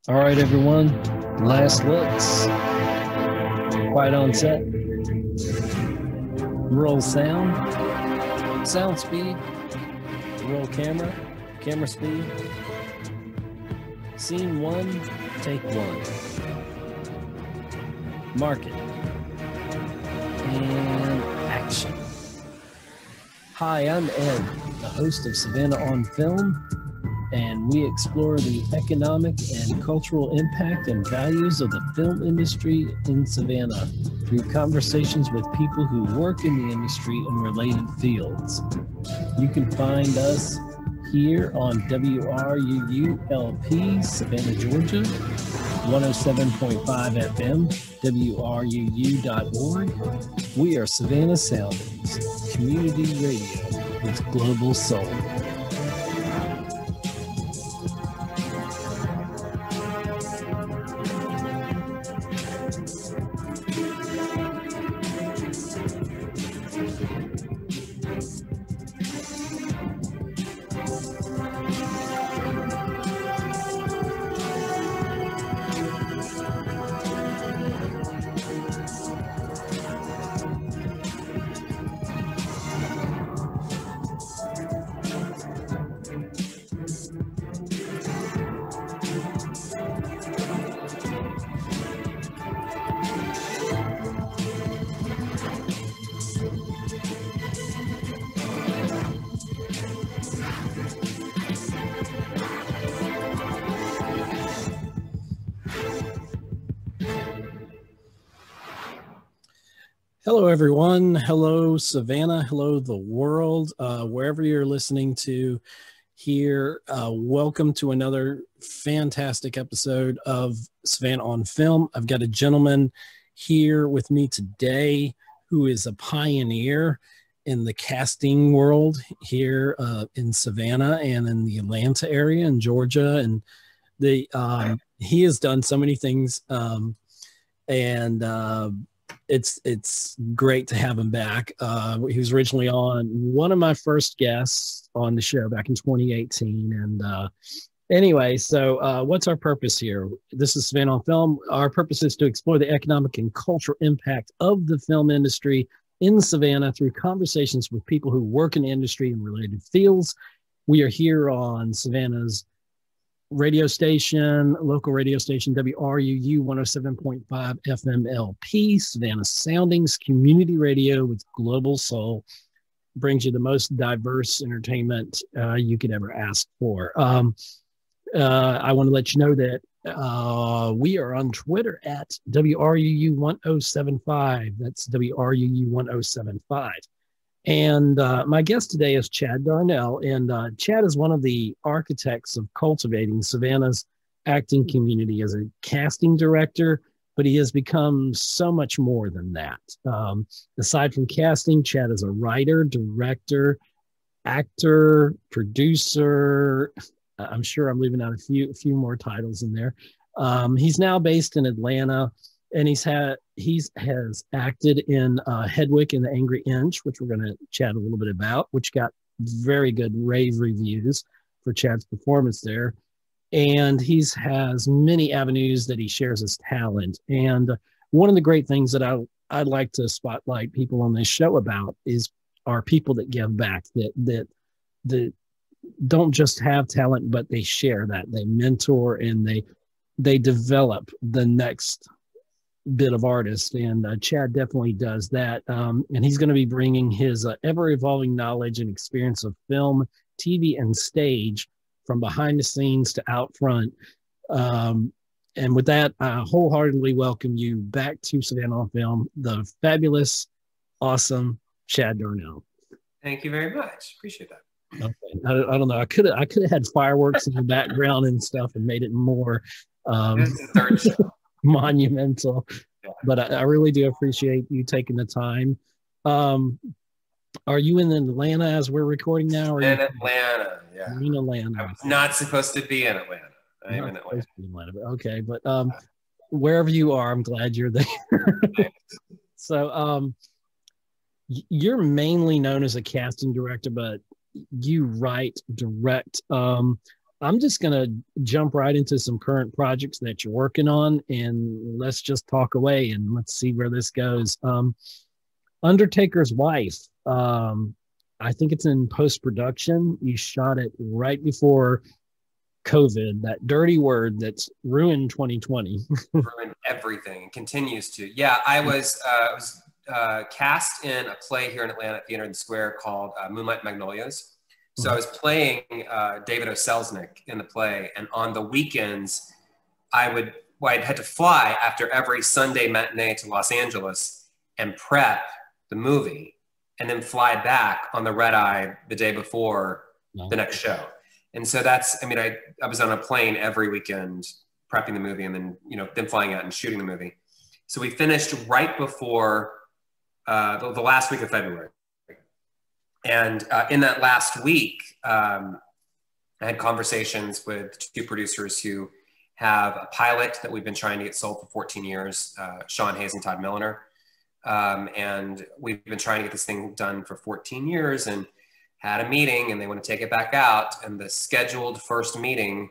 All right, everyone. Last looks. Quiet on set. Roll sound. Sound speed. Roll camera. Camera speed. Scene one. Take one. Market. And action. Hi, I'm Ed, the host of Savannah on Film, and we explore the economic and cultural impact and values of the film industry in Savannah through conversations with people who work in the industry and related fields. You can find us here on WRUU-LP, Savannah, Georgia, 107.5 FM, WRUU.org. We are Savannah Soundings, community radio with global soul. Hello, everyone. Hello, Savannah. Hello, the world. Wherever you're listening to here, welcome to another fantastic episode of Savannah on Film. I've got a gentleman here with me today who is a pioneer in the casting world here in Savannah and in the Atlanta area in Georgia. And he has done so many things, it's great to have him back. He was originally on one of my first guests on the show back in 2018. And anyway, so what's our purpose here? This is Savannah on Film. Our purpose is to explore the economic and cultural impact of the film industry in Savannah through conversations with people who work in the industry and related fields. We are here on Savannah's radio station, local radio station, WRUU 107.5 FM LP, Savannah Soundings, community radio with global soul. Brings you the most diverse entertainment you could ever ask for. I want to let you know that we are on Twitter at WRUU 1075. That's WRUU 1075. And my guest today is Chad Darnell, and Chad is one of the architects of cultivating Savannah's acting community as a casting director, but he has become so much more than that. Aside from casting, Chad is a writer, director, actor, producer. I'm sure I'm leaving out a few more titles in there. He's now based in Atlanta, and he has acted in Hedwig and the Angry Inch, which we're going to chat a little bit about, which got very good rave reviews for Chad's performance there. And he has many avenues that he shares his talent. And one of the great things that I'd like to spotlight people on this show about are people that give back, that don't just have talent, but they share that. They mentor and they develop the next bit of artist, and Chad definitely does that, and he's going to be bringing his ever-evolving knowledge and experience of film, TV, and stage from behind the scenes to out front. And with that, I wholeheartedly welcome you back to Savannah on Film, the fabulous, awesome Chad Darnell. Thank you very much. Appreciate that. Okay. I don't know. I could have had fireworks in the background and stuff and made it more This is the third show. monumental, but I really do appreciate you taking the time. Are you in Atlanta as we're recording now? Or in Atlanta, yeah. I'm in Atlanta. I was not supposed to be in Atlanta. I'm in Atlanta. Okay, but wherever you are, I'm glad you're there. So you're mainly known as a casting director, but you write, direct. I'm just going to jump right into some current projects that you're working on, and let's just talk away and let's see where this goes. Undertaker's Wife. I think it's in post-production. You shot it right before COVID, that dirty word that's ruined 2020. Ruined everything and continues to. Yeah, I was cast in a play here in Atlanta at Theater in the Square called Moonlight Magnolias. So I was playing David O. Selznick in the play, and on the weekends, I'd had to fly after every Sunday matinee to Los Angeles and prep the movie, and then fly back on the red eye the day before the next show. And so that's, I mean, I was on a plane every weekend prepping the movie, and then, then flying out and shooting the movie. So we finished right before the last week of February. And in that last week, I had conversations with two producers who have a pilot that we've been trying to get sold for 14 years, Sean Hayes and Todd Milliner. And we've been trying to get this thing done for 14 years and had a meeting, and they want to take it back out. And the scheduled first meeting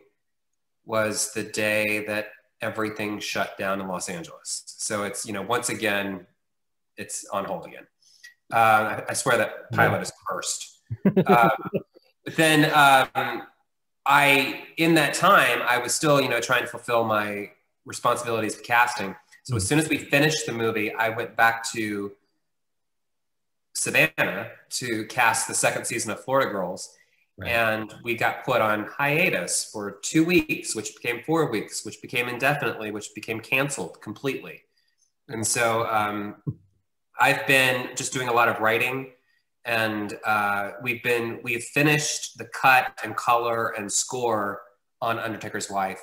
was the day that everything shut down in Los Angeles. So it's, once again, it's on hold again. I swear that pilot is cursed. But then in that time, I was still, trying to fulfill my responsibilities of casting. So as soon as we finished the movie, I went back to Savannah to cast the second season of Florida Girls. Right. And we got put on hiatus for 2 weeks, which became 4 weeks, which became indefinitely, which became canceled completely. And so I've been just doing a lot of writing, and we've finished the cut and color and score on Undertaker's Wife,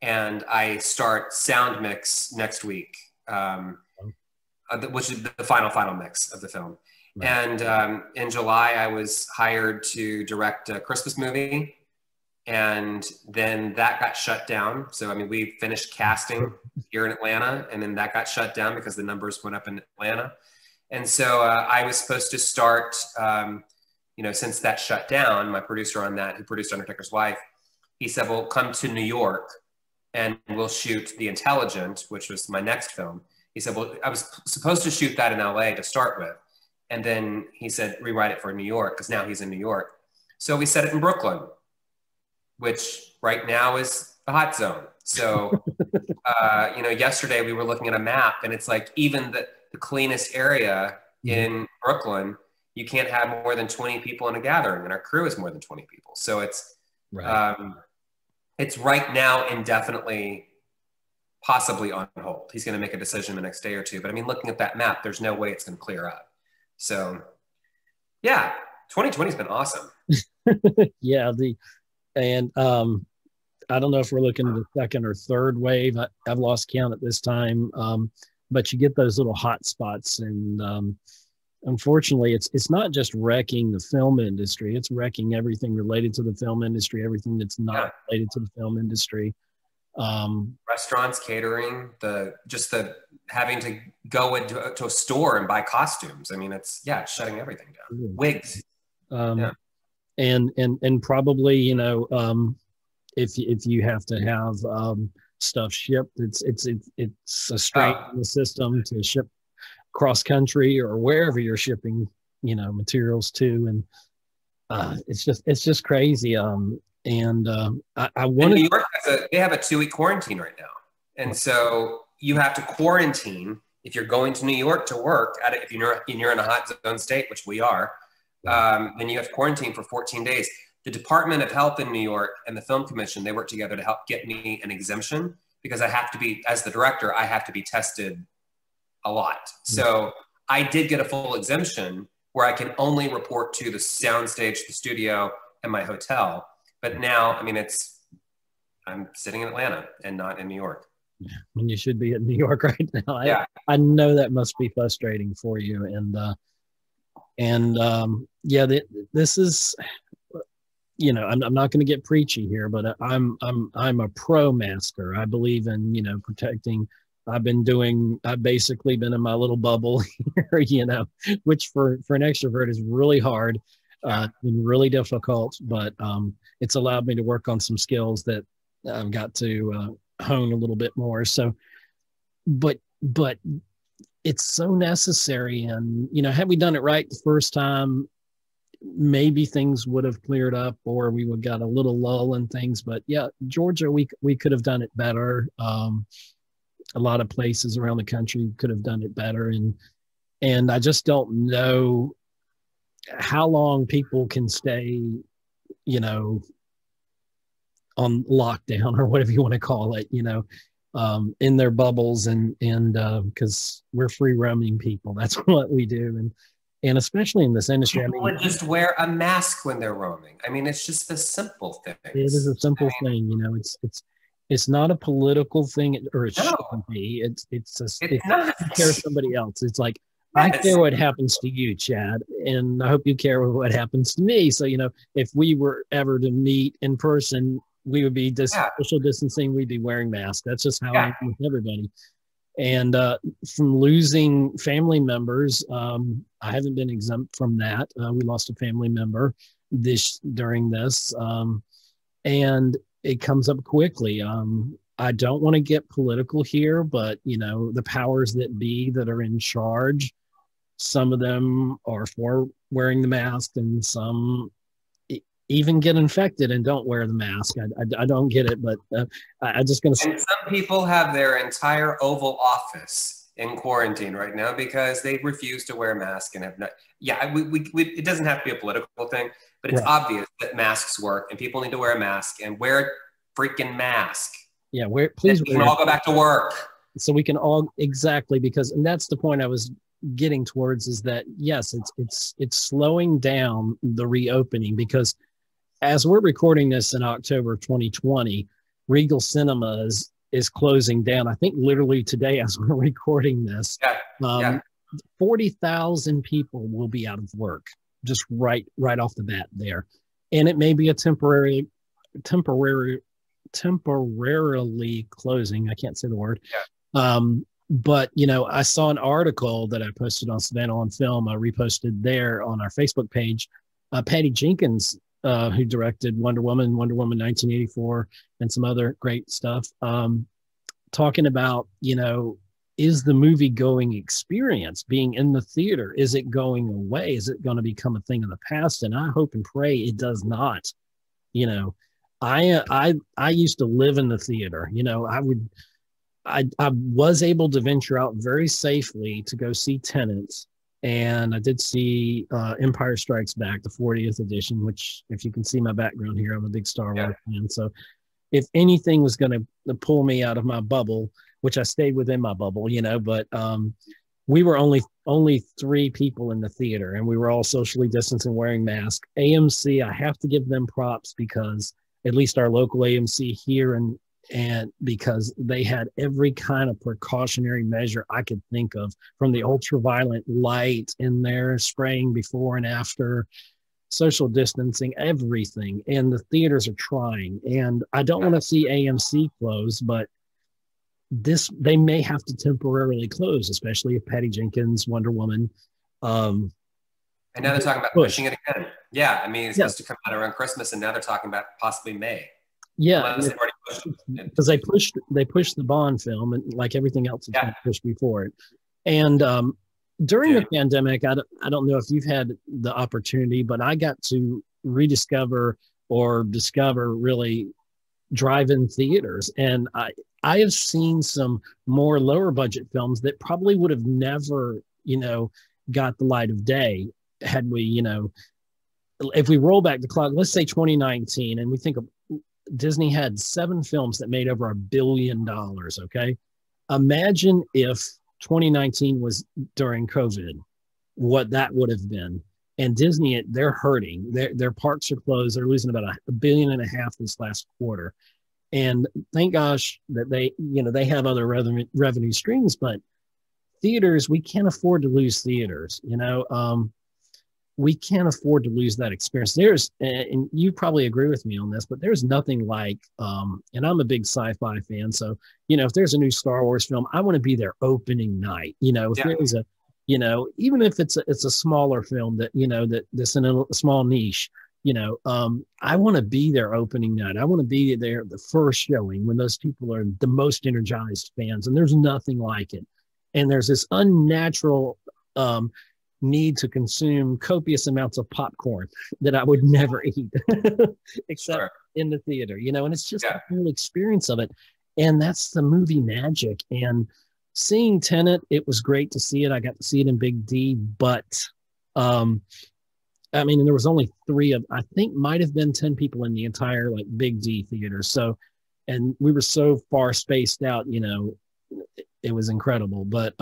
and I start sound mix next week, which is the final mix of the film. Right. And in July, I was hired to direct a Christmas movie, and then that got shut down. So, I mean, we finished casting here in Atlanta, and then that got shut down because the numbers went up in Atlanta. And so I was supposed to start, since that shut down, my producer on that, who produced Undertaker's Wife, he said, well, come to New York and we'll shoot The Intelligent, which was my next film. He said, well, I was supposed to shoot that in LA to start with. And then he said, rewrite it for New York, because now he's in New York. So we set it in Brooklyn, which right now is the hot zone. So, yesterday we were looking at a map, and it's like even the cleanest area in Brooklyn, you can't have more than 20 people in a gathering, and our crew is more than 20 people. So it's right now indefinitely possibly on hold. He's going to make a decision the next day or two. But I mean, looking at that map, there's no way it's going to clear up. So yeah, 2020 has been awesome. Yeah. I don't know if we're looking at the second or third wave. I've lost count at this time. But you get those little hot spots, and unfortunately, it's not just wrecking the film industry; it's wrecking everything related to the film industry, everything that's not related to the film industry. Restaurants, catering, the having to go to a store and buy costumes. I mean, it's shutting everything down. Wigs, and probably if you have to have stuff shipped, it's a strain in the system to ship cross country or wherever you're shipping materials to, and it's just crazy. I wanted, New York they have a 2-week quarantine right now, and so you have to quarantine if you're going to New York to work at it. If you're in a hot zone state, which we are, then you have to quarantine for 14 days. The Department of Health in New York and the Film Commission, they work together to help get me an exemption, because I have to be, as the director, I have to be tested a lot. So I did get a full exemption where I can only report to the soundstage, the studio, and my hotel. But now, I mean, I'm sitting in Atlanta and not in New York. When you should be in New York right now. I know that must be frustrating for you. This is, I'm not going to get preachy here, but I'm a pro masker. I believe in, protecting. I've basically been in my little bubble here, which for an extrovert is really hard. Been really difficult, but it's allowed me to work on some skills that I've got to hone a little bit more. So, but it's so necessary. And, you know, had we done it right the first time, maybe things would have cleared up, or we would got a little lull in things. But yeah, Georgia, we could have done it better. A lot of places around the country could have done it better. And I just don't know how long people can stay, you know, on lockdown or whatever you want to call it, you know, in their bubbles, and because we're free roaming people. That's what we do. And especially in this industry, people would just wear a mask when they're roaming. I mean, it's just the simple things. It is a simple thing, you know. It's not a political thing, or it shouldn't be. It's not. You care somebody else. It's like, I care what happens to you, Chad, and I hope you care what happens to me. So, you know, if we were ever to meet in person, we would be social distancing. We'd be wearing masks. That's just how I am with everybody. And from losing family members, I haven't been exempt from that. We lost a family member during this, and it comes up quickly. I don't want to get political here, but, you know, the powers that be that are in charge, some of them are for wearing the mask, and some even get infected and don't wear the mask. I don't get it, but I just going to say. And some people have their entire Oval Office in quarantine right now because they refuse to wear a mask and have not. Yeah, it doesn't have to be a political thing, but it's obvious that masks work and people need to wear a mask and wear a freaking mask. Yeah, please. We can all go back to work. So we can all, exactly, because, and that's the point I was getting towards, is that yes, it's slowing down the reopening, because as we're recording this in October of 2020, Regal Cinemas is closing down. I think literally today, as we're recording this, 40,000 people will be out of work just right off the bat there. And it may be a temporarily closing. I can't say the word. But, you know, I saw an article that I posted on Savannah on Film. I reposted there on our Facebook page. Patty Jenkins, who directed Wonder Woman 1984, and some other great stuff, talking about, you know, is the movie going experience, being in the theater, is it going away? Is it going to become a thing of the past? And I hope and pray it does not. You know, I used to live in the theater. You know, I was able to venture out very safely to go see Tenet, and I did see Empire Strikes Back, the 40th edition, which, if you can see my background here, I'm a big Star Wars fan. So if anything was going to pull me out of my bubble, which I stayed within my bubble, you know, but we were only 3 people in the theater, and we were all socially distancing, wearing masks. AMC, I have to give them props, because at least our local AMC here, and because they had every kind of precautionary measure I could think of, from the ultraviolet light in there, spraying before and after, social distancing, everything. And the theaters are trying. And I don't want to see AMC close, but they may have to temporarily close, especially if Patty Jenkins, Wonder Woman. And now they're talking about pushing it again. Yeah, I mean, it's supposed to come out around Christmas, and now they're talking about possibly May. Yeah, because they pushed the Bond film, and like everything else, it's been pushed before it. And during the pandemic, I don't know if you've had the opportunity, but I got to rediscover or discover really drive-in theaters, and I have seen some more lower budget films that probably would have never, you know, got the light of day had we, you know, if we roll back the clock, let's say 2019, and we think of Disney had 7 films that made over $1 billion. Okay. Imagine if 2019 was during COVID, what that would have been. And Disney, they're hurting. Their parks are closed. They're losing about $1.5 billion this last quarter. And thank gosh that they have other revenue streams, but theaters, we can't afford to lose theaters. You know, we can't afford to lose that experience. And you probably agree with me on this, but there's nothing like, and I'm a big sci-fi fan. So, you know, if there's a new Star Wars film, I want to be there opening night. You know, if there is you know, even if it's a smaller film that, you know, that's in a small niche, you know, I want to be there opening night. I want to be there at the first showing when those people are the most energized fans, and there's nothing like it. And there's this unnatural need to consume copious amounts of popcorn that I would never eat except in the theater, you know, and it's just the whole experience of it. And that's the movie magic. And seeing Tenet, it was great to see it. I got to see it in Big D, but I mean, there was only I think might have been 10 people in the entire like Big D theater. So, and we were so far spaced out, you know, it was incredible. But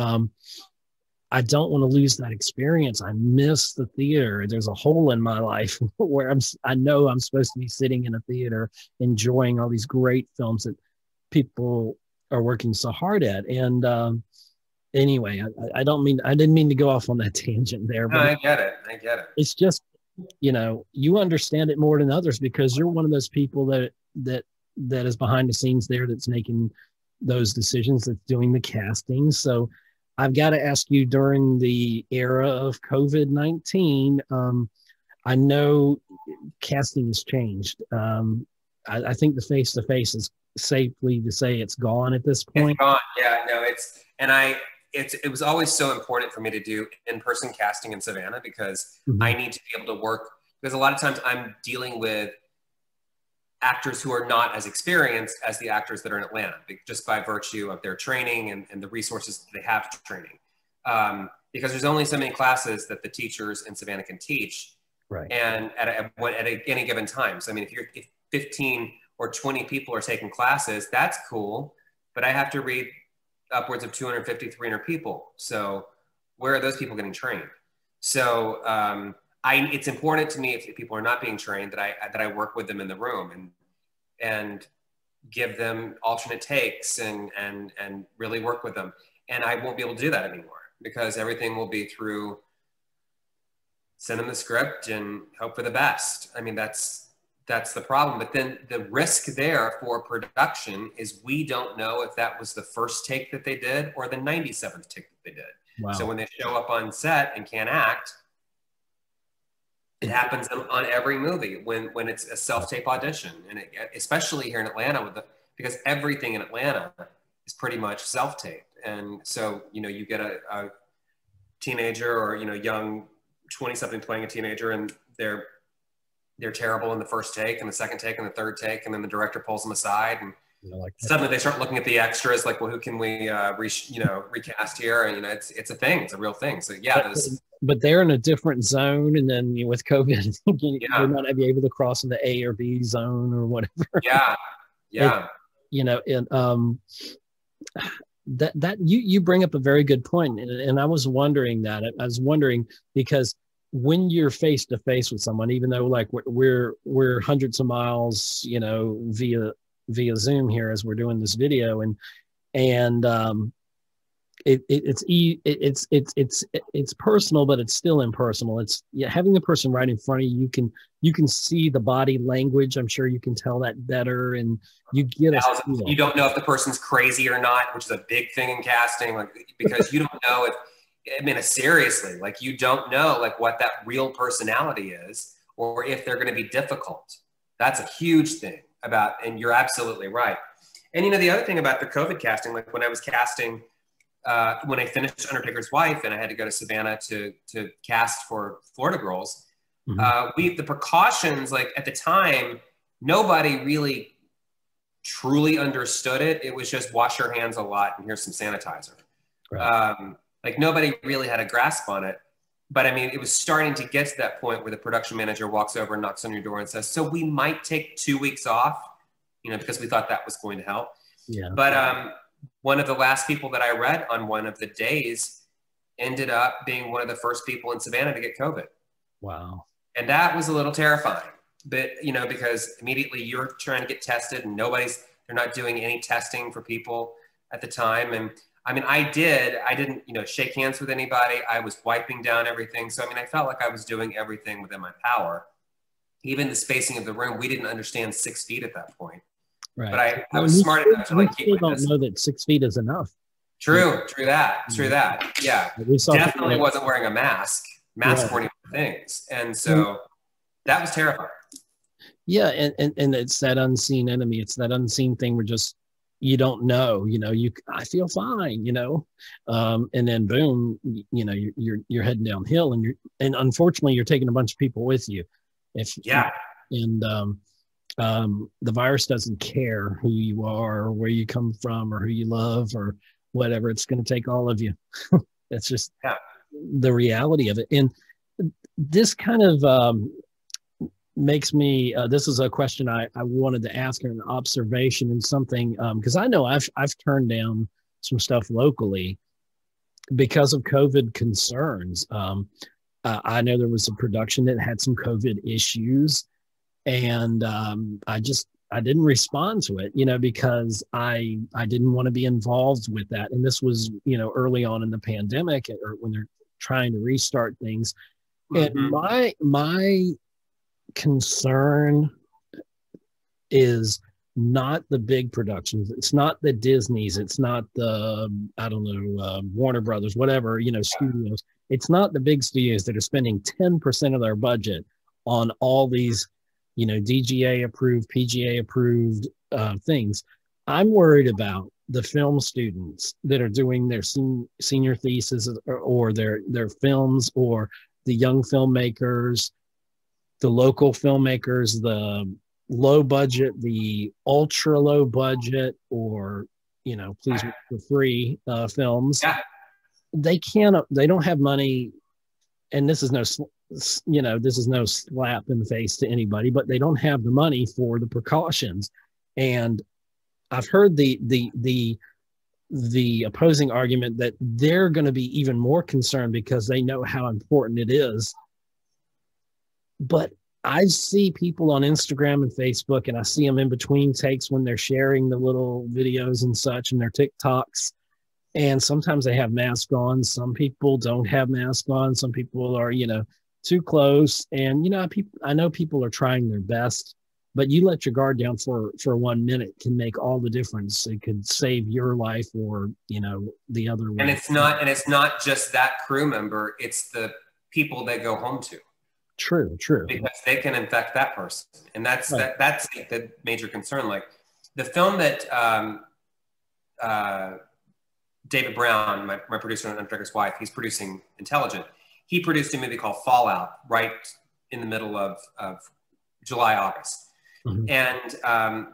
I don't want to lose that experience. I miss the theater. There's a hole in my life where I know I'm supposed to be sitting in a theater enjoying all these great films that people are working so hard at. And anyway, I didn't mean to go off on that tangent there. But no, I get it. It's just, you know, you understand it more than others because you're one of those people that is behind the scenes there, that's making those decisions, that's doing the casting. So I've got to ask you, during the era of COVID-19, I know casting has changed. I think the face-to-face is safely to say it's gone at this point. It's gone. Yeah, no, it was always so important for me to do in-person casting in Savannah because I need to be able to work, because a lot of times I'm dealing with actors who are not as experienced as the actors that are in Atlanta, just by virtue of their training and the resources they have to training. Because there's only so many classes that the teachers in Savannah can teach, right? And at any given time. So I mean, if 15 or 20 people are taking classes, that's cool, but I have to read upwards of 250, 300 people. So where are those people getting trained? So it's important to me, if people are not being trained, that I work with them in the room and give them alternate takes and really work with them. And I won't be able to do that anymore because everything will be through send them the script and hope for the best. I mean, that's the problem. But then the risk there for production is we don't know if that was the first take that they did or the 97th take that they did. Wow. So when they show up on set and can't act, it happens on every movie when it's a self-tape audition, and especially here in Atlanta because everything in Atlanta is pretty much self-taped. And so, you know, you get a teenager or, you know, young 20-something playing a teenager, and they're terrible in the first take and the second take and the third take, and then the director pulls them aside, and suddenly they start looking at the extras like, well, who can we recast here? And, you know, it's a thing, it's a real thing. So yeah, but they're in a different zone, and then, you know, with COVID, they might be able to cross into A or B zone or whatever. Yeah. You know, and that you bring up a very good point, and I was wondering because when you're face to face with someone, even though like we're hundreds of miles, you know, via Zoom here as we're doing this video, and it's personal, but it's still impersonal. It's having the person right in front of you. You can see the body language. I'm sure you can tell that better, and you get you don't know if the person's crazy or not, which is a big thing in casting, like, because you don't know if, I mean, seriously, like, you don't know like what that real personality is, or if they're going to be difficult. That's a huge thing and you're absolutely right. And, you know, the other thing about the COVID casting, like when I was casting, when I finished Undertaker's Wife and I had to go to Savannah to cast for Florida Girls, the precautions, like at the time, nobody really truly understood it. It was just wash your hands a lot and here's some sanitizer. Right. Like nobody really had a grasp on it. But I mean, it was starting to get to that point where the production manager walks over and knocks on your door and says, so we might take 2 weeks off, you know, because we thought that was going to help. Yeah. But one of the last people that I read on one of the days ended up being one of the first people in Savannah to get COVID. Wow. And that was a little terrifying, but, you know, because immediately you're trying to get tested and they're not doing any testing for people at the time. And I mean, I didn't, you know, shake hands with anybody. I was wiping down everything. So, I mean, I felt like I was doing everything within my power. Even the spacing of the room, we didn't understand 6 feet at that point. Right. But I was smart enough to like keep don't know that 6 feet is enough. True that. Yeah, We saw definitely wasn't wearing a mask. Masks weren't even things, and so that was terrifying. Yeah, and it's that unseen enemy. It's that unseen thing where just you don't know. I feel fine. And then boom, you're heading downhill, and unfortunately you're taking a bunch of people with you. The virus doesn't care who you are or where you come from or who you love or whatever. It's going to take all of you. That's just the reality of it. And this kind of makes me, this is a question I wanted to ask, an observation and something, because I know I've turned down some stuff locally because of COVID concerns. I know there was a production that had some COVID issues, and I didn't respond to it, because I didn't want to be involved with that. And this was, early on in the pandemic, or when they're trying to restart things. And my concern is not the big productions. It's not the Disneys. It's not the, Warner Brothers, whatever, studios. It's not the big studios that are spending 10% of their budget on all these, DGA approved, PGA approved things. I'm worried about the film students that are doing their senior thesis or their films, or the young filmmakers, the local filmmakers, the low budget, the ultra low budget, or, please for free films. Yeah. They don't have money. And this is no slap in the face to anybody, but they don't have the money for the precautions. And I've heard the opposing argument that they're going to be even more concerned because they know how important it is. But I see people on Instagram and Facebook, and I see them in between takes when they're sharing the little videos and such and their TikToks. And sometimes they have masks on. Some people don't have masks on. Some people are, too close. And, I know people are trying their best, but you let your guard down for 1 minute can make all the difference. It could save your life or, the other one. And it's not just that crew member. It's the people they go home to. True. Because they can infect that person. And that's the major concern. Like the film that David Brown, my producer and Undertaker's wife, he's producing Intelligent. He produced a movie called Fallout right in the middle of July, August. Mm-hmm. And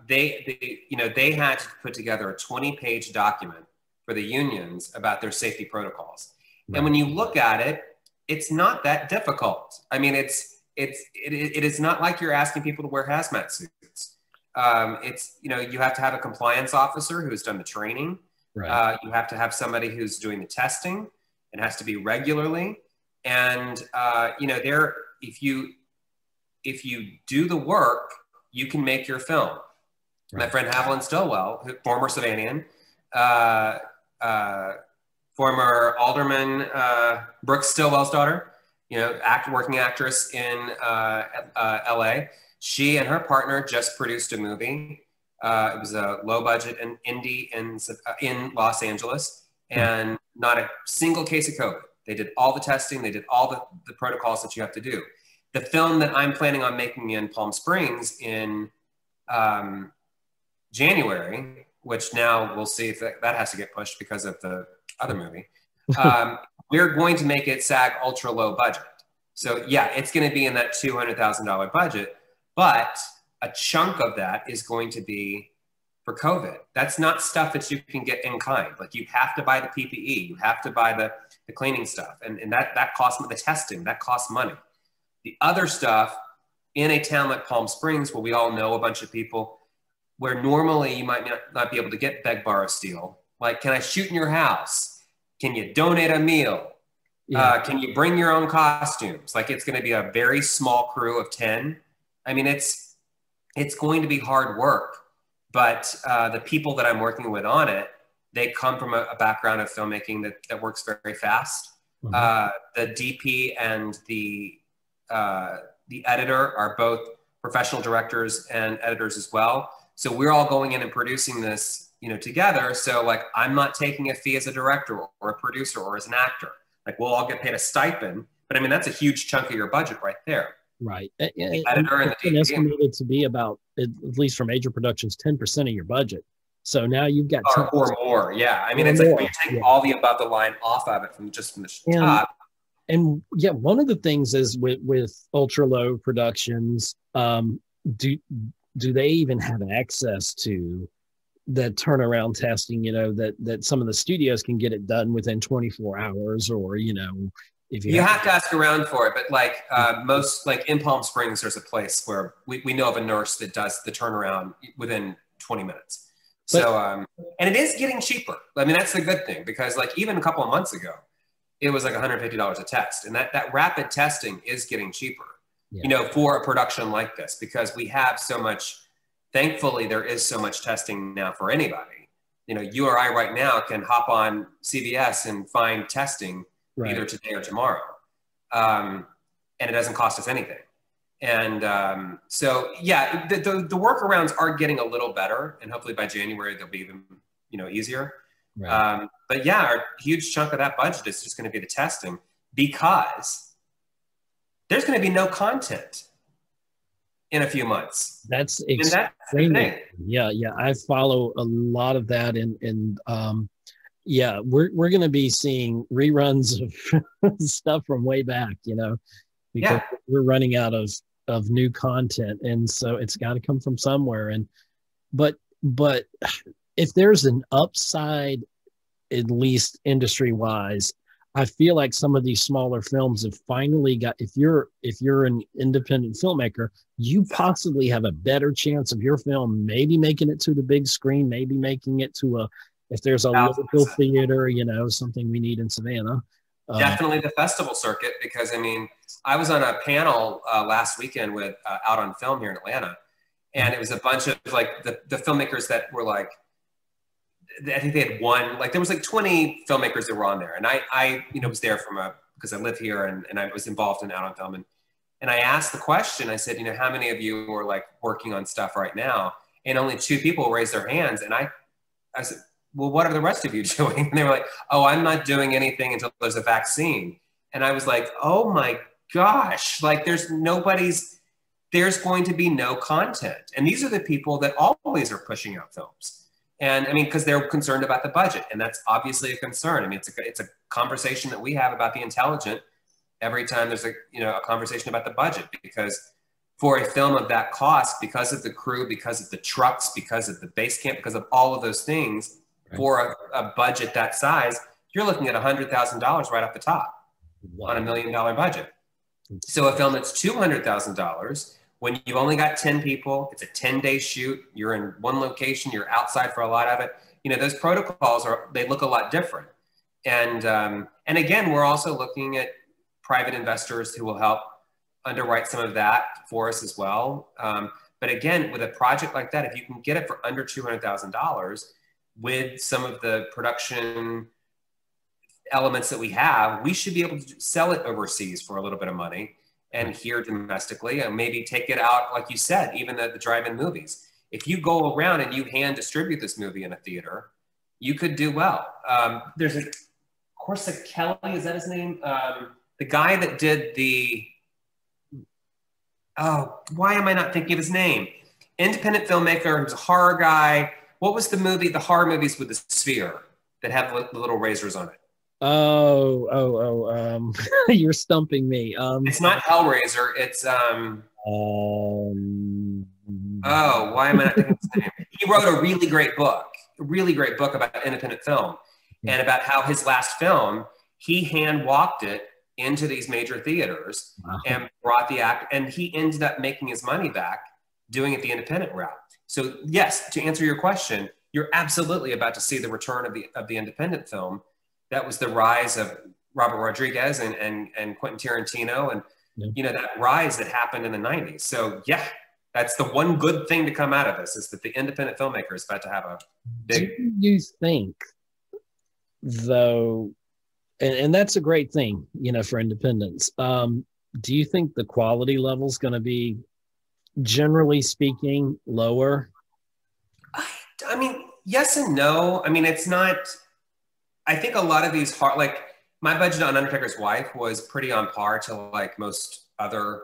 they had to put together a 20-page document for the unions about their safety protocols. Right. And when you look at it, it's not that difficult. I mean, it is not like you're asking people to wear hazmat suits. You have to have a compliance officer who has done the training. Right. You have to have somebody who's doing the testing. It has to be regularly. And, if you do the work, you can make your film. Right. My friend Haviland Stillwell, former Savannah, former Alderman Brooke Stillwell's daughter, working actress in LA. She and her partner just produced a movie. It was a low budget and indie in Los Angeles, and not a single case of COVID. They did all the testing. They did all the protocols that you have to do. The film that I'm planning on making in Palm Springs in January, which now we'll see if that has to get pushed because of the other movie. We're going to make it SAG ultra low budget. So yeah, it's going to be in that $200,000 budget, but a chunk of that is going to be for COVID. That's not stuff that you can get in kind. Like you have to buy the PPE, you have to buy the cleaning stuff, and that costs, the testing, that costs money. The other stuff in a town like Palm Springs, where we all know a bunch of people, where normally you might not be able to get beg, borrow, steal. Like, can I shoot in your house? Can you donate a meal? Yeah. Can you bring your own costumes? Like, it's going to be a very small crew of 10. I mean, it's going to be hard work, but the people that I'm working with on it, they come from a background of filmmaking that works very fast. Mm-hmm. The DP and the editor are both professional directors and editors as well. So we're all going in and producing this together. So like, I'm not taking a fee as a director or a producer or as an actor. Like, we'll all get paid a stipend, but I mean, that's a huge chunk of your budget right there. Right. The editor and the DVD estimated to be about, at least for major productions, 10% of your budget. So now you've got or more. Yeah. I mean, it's like when you take all the above the line off of it from the top. And yeah, one of the things is with ultra low productions, do they even have access to the turnaround testing, that some of the studios can get it done within 24 hours, or, if you have to ask around for it, but like most, like in Palm Springs, there's a place where we know of a nurse that does the turnaround within 20 minutes. So, and it is getting cheaper. I mean, that's the good thing, because like even a couple of months ago, it was like $150 a test. And that rapid testing is getting cheaper, for a production like this, because we have so much, thankfully, there is so much testing now for anybody. You or I right now can hop on CVS and find testing either today or tomorrow. And it doesn't cost us anything. And so, yeah, the workarounds are getting a little better, and hopefully by January, they'll be even, easier. Right. But yeah, a huge chunk of that budget is just going to be the testing, because there's going to be no content in a few months. That's extremely, yeah. I follow a lot of that, and yeah, we're going to be seeing reruns of stuff from way back, because we're running out of new content, and so it's got to come from somewhere. And but if there's an upside, at least industry wise, I feel like some of these smaller films have finally got, if you're an independent filmmaker, you possibly have a better chance of your film maybe making it to the big screen, maybe making it to if there's a local theater, something we need in Savannah. Definitely the festival circuit, because I mean, I was on a panel last weekend with Out on Film here in Atlanta, and it was a bunch of like the filmmakers that were like, I think they had there was like 20 filmmakers that were on there. And I was there because I live here, and I was involved in Out on Film. And I asked the question, I said, how many of you are like working on stuff right now? And only 2 people raised their hands. And I said, well, what are the rest of you doing? And they were like, oh, I'm not doing anything until there's a vaccine. And I was like, oh my gosh, like there's going to be no content. And these are the people that always are pushing out films. And I mean, because they're concerned about the budget, and that's obviously a concern. I mean, it's a conversation that we have about The Intelligent every time there's a conversation about the budget, because for a film of that cost, because of the crew, because of the trucks, because of the base camp, because of all of those things, for a budget that size, you're looking at $100,000 right off the top on $1 million budget. So a film that's $200,000, when you've only got 10 people, it's a 10-day shoot, you're in one location, you're outside for a lot of it, those protocols they look a lot different. And again, we're also looking at private investors who will help underwrite some of that for us as well. But again, with a project like that, if you can get it for under $200,000 with some of the production elements that we have, we should be able to sell it overseas for a little bit of money, and here domestically, and maybe take it out, like you said, even at the drive-in movies. If you go around and you hand distribute this movie in a theater, you could do well. There's Corsa Kelly, is that his name? The guy that did why am I not thinking of his name? Independent filmmaker, who's a horror guy. What was the movie, the horror movies with the sphere that have the little razors on it? You're stumping me. It's not Hellraiser. It's why am I not thinking of his name? He wrote a really great book about independent film, and about how his last film, he hand walked it into these major theaters and brought the act, and he ended up making his money back doing it the independent route. So yes, to answer your question, you're absolutely about to see the return of the independent film. That was the rise of Robert Rodriguez and Quentin Tarantino, and that rise that happened in the 90s. So yeah, that's the one good thing to come out of this, is that the independent filmmaker is about to have a big. Do you think, though, and that's a great thing, for independents. Do you think the quality level is going to be, generally speaking, lower? I mean, Yes and no. I mean, it's not. I think a lot of these hard, like my budget on Undertaker's Wife was pretty on par to like most other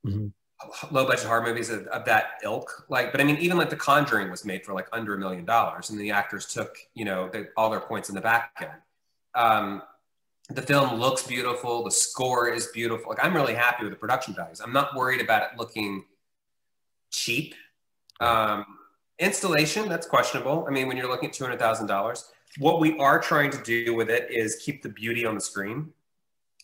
low budget horror movies of that ilk. Like, but I mean, even like The Conjuring was made for like under $1 million, and the actors took, you know, all their points in the back end. The film looks beautiful. The score is beautiful. Like, I'm really happy with the production values. I'm not worried about it looking cheap. Installation, that's questionable. I mean, when you're looking at $200,000, what we are trying to do with it is keep the beauty on the screen.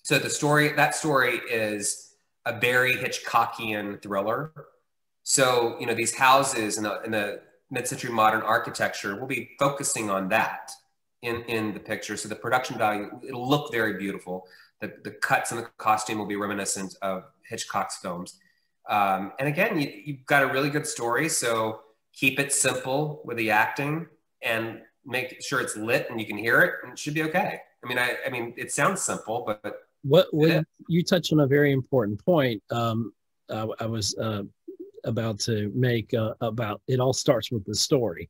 So that story is a very Hitchcockian thriller. So, you know, these houses in the mid-century modern architecture, we'll be focusing on that in the picture. So the production value, it'll look very beautiful. The cuts and the costume will be reminiscent of Hitchcock's films. And again, you've got a really good story. So keep it simple with the acting and make sure it's lit and you can hear it, and it should be okay. I mean, it sounds simple, but what you touched on a very important point. I was about to make about it all starts with the story.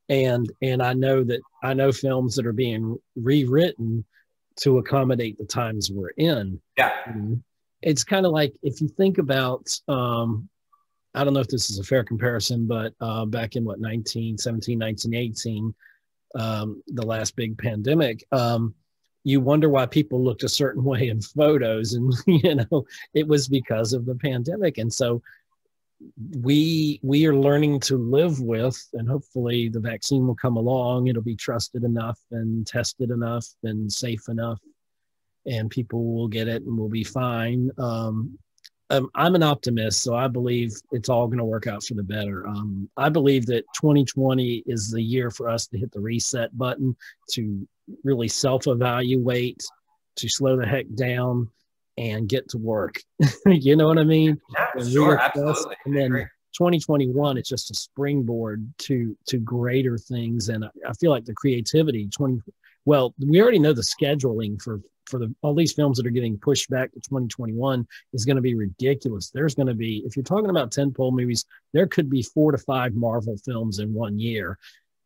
And I know films that are being rewritten to accommodate the times we're in. Yeah. It's kind of like, if you think about, I don't know if this is a fair comparison, but back in 1917, 1918, the last big pandemic, you wonder why people looked a certain way in photos, and you know, it was because of the pandemic. And so we are learning to live with, and hopefully the vaccine will come along. It'll be trusted enough and tested enough and safe enough, and people will get it and we'll be fine. I'm an optimist, so I believe it's all going to work out for the better. I believe that 2020 is the year for us to hit the reset button, to really self-evaluate, to slow the heck down and get to work. You know what I mean? Yeah, sure, absolutely. And then 2021, it's just a springboard to greater things. And I feel like the creativity, we already know the scheduling for all these films that are getting pushed back to 2021 is going to be ridiculous. There's going to be, if you're talking about tentpole movies, there could be 4 to 5 Marvel films in one year.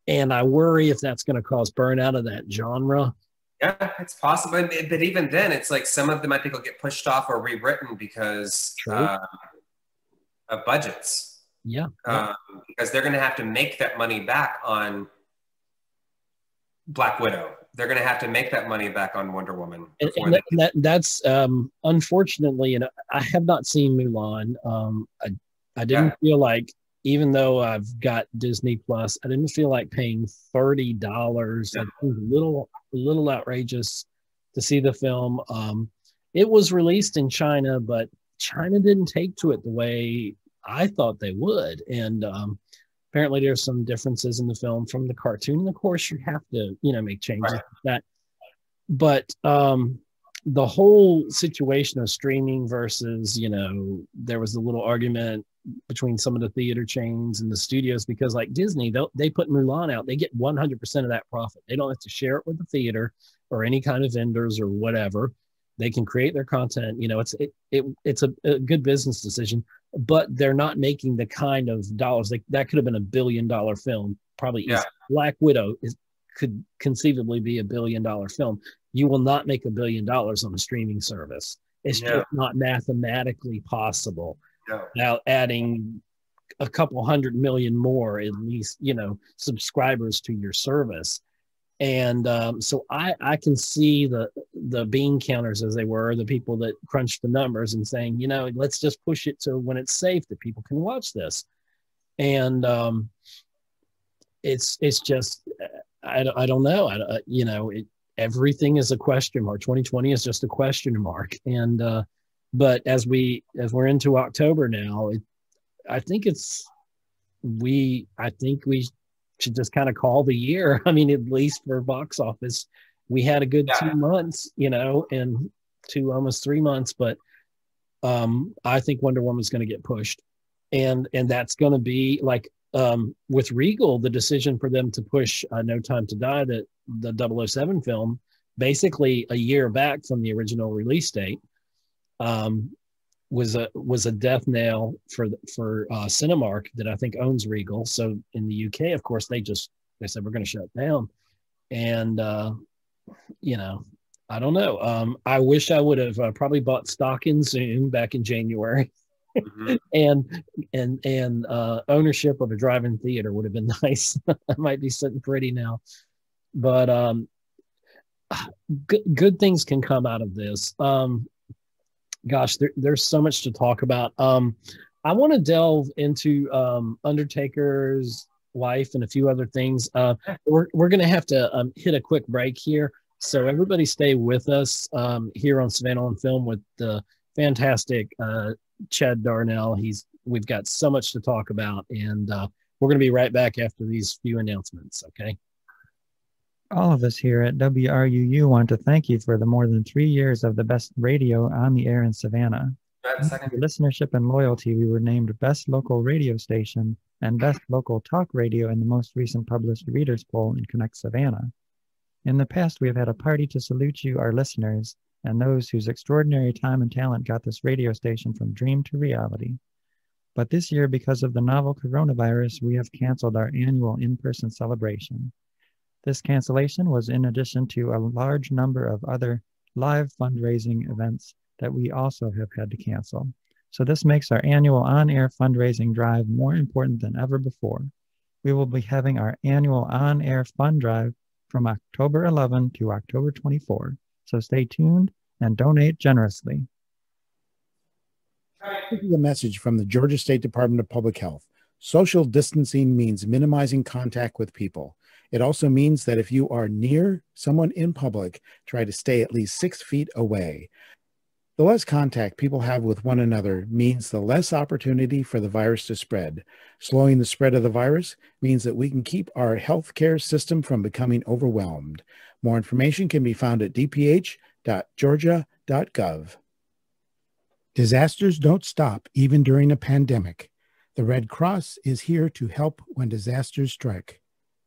And I worry if that's going to cause burnout of that genre. Yeah, it's possible. But even then, it's like some of them I think will get pushed off or rewritten because of budgets. Yeah. Because they're going to have to make that money back on Black Widow. They're going to have to make that money back on Wonder Woman. And that's unfortunately, and I have not seen Mulan. I didn't feel like, even though I've got Disney Plus, I didn't feel like paying $30. I think a little outrageous to see the film. It was released in China, but China didn't take to it the way I thought they would. And apparently there's some differences in the film from the cartoon. And of course you have to, make changes like that. But the whole situation of streaming versus, there was a little argument between some of the theater chains and the studios, because like Disney, they put Mulan out, they get 100% of that profit. They don't have to share it with the theater or any kind of vendors or whatever. They can create their content. It's a good business decision, but they're not making the kind of dollars that could have been $1 billion film. Probably Black Widow could conceivably be $1 billion film. You will not make $1 billion on a streaming service. It's just not mathematically possible. Now adding a couple 100 million more, at least, subscribers to your service. And so I can see the bean counters, as they were, the people that crunched the numbers and saying, let's just push it to when it's safe that people can watch this. And it's just, I don't know. Everything is a question mark. 2020 is just a question mark. And, but as we're into October now, I think we should just kind of call the year. I mean, at least for box office, we had a good 2 months, and almost 3 months, but I think Wonder Woman's going to get pushed. And that's going to be like, with Regal, the decision for them to push No Time to Die, the 007 film, basically a year back from the original release date, was a death nail for Cinemark that I think owns Regal. So in the UK, of course, they just they said, we're going to shut down. And, you know, I don't know. I wish I would have probably bought stock in Zoom back in January. Mm-hmm. and ownership of a drive-in theater would have been nice. I might be sitting pretty now. But good things can come out of this. Gosh, there's so much to talk about. I want to delve into Undertaker's wife and a few other things. We're going to have to hit a quick break here. So everybody stay with us here on Savannah on Film with the fantastic Chad Darnell. We've got so much to talk about, and we're going to be right back after these few announcements, okay? All of us here at WRUU want to thank you for the more than 3 years of the best radio on the air in Savannah. For listenership and loyalty, we were named Best Local Radio Station and Best Local Talk Radio in the most recent published Readers Poll in Connect Savannah. In the past, we have had a party to salute you, our listeners, and those whose extraordinary time and talent got this radio station from dream to reality. But this year, because of the novel coronavirus, we have canceled our annual in-person celebration. This cancellation was in addition to a large number of other live fundraising events that we also have had to cancel. So this makes our annual on-air fundraising drive more important than ever before. We will be having our annual on-air fund drive from October 11 to October 24. So stay tuned and donate generously. This is a message from the Georgia State Department of Public Health. Social distancing means minimizing contact with people. It also means that if you are near someone in public, try to stay at least 6 feet away. The less contact people have with one another means the less opportunity for the virus to spread. Slowing the spread of the virus means that we can keep our healthcare system from becoming overwhelmed. More information can be found at dph.georgia.gov. Disasters don't stop even during a pandemic. The Red Cross is here to help when disasters strike.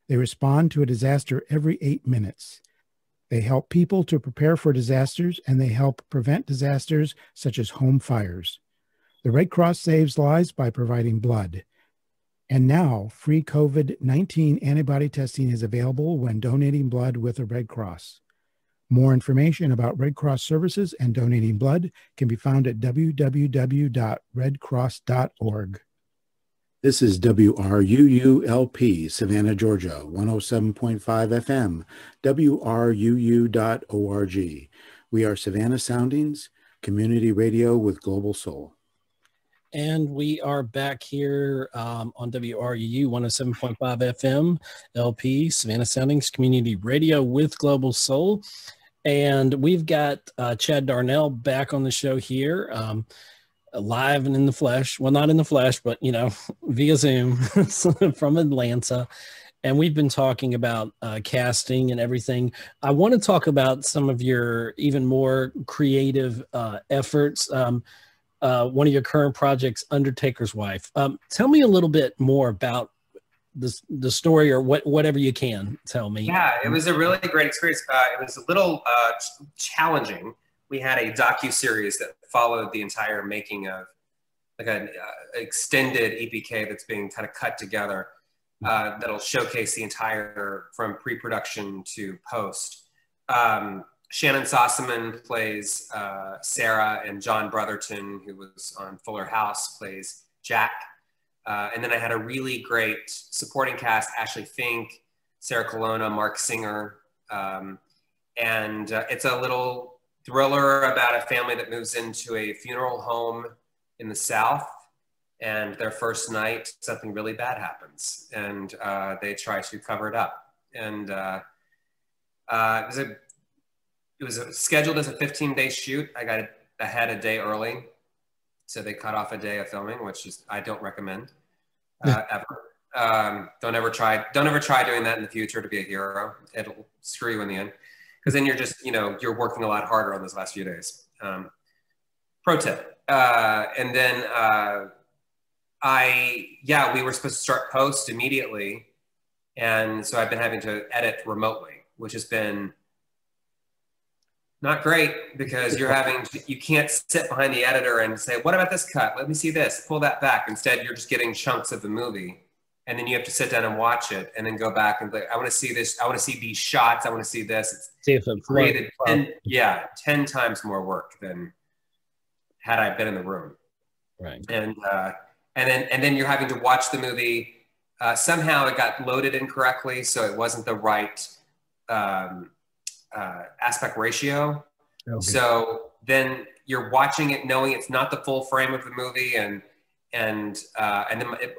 They respond to a disaster every 8 minutes. They help people to prepare for disasters, and they help prevent disasters such as home fires. The Red Cross saves lives by providing blood. And now, free COVID-19 antibody testing is available when donating blood with the Red Cross. More information about Red Cross services and donating blood can be found at www.redcross.org. This is WRUU-LP, Savannah, Georgia, 107.5 FM, WRUU.org. We are Savannah Soundings, community radio with global soul. And we are back here on WRUU 107.5 FM, LP, Savannah Soundings, community radio with global soul. And we've got Chad Darnell back on the show here. Live and in the flesh. Well, not in the flesh, but, you know, via Zoom from Atlanta. And we've been talking about casting and everything. I want to talk about some of your even more creative efforts. One of your current projects, Undertaker's Wife. Tell me a little bit more about the story, or whatever you can tell me. Yeah, it was a really great experience. It was a little challenging. We had a docu-series that followed the entire making of like an extended EPK that's being kind of cut together that'll showcase the entire from pre-production to post. Shannon Sossaman plays Sarah, and John Brotherton, who was on Fuller House, plays Jack. And then I had a really great supporting cast: Ashley Fink, Sarah Colonna, Mark Singer. And it's a little thriller about a family that moves into a funeral home in the South, and their first night, something really bad happens, and they try to cover it up. And it was scheduled as a 15-day shoot. I got ahead a day early, so they cut off a day of filming, which is I don't recommend ever. Don't ever try doing that in the future to be a hero. It'll screw you in the end. Because then you're just, you're working a lot harder on those last few days. Pro tip. And then we were supposed to start post immediately. And so I've been having to edit remotely, which has been not great, because you can't sit behind the editor and say, what about this cut? Let me see this, pull that back. Instead, you're just getting chunks of the movie and then you have to sit down and watch it, and then go back and be like, I want to see this. I want to see these shots. I want to see this. It's See if it created 10 times more work than had I been in the room. Right. And then you're having to watch the movie. Somehow it got loaded incorrectly, so it wasn't the right aspect ratio. Okay. So then you're watching it knowing it's not the full frame of the movie, and then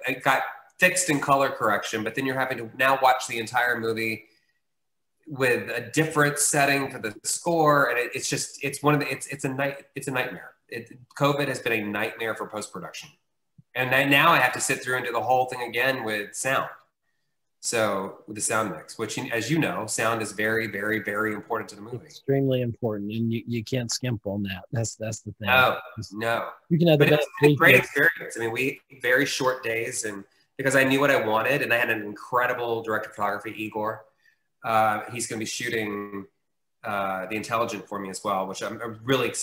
it got fixed in color correction, but then you're having to now watch the entire movie with a different setting for the score, and it's a nightmare. COVID has been a nightmare for post-production, and now I have to sit through and do the whole thing again with sound. So with the sound mix, which, as you know, sound is very, very, very important to the movie. Extremely important, and you can't skimp on that. That's the thing. No. You can have but it's a great experience. I mean, we very short days, and because I knew what I wanted, and I had an incredible director of photography, Igor. He's going to be shooting The Intelligent for me as well, which I'm really.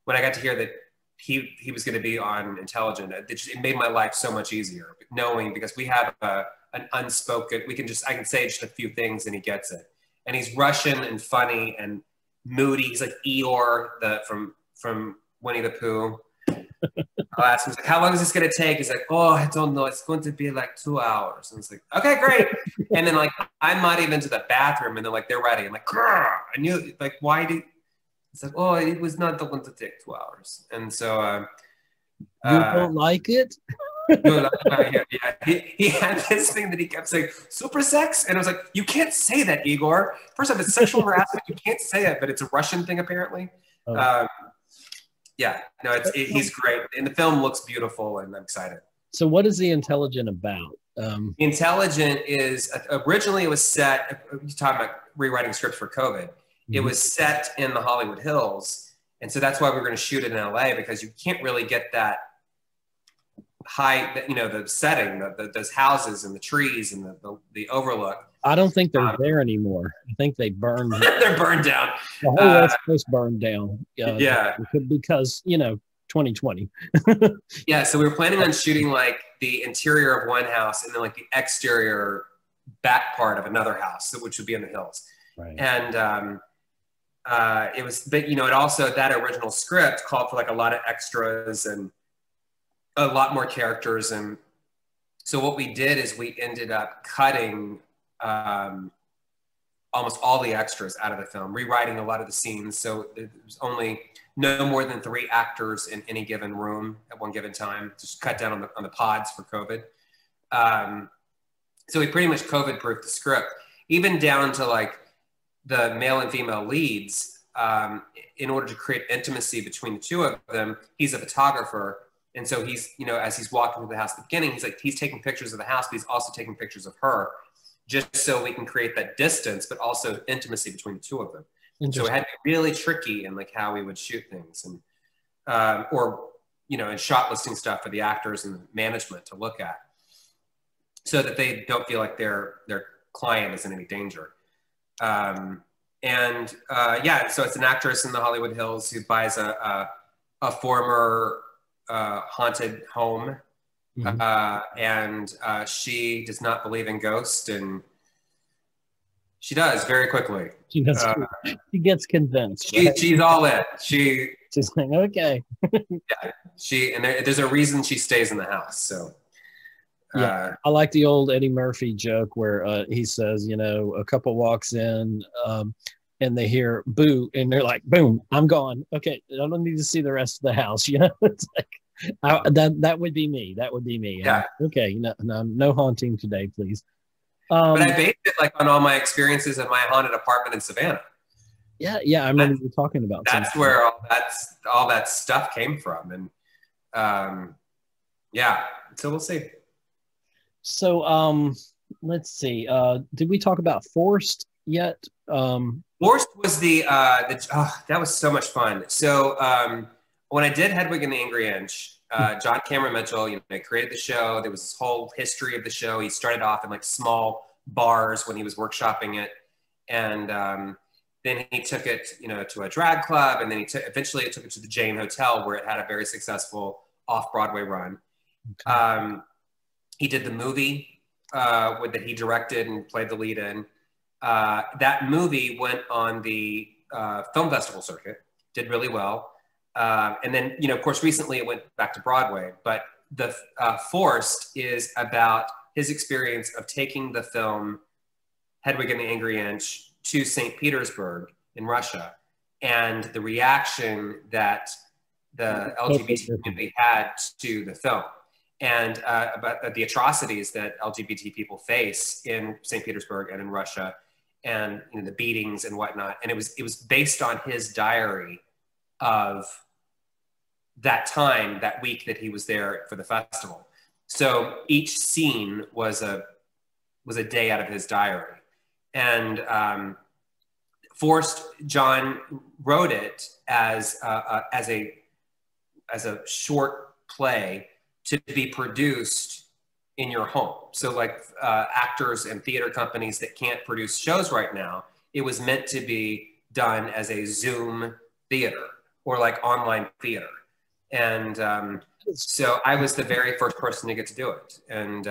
When I got to hear that he was going to be on Intelligent, it made my life so much easier, knowing, because we have an unspoken. I can say just a few things and he gets it. And he's Russian and funny and moody. He's like Eeyore from Winnie the Pooh. I'll ask him, like, how long is this going to take? He's like, oh, I don't know. It's going to be like 2 hours. And it's like, okay, great. And then, like, I'm not even to the bathroom, and they're like, they're ready. I'm like, grrr. I knew, like, why did? It's like, oh, it was not going to take 2 hours. And so, you don't like it? No, he had this thing that he kept saying, super sex, and I was like, you can't say that, Igor. First off, it's sexual harassment. You can't say it, but it's a Russian thing apparently. Oh. Yeah, no, he's great, and the film looks beautiful, and I'm excited. So, what is The Intelligent about? The Intelligent is originally it was set. You're talking about rewriting scripts for COVID. It was set in the Hollywood Hills, and so that's why we were going to shoot it in LA, because you can't really get that high, the setting, those houses and the trees and the overlook. I don't think they're there anymore. I think they burned. They're burned down. The whole West Coast burned down. Yeah. Because 2020. Yeah. So we were planning on shooting like the interior of one house and then like the exterior back part of another house, which would be in the hills. Right. And it was, but it also, that original script called for like a lot of extras and a lot more characters. And so what we did is we ended up cutting almost all the extras out of the film, rewriting a lot of the scenes. So there's only no more than 3 actors in any given room at one given time, just cut down on the pods for COVID. So we pretty much COVID-proofed the script, even down to like the male and female leads. In order to create intimacy between the two of them, he's a photographer. And so he's, as he's walking through the house at the beginning, he's taking pictures of the house, but he's also taking pictures of her, just so we can create that distance, but also intimacy between the two of them. So it had to be really tricky in like how we would shoot things, and and shot listing stuff for the actors and the management to look at, so that they don't feel like their client is in any danger. So it's an actress in the Hollywood Hills who buys a former haunted home. And she does not believe in ghosts, and she does very quickly. She gets convinced. Right? She's all in. She's like, okay. Yeah. There's a reason she stays in the house. So. Yeah, I like the old Eddie Murphy joke where he says, a couple walks in and they hear boo, and they're like, boom, I'm gone. Okay, I don't need to see the rest of the house. It's like. That would be me. That would be me. Yeah. Okay. No haunting today, please. But I based it like on all my experiences in my haunted apartment in Savannah. Yeah. I remember you talking about. That's something. Where all that stuff came from, and so we'll see. So let's see. Did we talk about Forced yet? Forced was that was so much fun. So. When I did Hedwig and the Angry Inch, John Cameron Mitchell, created the show. There was this whole history of the show. He started off in like small bars when he was workshopping it, and then he took it, to a drag club, and then eventually took it to the Jane Hotel, where it had a very successful off-Broadway run. He did the movie. that he directed and played the lead in, that movie went on the film festival circuit, did really well. And then, of course, recently it went back to Broadway. But the Forced is about his experience of taking the film Hedwig and the Angry Inch to St. Petersburg in Russia, and the reaction that the LGBT community had to the film, and about the atrocities that LGBT people face in St. Petersburg and in Russia, and the beatings and whatnot. And it was based on his diary of that time, that week that he was there for the festival. So each scene was a day out of his diary. And Forced, John wrote it as a short play to be produced in your home. So like actors and theater companies that can't produce shows right now, it was meant to be done as a Zoom theater or like online theater. And so I was the very first person to get to do it. And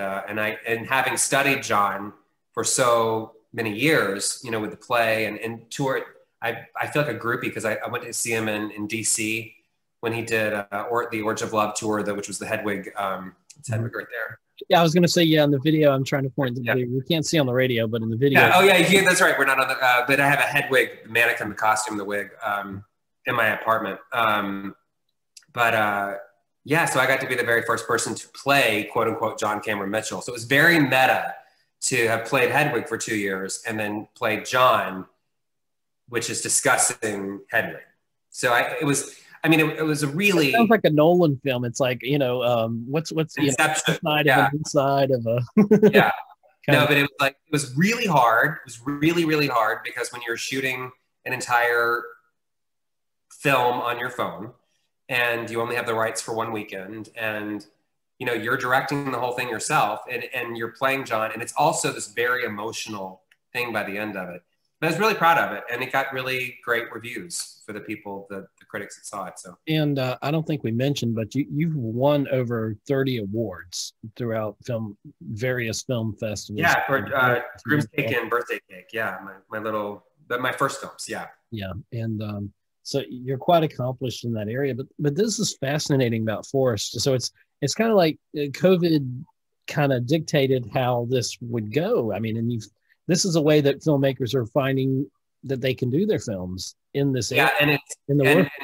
having studied John for so many years, with the play and tour, I feel like a groupie because I went to see him in DC when he did the Origin of Love tour, which was the Hedwig. It's Hedwig right there. Yeah, I was going to say, in the video, I'm trying to point to the video. We can't see on the radio, but in the video. Yeah, oh yeah, that's right. We're not on the, but I have a Hedwig mannequin, the costume, the wig, in my apartment. Yeah, so I got to be the very first person to play, quote unquote, John Cameron Mitchell. So it was very meta to have played Hedwig for 2 years and then played John, which is discussing Hedwig. So it was a really... It sounds like a Nolan film. It's like, what's Inception. Inside of a... Yeah. No, but it was really hard. It was really, really hard because when you're shooting an entire film on your phone and you only have the rights for one weekend and, you're directing the whole thing yourself and you're playing John, and it's also this very emotional thing by the end of it. But I was really proud of it, and it got really great reviews for the people, the critics that saw it. So, and I don't think we mentioned, but you've won over 30 awards throughout various film festivals. Yeah, for Groom's Cake and Birthday Cake. Yeah, my first films. Yeah. Yeah, and so you're quite accomplished in that area. But this is fascinating about Forced. So it's kind of like COVID kind of dictated how this would go. I mean, and this is a way that filmmakers are finding that they can do their films in this area. Yeah, and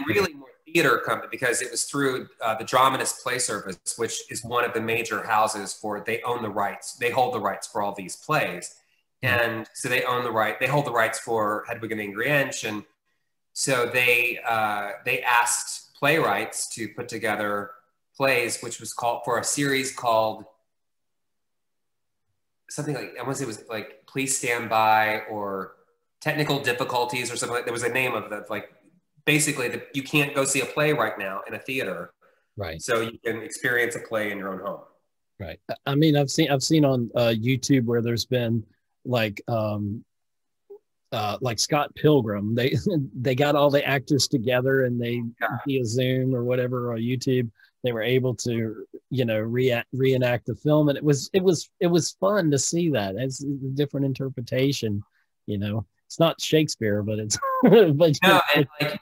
really more theater company, because it was through the Dramatist Play Service, which is one of the major houses they own the rights. They hold the rights for all these plays. And so they hold the rights for Hedwig and the Angry Inch. And so they asked playwrights to put together plays, which was called for a series called something like, I want to say it was like Please Stand By or Technical Difficulties or something like that. There was a name of that, like basically you can't go see a play right now in a theater. Right. So you can experience a play in your own home. Right. I mean, I've seen on YouTube where there's been like Scott Pilgrim, they got all the actors together and they via Zoom or whatever, or YouTube, they were able to reenact the film, and it was fun to see that. It's a different interpretation. It's not Shakespeare, but it's but no, and like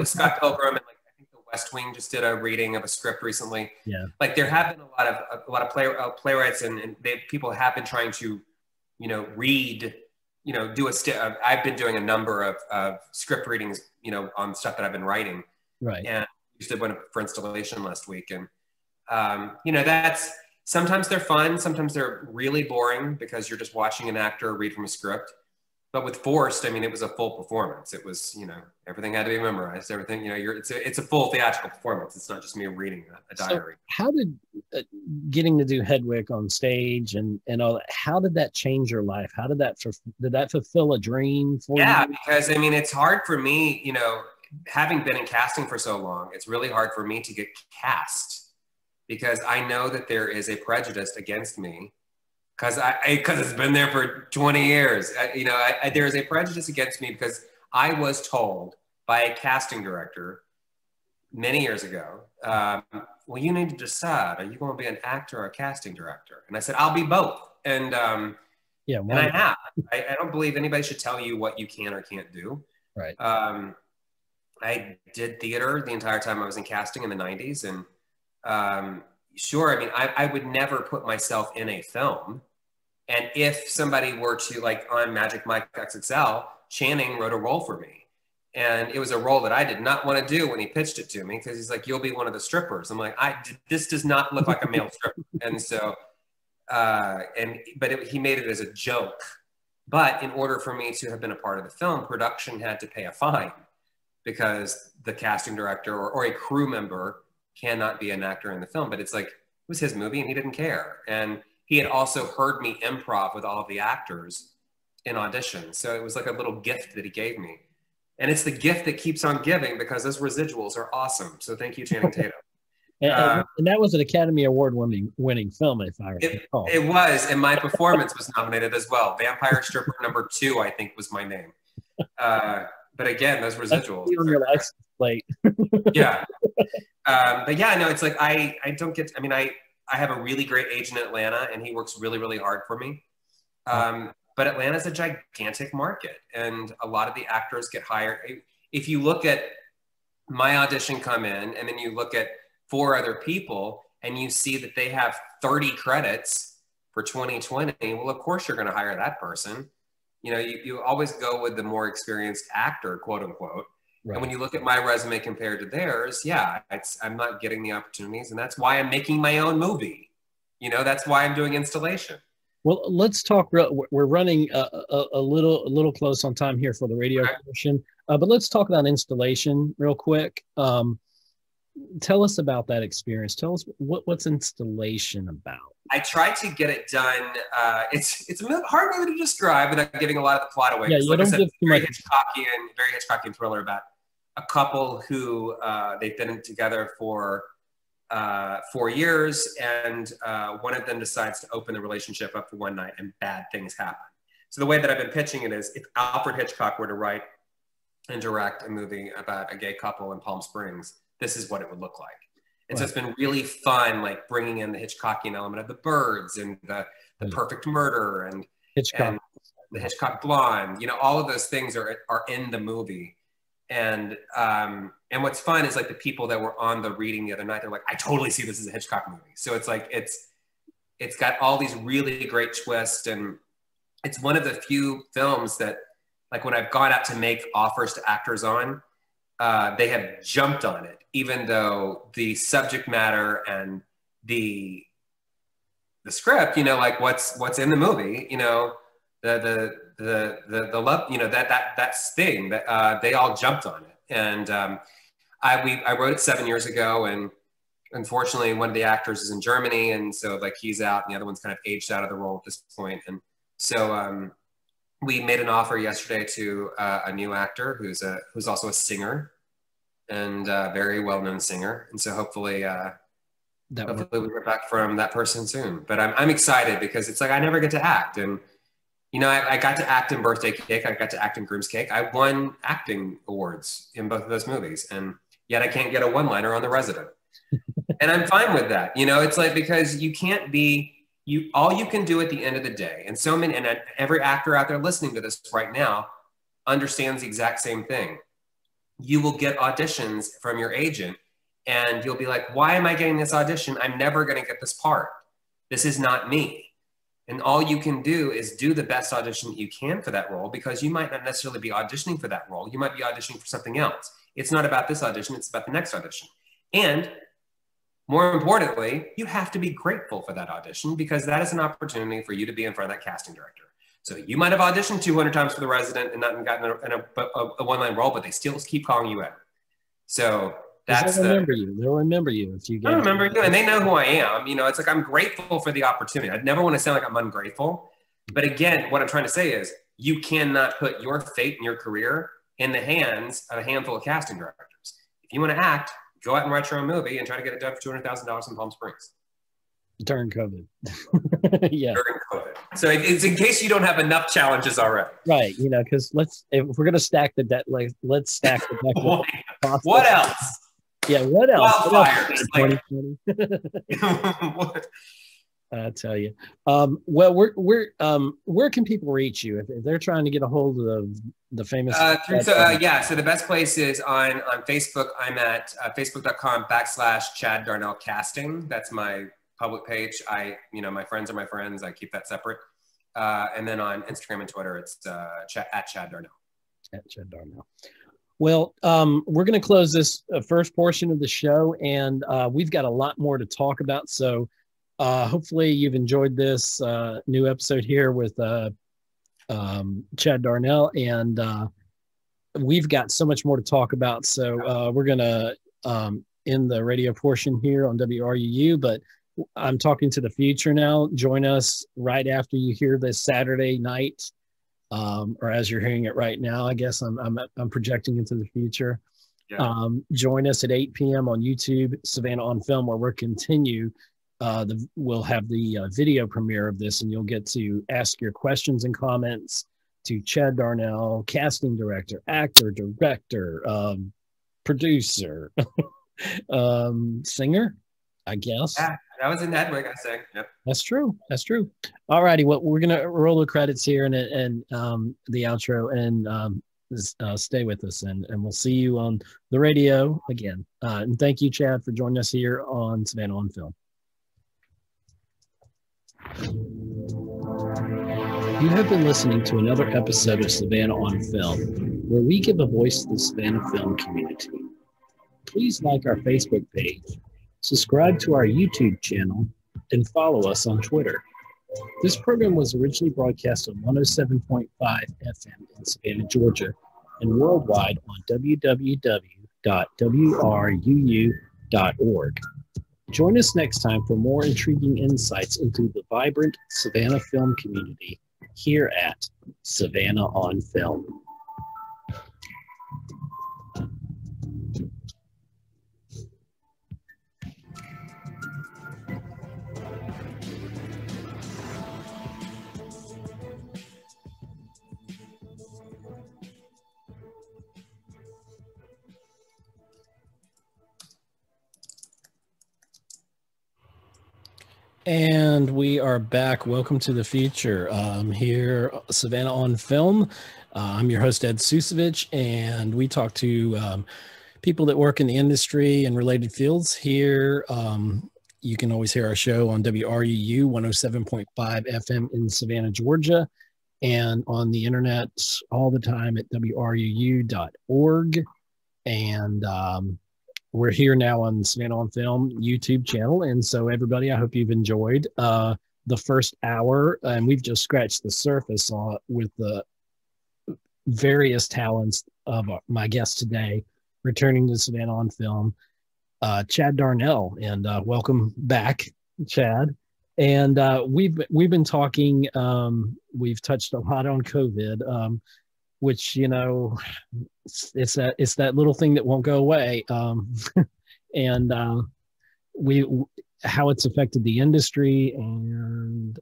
with Scott Pilgrim, and like I think the West Wing just did a reading of a script recently. Yeah, like there have been a lot of playwrights and people have been trying to read. I've been doing a number of script readings, on stuff that I've been writing. Right. And we just did one for installation last week. And, that's, sometimes they're fun. Sometimes they're really boring because you're just watching an actor read from a script. But with Forced, I mean, it was a full performance. It was, everything had to be memorized. Everything, it's a full theatrical performance. It's not just me reading a diary. So how did getting to do Hedwig on stage and all that, how did that change your life? How did that fulfill a dream for you? Yeah, because I mean, it's hard for me, having been in casting for so long, it's really hard for me to get cast because I know that there is a prejudice against me. Because it's been there for 20 years. There is a prejudice against me because I was told by a casting director many years ago, well, you need to decide, are you going to be an actor or a casting director? And I said, I'll be both. And yeah, and I have. I don't believe anybody should tell you what you can or can't do. Right. I did theater the entire time I was in casting in the 90s. And sure, I mean, I would never put myself in a film. And if somebody were to, like on Magic Mike XXL, Channing wrote a role for me. And it was a role that I did not want to do when he pitched it to me, because he's like, you'll be one of the strippers. I'm like, this does not look like a male stripper. And so, he made it as a joke. But in order for me to have been a part of the film, production had to pay a fine, because the casting director or a crew member cannot be an actor in the film. But it's like, it was his movie and he didn't care. And he had also heard me improv with all of the actors in auditions. So it was like a little gift that he gave me. And it's the gift that keeps on giving, because those residuals are awesome. So thank you, Channing Tatum. And that was an Academy Award winning film, if I recall. It was, and my performance was nominated as well. Vampire Stripper #2, I think, was my name. But again, those residuals. On your license plate. Yeah. But yeah, no, it's like I don't get. I mean, I have a really great agent in Atlanta, and he works really, really hard for me. But Atlanta's a gigantic market, and a lot of the actors get hired. If you look at my audition come in, and then you look at 4 other people, and you see that they have 30 credits for 2020, well, of course you're going to hire that person. You know, you always go with the more experienced actor, quote unquote. Right. And when you look at my resume compared to theirs, yeah, I'm not getting the opportunities, and that's why I'm making my own movie. You know, that's why I'm doing installation. Well, let's talk. We're running a little close on time here for the radio portion, but let's talk about installation real quick. Tell us about that experience. Tell us what's installation about. I tried to get it done. It's a hard movie to describe without giving a lot of the plot away. Yeah, like I said, very Hitchcockian thriller about a couple who they've been together for 4 years, and one of them decides to open the relationship up for one night, and bad things happen. So the way that I've been pitching it is, if Alfred Hitchcock were to write and direct a movie about a gay couple in Palm Springs, this is what it would look like. And so it's been really fun, like bringing in the Hitchcockian element of the birds and the perfect murder and the Hitchcock blonde. You know, all of those things are in the movie. And what's fun is, like, the people that were on the reading the other night, they're like, I totally see this as a Hitchcock movie. So it's like, it's got all these really great twists, and it's one of the few films that, like, when I've gone out to make offers to actors on, they have jumped on it, even though the subject matter and the script, you know, like what's in the movie, you know, the love, you know, that's thing that they all jumped on it. And I wrote it 7 years ago, and unfortunately one of the actors is in Germany, and so, like, he's out, and the other one's kind of aged out of the role at this point. And so we made an offer yesterday to a new actor who's also a singer, and a very well-known singer. And so hopefully we hear back from that person soon. But I'm excited, because it's like, I never get to act. And, you know, I got to act in Birthday Cake. I got to act in Groom's Cake. I won acting awards in both of those movies. And yet I can't get a one-liner on The Resident. And I'm fine with that. You know, it's like, because you can't be, all you can do at the end of the day, and so many, and every actor out there listening to this right now understands the exact same thing. You will get auditions from your agent, and you'll be like, why am I getting this audition? I'm never going to get this part. This is not me. And all you can do is do the best audition that you can for that role, because you might not necessarily be auditioning for that role. You might be auditioning for something else. It's not about this audition. It's about the next audition. And more importantly, you have to be grateful for that audition, because that is an opportunity for you to be in front of that casting director. So you might have auditioned 200 times for The Resident and not gotten a one-line role, but they still keep calling you in. So that's they'll remember you if you get. I remember you, and they know who I am. You know, it's like, I'm grateful for the opportunity. I'd never want to sound like I'm ungrateful. But again, what I'm trying to say is, you cannot put your fate and your career in the hands of a handful of casting directors. If you want to act, go out and write your own movie and try to get it done for $200,000 in Palm Springs. During COVID. Yeah. During COVID. So it's in case you don't have enough challenges already. Right. You know, because if we're going to stack the deck, like, let's stack the deck. What else? Yeah. What else? Wildfires. What else? I tell you. Well, where can people reach you if they're trying to get a hold of the famous? So the best place is on Facebook. I'm at facebook.com/Chad Darnell Casting. That's my public page. My friends are my friends. I keep that separate. And then on Instagram and Twitter, it's at Chad Darnell. At Chad Darnell. Well, we're going to close this first portion of the show, and we've got a lot more to talk about. So hopefully you've enjoyed this new episode here with Chad Darnell, and we've got so much more to talk about. So we're going to end the radio portion here on WRUU, but I'm talking to the future now. Join us right after you hear this Saturday night. Or as you're hearing it right now, I guess I'm projecting into the future. Yeah. Join us at 8 p.m. on YouTube, Savannah on Film, where we'll continue. We'll have the video premiere of this, and you'll get to ask your questions and comments to Chad Darnell, casting director, actor, director, producer, singer, I guess. Yeah. That was in Hedwig, I say. Yep. That's true. That's true. All righty. Well, we're going to roll the credits here and the outro, and stay with us, and we'll see you on the radio again. And thank you, Chad, for joining us here on Savannah on Film. You have been listening to another episode of Savannah on Film, where we give a voice to the Savannah film community. Please like our Facebook page, subscribe to our YouTube channel, and follow us on Twitter. This program was originally broadcast on 107.5 FM in Savannah, Georgia, and worldwide on www.wruu.org. Join us next time for more intriguing insights into the vibrant Savannah film community here at Savannah on Film. And we are back. Welcome to the future. Here, Savannah on Film. I'm your host, Ed Ciucevich, and we talk to people that work in the industry and related fields here. You can always hear our show on WRUU 107.5 FM in Savannah, Georgia, and on the internet all the time at WRUU.org. And we're here now on Savannah on Film YouTube channel. And so everybody, I hope you've enjoyed the first hour. And we've just scratched the surface with the various talents of my guest today, returning to Savannah on Film, Chad Darnell. And welcome back, Chad. And we've been talking, we've touched a lot on COVID, which, you know, it's that little thing that won't go away. And how it's affected the industry and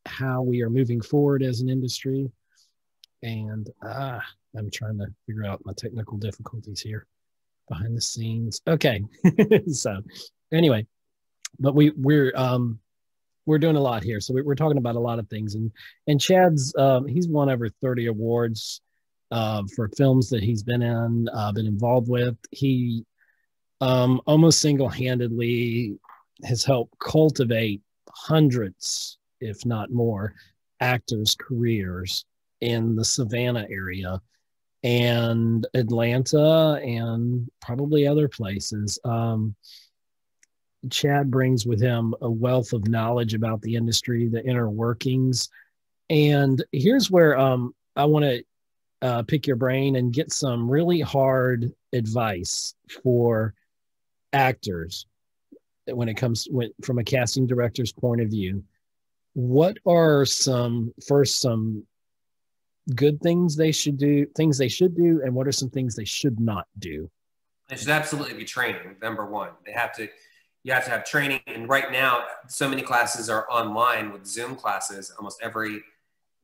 how we are moving forward as an industry. And I'm trying to figure out my technical difficulties here behind the scenes. Okay. So anyway, but we're doing a lot here. So we're talking about a lot of things, and Chad's, he's won over 30 awards for films that he's been involved with. He almost single-handedly has helped cultivate hundreds, if not more, actors' careers in the Savannah area and Atlanta and probably other places. Chad brings with him a wealth of knowledge about the industry, the inner workings. And here's where I want to pick your brain and get some really hard advice for actors when it comes from a casting director's point of view. What are some good things they should do, and what are some things they should not do? They should absolutely be training, number one. You have to have training. And right now, so many classes are online with Zoom classes. Almost every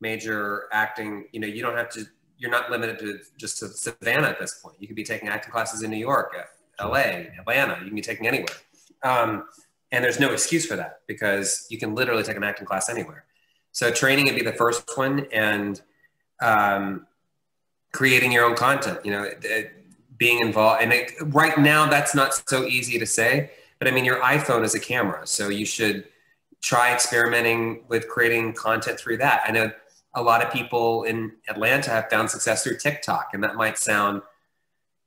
major acting, you're not limited to just to Savannah at this point. You could be taking acting classes in New York, LA, Atlanta. You can be taking anywhere. And there's no excuse for that because you can literally take an acting class anywhere. So training would be the first one, and creating your own content, you know, being involved. And right now that's not so easy to say, but I mean, your iPhone is a camera. So you should try experimenting with creating content through that. I know a lot of people in Atlanta have found success through TikTok, and that might sound,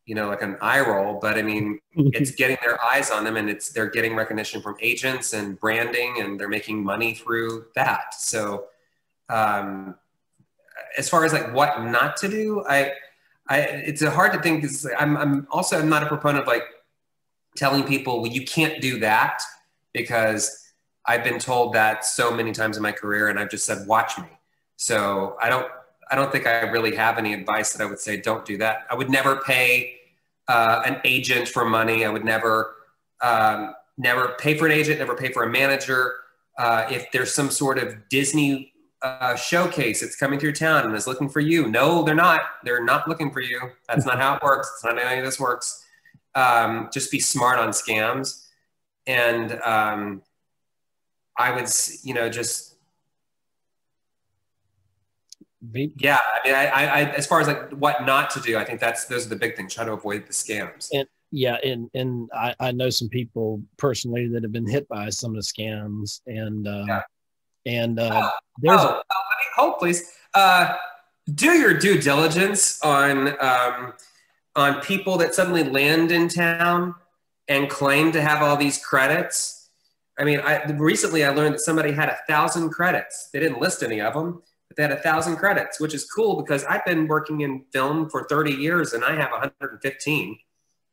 you know, like an eye roll, but I mean, it's getting their eyes on them, and they're getting recognition from agents and branding, and they're making money through that. So as far as like what not to do, it's hard to think, because I'm not a proponent of like telling people, well, you can't do that, because I've been told that so many times in my career, and I've just said, watch me. So I don't think I really have any advice that I would say, don't do that. I would never pay an agent for money. I would never pay for an agent, never pay for a manager. If there's some sort of Disney showcase that's coming through town and is looking for you, no, they're not. They're not looking for you. That's not how it works. It's not how any of this works. Just be smart on scams. And I would, you know, just, yeah, I mean, I as far as like what not to do, I think those are the big things. Try to avoid the scams. And yeah, and I know some people personally that have been hit by some of the scams, and there's let me hold, please. Do your due diligence on people that suddenly land in town and claim to have all these credits. I mean, recently I learned that somebody had 1,000 credits. They didn't list any of them. They had 1,000 credits, which is cool because I've been working in film for 30 years and I have 115.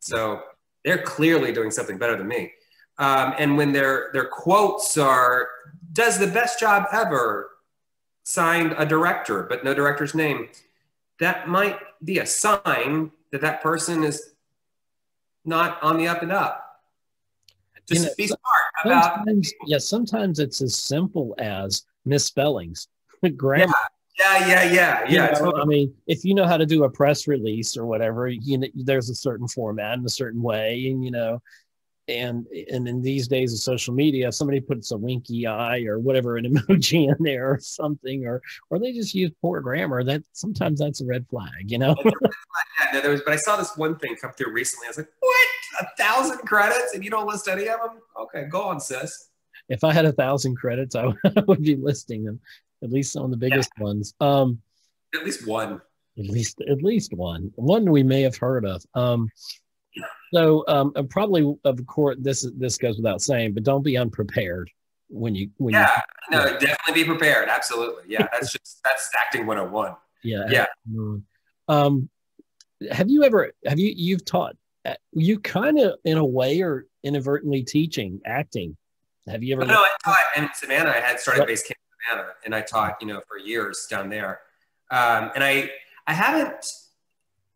So they're clearly doing something better than me. And when their quotes are, does the best job ever, signed a director, but no director's name, that might be a sign that that person is not on the up and up. Just be smart about. Sometimes it's as simple as misspellings. Grammar. Yeah. Totally. I mean, if you know how to do a press release or whatever, you know, there's a certain format and a certain way, and you know, and in these days of social media, if somebody puts a winky eye or whatever, an emoji in there or something, or they just use poor grammar, that sometimes that's a red flag, you know. Yeah, but I saw this one thing come through recently. I was like, what? 1,000 credits and you don't list any of them? Okay, go on, sis. If I had 1,000 credits, I would be listing them. At least some of the biggest ones. At least one. At least one. One we may have heard of. So probably, of course, this goes without saying, but don't be unprepared when you. Definitely be prepared. Absolutely. Yeah, that's acting 101. Yeah. You've taught? You kind of in a way or inadvertently teaching acting. Have you ever? No, I taught in Savannah. I had started base camp in Savannah, and I taught, you know, for years down there. And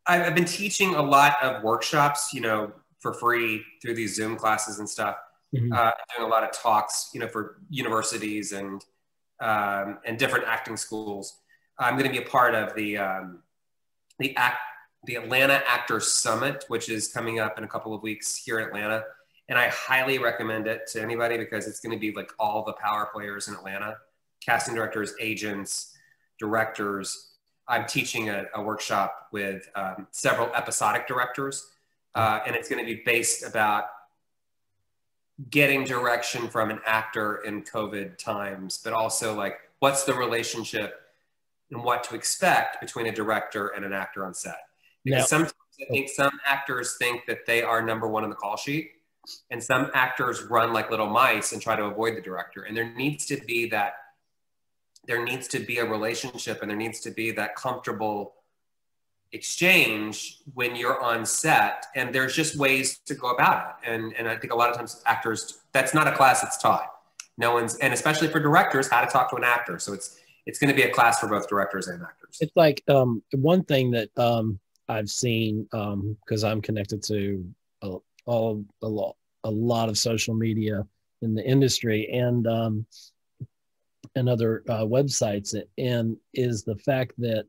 I've been teaching a lot of workshops, you know, for free through these Zoom classes and stuff. Mm-hmm. Doing a lot of talks, you know, for universities and different acting schools. I'm going to be a part of the Atlanta Actors Summit, which is coming up in a couple of weeks here in Atlanta. And I highly recommend it to anybody because it's going to be like all the power players in Atlanta, casting directors, agents, directors. I'm teaching a workshop with several episodic directors, and it's going to be based about getting direction from an actor in COVID times, but also like what's the relationship and what to expect between a director and an actor on set. Because sometimes I think some actors think that they are number one on the call sheet, and some actors run like little mice and try to avoid the director. And there needs to be a relationship, and there needs to be that comfortable exchange when you're on set. And there's just ways to go about it. And I think a lot of times actors, that's not a class that's taught. And especially for directors, how to talk to an actor. So it's going to be a class for both directors and actors. It's like one thing that I've seen, because I'm connected to a lot of social media in the industry and other websites, and is the fact that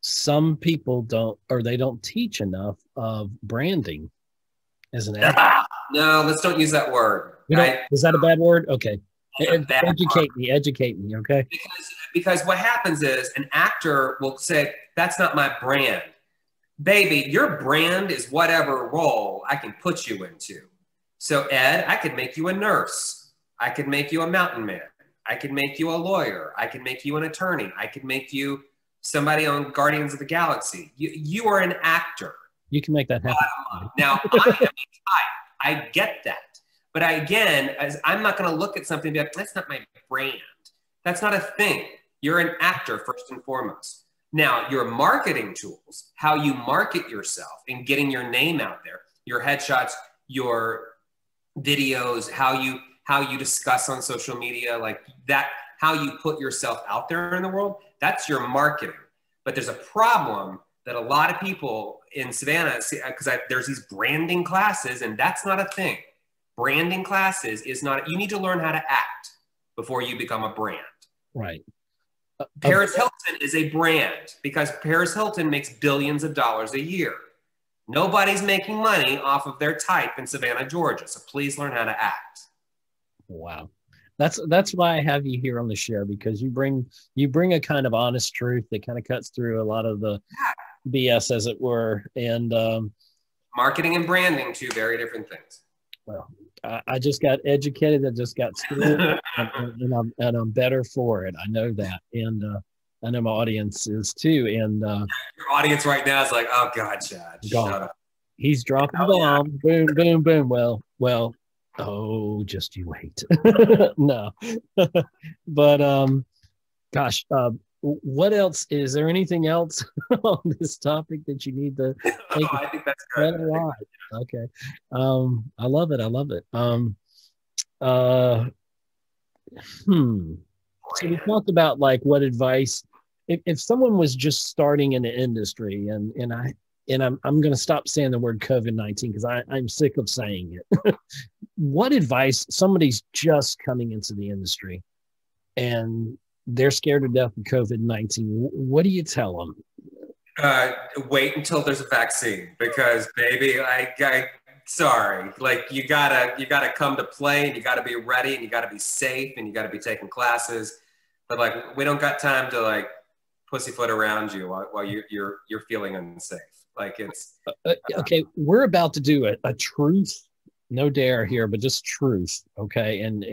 some people don't teach enough of branding as an actor? No, let's don't use that word. Is that a bad word? Okay. Educate me, okay? Because what happens is an actor will say, that's not my brand. Baby, your brand is whatever role I can put you into. So Ed, I could make you a nurse. I could make you a mountain man. I could make you a lawyer. I could make you an attorney. I could make you somebody on Guardians of the Galaxy. You are an actor. You can make that happen. Now, I get that. But I'm not going to look at something and be like, that's not my brand. That's not a thing. You're an actor first and foremost. Now, your marketing tools, how you market yourself and getting your name out there, your headshots, your videos, how you discuss on social media, like that, how you put yourself out there in the world, that's your marketing. But there's a problem that a lot of people in Savannah, because there's these branding classes, and that's not a thing. Branding classes is not, you need to learn how to act before you become a brand. Right. Paris Hilton is a brand because Paris Hilton makes billions of dollars a year. Nobody's making money off of their type in Savannah, Georgia. So please learn how to act. Wow. That's why I have you here on the show, because you bring a kind of honest truth that kind of cuts through a lot of the BS, as it were. And marketing and branding, two very different things. Well, I just got educated. I just got schooled, and I'm better for it. I know that, and I know my audience is too. And your audience right now is like, "Oh God, Chad, shut up." He's dropping the bomb. Boom, boom, boom. Well. Oh, just you wait. No, but gosh, what else? Is there anything else on this topic that you need to take? I think that's good. Okay. I love it. So we talked about like what advice if someone was just starting in the industry, and I'm going to stop saying the word COVID-19 because I'm sick of saying it. What advice, somebody's just coming into the industry and they're scared to death of COVID-19. What do you tell them? Wait until there's a vaccine, because baby, sorry, like you gotta come to play, and you gotta be ready, and you gotta be safe, and you gotta be taking classes. But like, we don't got time to like pussyfoot around you while you're feeling unsafe. Like it's okay. We're about to do a truth, no dare here, but just truth. Okay, and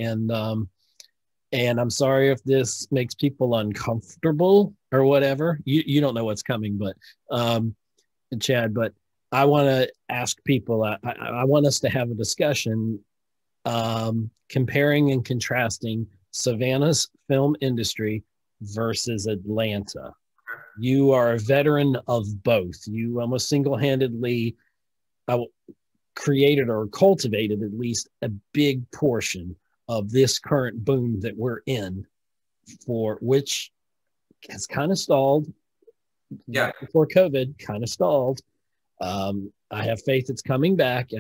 I'm sorry if this makes people uncomfortable or whatever. You don't know what's coming, but Chad, but I want to ask people. I want us to have a discussion, comparing and contrasting Savannah's film industry versus Atlanta. You are a veteran of both. You almost single-handedly created or cultivated at least a big portion of this current boom that we're in, for which has kind of stalled. Yeah. Before COVID, kind of stalled. I have faith it's coming back,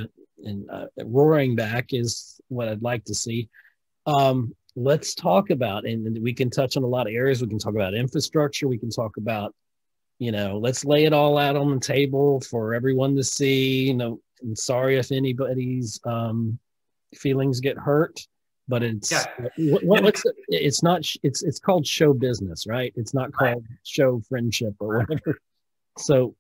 and roaring back is what I'd like to see. Let's talk about, and we can touch on a lot of areas. We can talk about infrastructure. We can talk about, let's lay it all out on the table for everyone to see. I'm sorry if anybody's feelings get hurt, but it's it's called show business, right? It's not called show friendship or whatever. So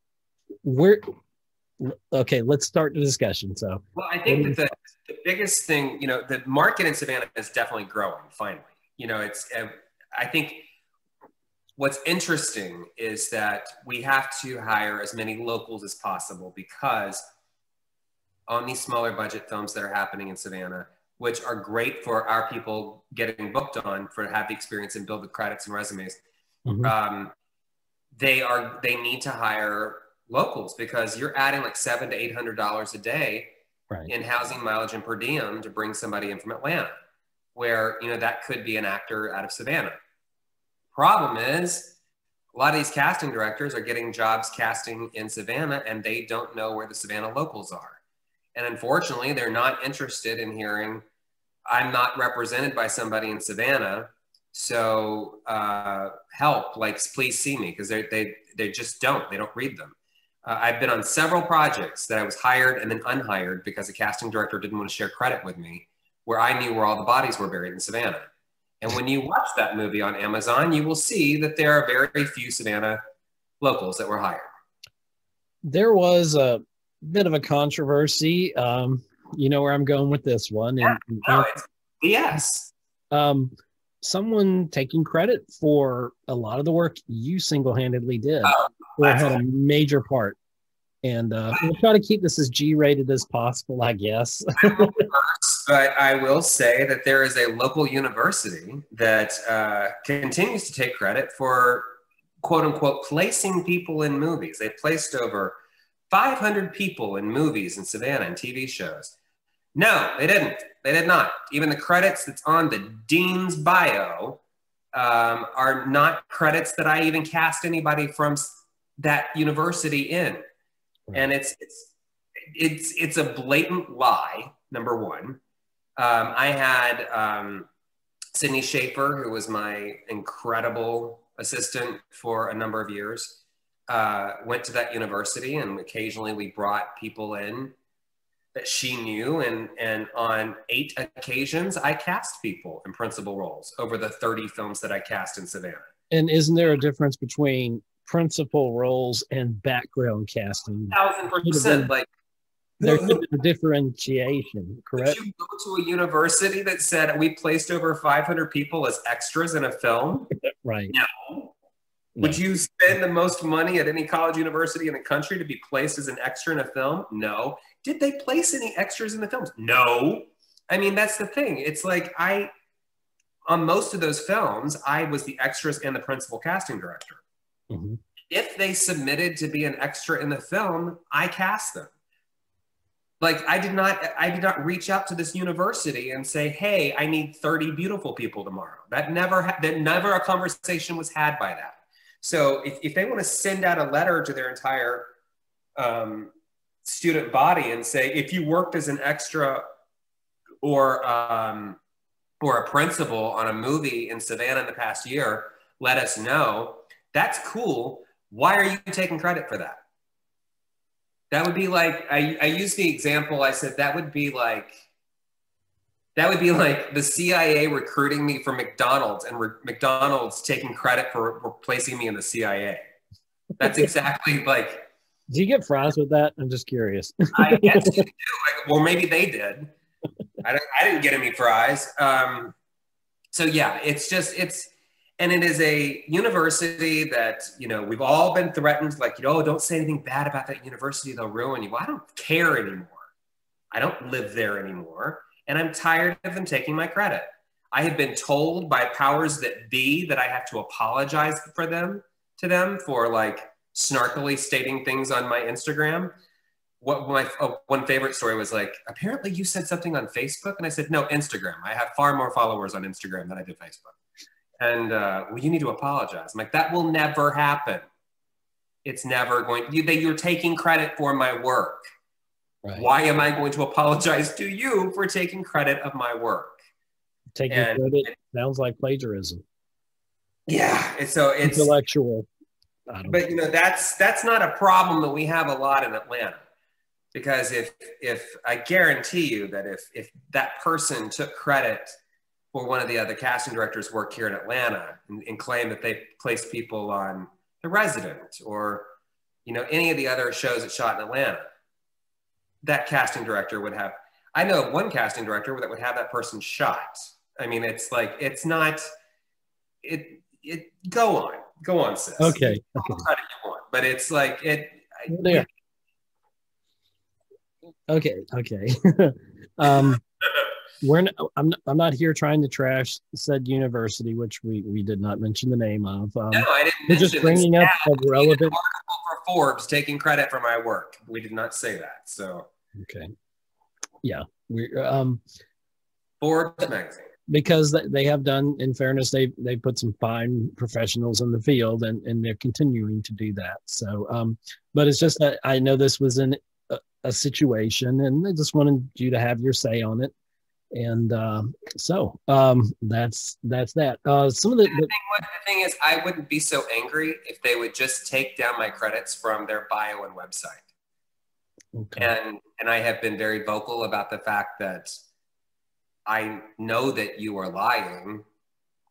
okay, let's start the discussion. So, well, I think that the biggest thing, the market in Savannah is definitely growing. Finally, I think what's interesting is that we have to hire as many locals as possible, because on these smaller budget films that are happening in Savannah, which are great for our people getting booked on to have the experience and build the credits and resumes, they need to hire locals, because you're adding like $700 to $800 a day in housing, mileage, and per diem to bring somebody in from Atlanta, where that could be an actor out of Savannah. Problem is, a lot of these casting directors are getting jobs casting in Savannah, and they don't know where the Savannah locals are. And unfortunately, they're not interested in hearing, I'm not represented by somebody in Savannah, so help, like, please see me, because they just don't. They don't read them. I've been on several projects that I was hired and then unhired because the casting director didn't want to share credit with me, where I knew where all the bodies were buried in Savannah. And when you watch that movie on Amazon, you will see that there are very few Savannah locals that were hired. There was a bit of a controversy. You know where I'm going with this one. Yeah, no, it's BS. Someone taking credit for a lot of the work you single-handedly did, or had a major part. And we'll try to keep this as G-rated as possible, I guess. But I will say that there is a local university that continues to take credit for, quote unquote, placing people in movies. They placed over 500 people in movies in Savannah and TV shows. No, they didn't. They did not. Even the credits that's on the dean's bio are not credits that I even cast anybody from that university in. And it's a blatant lie, number one. I had Sydney Schaefer, who was my incredible assistant for a number of years, went to that university, and occasionally we brought people in that she knew. And on 8 occasions, I cast people in principal roles over the 30 films that I cast in Savannah. And isn't there a difference between principal roles and background casting? 1000%. Like, there's a differentiation, correct? Would you go to a university that said we placed over 500 people as extras in a film? Right. No. Would you spend the most money at any college university in the country to be placed as an extra in a film? No. Did they place any extras in the films? No. I mean, that's the thing. It's like on most of those films, I was the extras and the principal casting director. Mm-hmm. If they submitted to be an extra in the film, I cast them. Like, I did not reach out to this university and say, hey, I need 30 beautiful people tomorrow. That never a conversation was had by that. So if they want to send out a letter to their entire student body and say, if you worked as an extra or a principal on a movie in Savannah in the past year, let us know. That's cool. Why are you taking credit for that? That would be like, I used the example, I said, that would be like the CIA recruiting me for McDonald's and McDonald's taking credit for placing me in the CIA. That's exactly like. Do you get fries with that? I'm just curious. I guess you do. Well, maybe they did. I didn't get any fries. So yeah, and it is a university that, we've all been threatened, like, don't say anything bad about that university, they'll ruin you. Well, I don't care anymore. I don't live there anymore. And I'm tired of them taking my credit. I have been told by powers that be that I have to apologize to them for like snarkily stating things on my Instagram. What my one favorite story was like, apparently you said something on Facebook. And I said, no, Instagram. I have far more followers on Instagram than I did Facebook. And well, you need to apologize. I'm like, that will never happen. It's never going. You're taking credit for my work. Right. Why am I going to apologize to you for taking credit of my work? Taking credit sounds like plagiarism. Yeah, it's intellectual. But that's not a problem that we have a lot in Atlanta, because if I guarantee you that if that person took credit for one of the other casting directors' work here in Atlanta and claim that they placed people on The Resident or, any of the other shows that shot in Atlanta, that casting director would have, I know of one casting director that would have that person shot. I mean, it's like, it's not, go on, sis. Okay. Credit you want, but it's like, there. Okay. I'm not here trying to trash said university, which we did not mention the name of. No, I didn't. We're just bringing up a relevant article for Forbes taking credit for my work. We did not say that. So okay, yeah, we Forbes magazine, because they have done. In fairness, they put some fine professionals in the field, and they're continuing to do that. So, but it's just that I know this was in a situation, and I just wanted you to have your say on it. And so that's that. Some of the thing is, I wouldn't be so angry if they would just take down my credits from their bio and website. Okay. And I have been very vocal about the fact that I know that you are lying.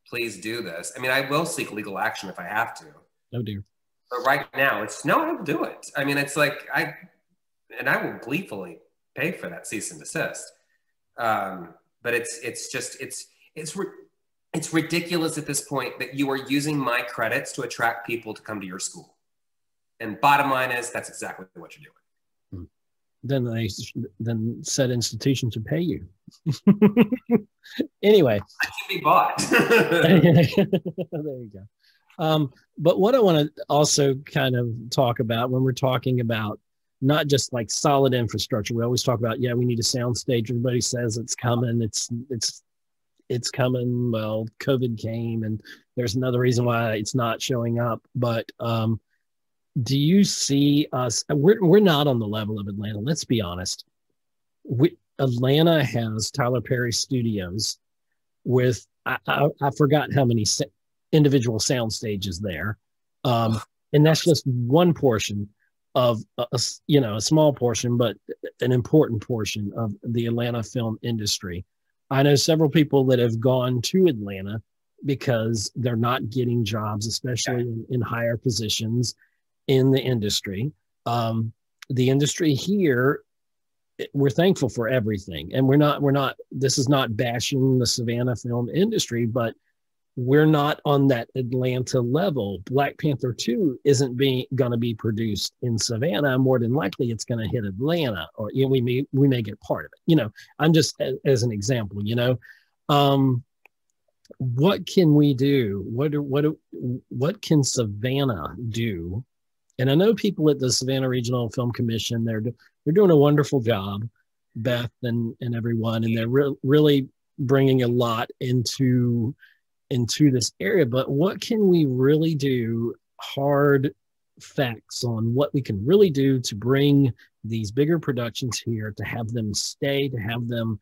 Please do this. I mean, I will seek legal action if I have to. Oh dear. But right now, it's no, I will do it. I mean, it's like I will gleefully pay for that cease and desist. But it's ridiculous at this point that you are using my credits to attract people to come to your school. And bottom line is, that's exactly what you're doing. Then said institution should pay you. Anyway, I can be bought. There you go. But what I want to also kind of talk about when we're talking about not just like solid infrastructure, we always talk about, yeah, we need a sound stage. Everybody says it's coming. It's coming. Well, COVID came, and there's another reason why it's not showing up. But do you see us? We're not on the level of Atlanta. Let's be honest. Atlanta has Tyler Perry Studios with I forgot how many individual sound stages there, and that's just one portion of a small portion, but an important portion of the Atlanta film industry. I know several people that have gone to Atlanta because they're not getting jobs, especially in higher positions in the industry. The industry here, we're thankful for everything. And we're not, this is not bashing the Savannah film industry, but we're not on that Atlanta level. Black Panther 2 isn't going to be produced in Savannah. More than likely, it's going to hit Atlanta, or we may get part of it. I'm just as an example. What can we do? What can Savannah do? And I know people at the Savannah Regional Film Commission, they're doing a wonderful job, Beth and everyone, and they're really bringing a lot into this area. But what can we really do? Hard facts on what we can really do to bring these bigger productions here, to have them stay, to have them,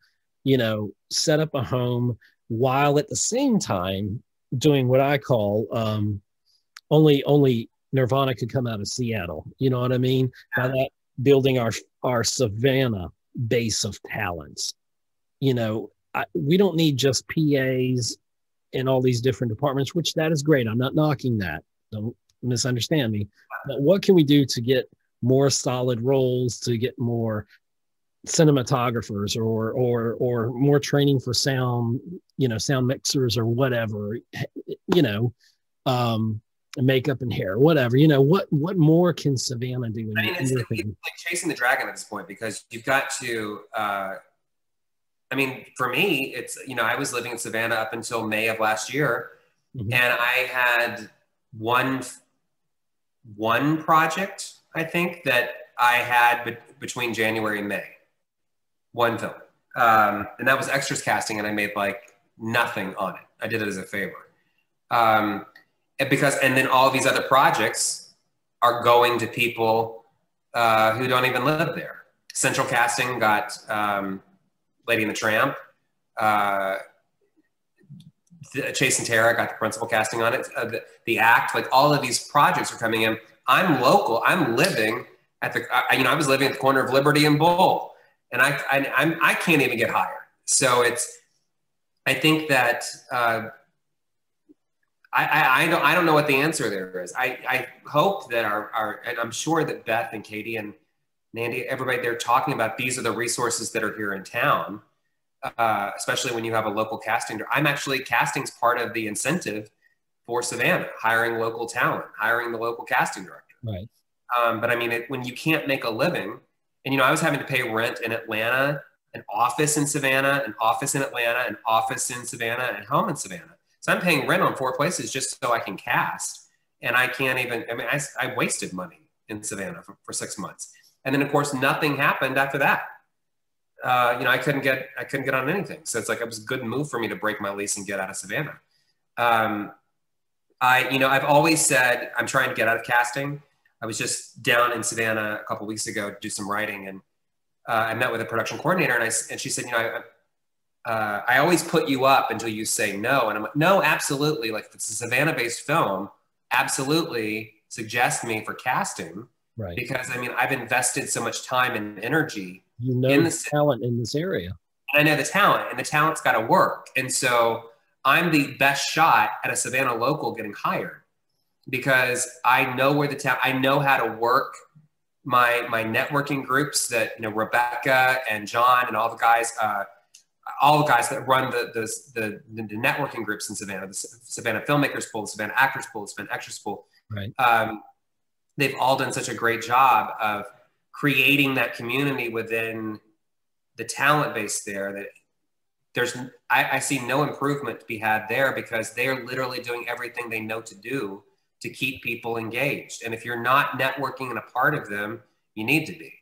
set up a home, while at the same time doing what I call only Nirvana could come out of Seattle. You know what I mean? By that, building our Savannah base of talents. We don't need just PAs in all these different departments, which that is great. I'm not knocking that. Don't misunderstand me. But what can we do to get more solid roles, to get more cinematographers or more training for sound, sound mixers or whatever, makeup and hair, whatever, what more can Savannah do? It's like chasing the dragon at this point, because you've got to, for me, it's, I was living in Savannah up until May of last year, and I had one project, I think, that I had between January and May. One film. And that was extras casting, and I made like nothing on it. I did it as a favor. And then all these other projects are going to people who don't even live there. Central casting got Lady and the Tramp. Chase and Tara got the principal casting on it. The Act, like all of these projects are coming in. I'm local. I'm living at I was living at the corner of Liberty and Bull, and I can't even get hired. So I think that I don't know what the answer there is. I hope that and I'm sure that Beth and Katie and Nandy, everybody, they're talking about these are the resources that are here in town, especially when you have a local casting. I'm actually, casting's part of the incentive for Savannah, hiring local talent, hiring the local casting director. Right. But when you can't make a living, and I was having to pay rent in Atlanta, an office in Savannah, an office in Atlanta, an office in Savannah, and home in Savannah. So I'm paying rent on 4 places just so I can cast. And I can't even, I wasted money in Savannah for 6 months. And then of course, nothing happened after that. I couldn't get on anything. So it's like, it was a good move for me to break my lease and get out of Savannah. I've always said, I'm trying to get out of casting. I was just down in Savannah a couple of weeks ago to do some writing, and I met with a production coordinator, and she said, I always put you up until you say no. And I'm like, no, absolutely. Like, if it's a Savannah-based film, absolutely suggest me for casting. Right. Because, I mean, I've invested so much time and energy in the talent in this area. And I know the talent, and the talent's got to work. And so I'm the best shot at a Savannah local getting hired, because I know where the talent, I know how to work my networking groups that, you know, Rebecca and John and all the guys that run the networking groups in Savannah, the Savannah Filmmakers Pool, the Savannah Actors Pool, the Savannah Extras Pool. Right. They've all done such a great job of creating that community within the talent base there, that I see no improvement to be had there, because they're literally doing everything they know to do to keep people engaged. And if you're not networking and a part of them, you need to be.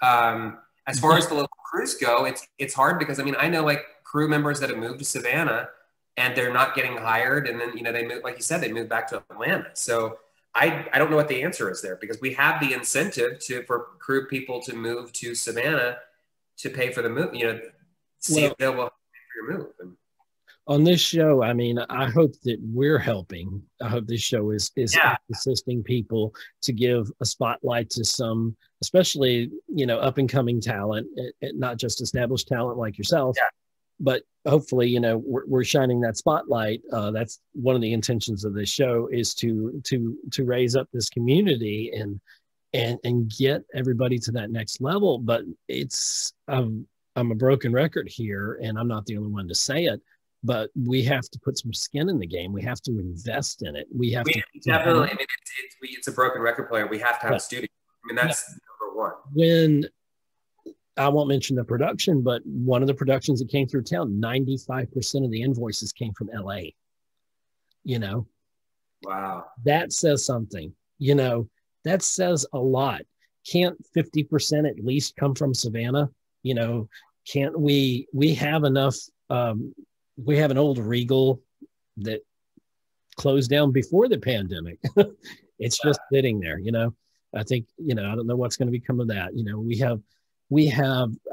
As far as the local crews go, it's hard, because, I mean, I know like crew members that have moved to Savannah and they're not getting hired. And then, you know, they move, like you said, they move back to Atlanta. So I don't know what the answer is there, because we have the incentive for crew people to move to Savannah to pay for the move, you know, see if they'll pay for your move. And on this show, I mean, I hope that we're helping. I hope this show is assisting people to give a spotlight to some, especially, you know, up and coming talent, not just established talent like yourself, but hopefully, you know, we're shining that spotlight. That's one of the intentions of this show, is to raise up this community and get everybody to that next level. But it's, I'm a broken record here, and I'm not the only one to say it, but we have to put some skin in the game. We have to invest in it. We definitely, I mean, it's a broken record player. We have to have a studio. I mean, that's number one. When, I won't mention the production, but one of the productions that came through town, 95% of the invoices came from LA. You know? Wow. That says something. You know, that says a lot. Can't 50% at least come from Savannah? You know, can't we have enough, we have an old Regal that closed down before the pandemic. It's just sitting there, you know? I think, you know, I don't know what's going to become of that. You know,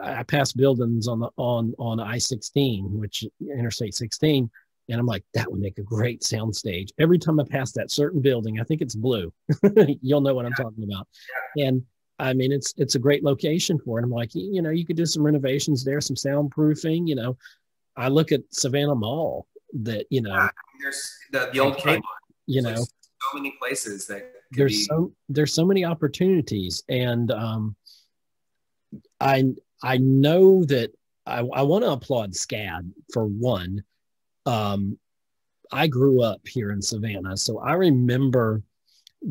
I pass buildings on I-16, which Interstate 16, and I'm like, that would make a great sound stage. Every time I pass that certain building, I think it's blue. You'll know what I'm talking about. And I mean, it's a great location for it. I'm like, you know, you could do some renovations there, some soundproofing. You know, I look at Savannah Mall, that, you know, there's the old Kmart. You know, so many places that there's so many opportunities. And I know that I want to applaud SCAD for one. I grew up here in Savannah, so I remember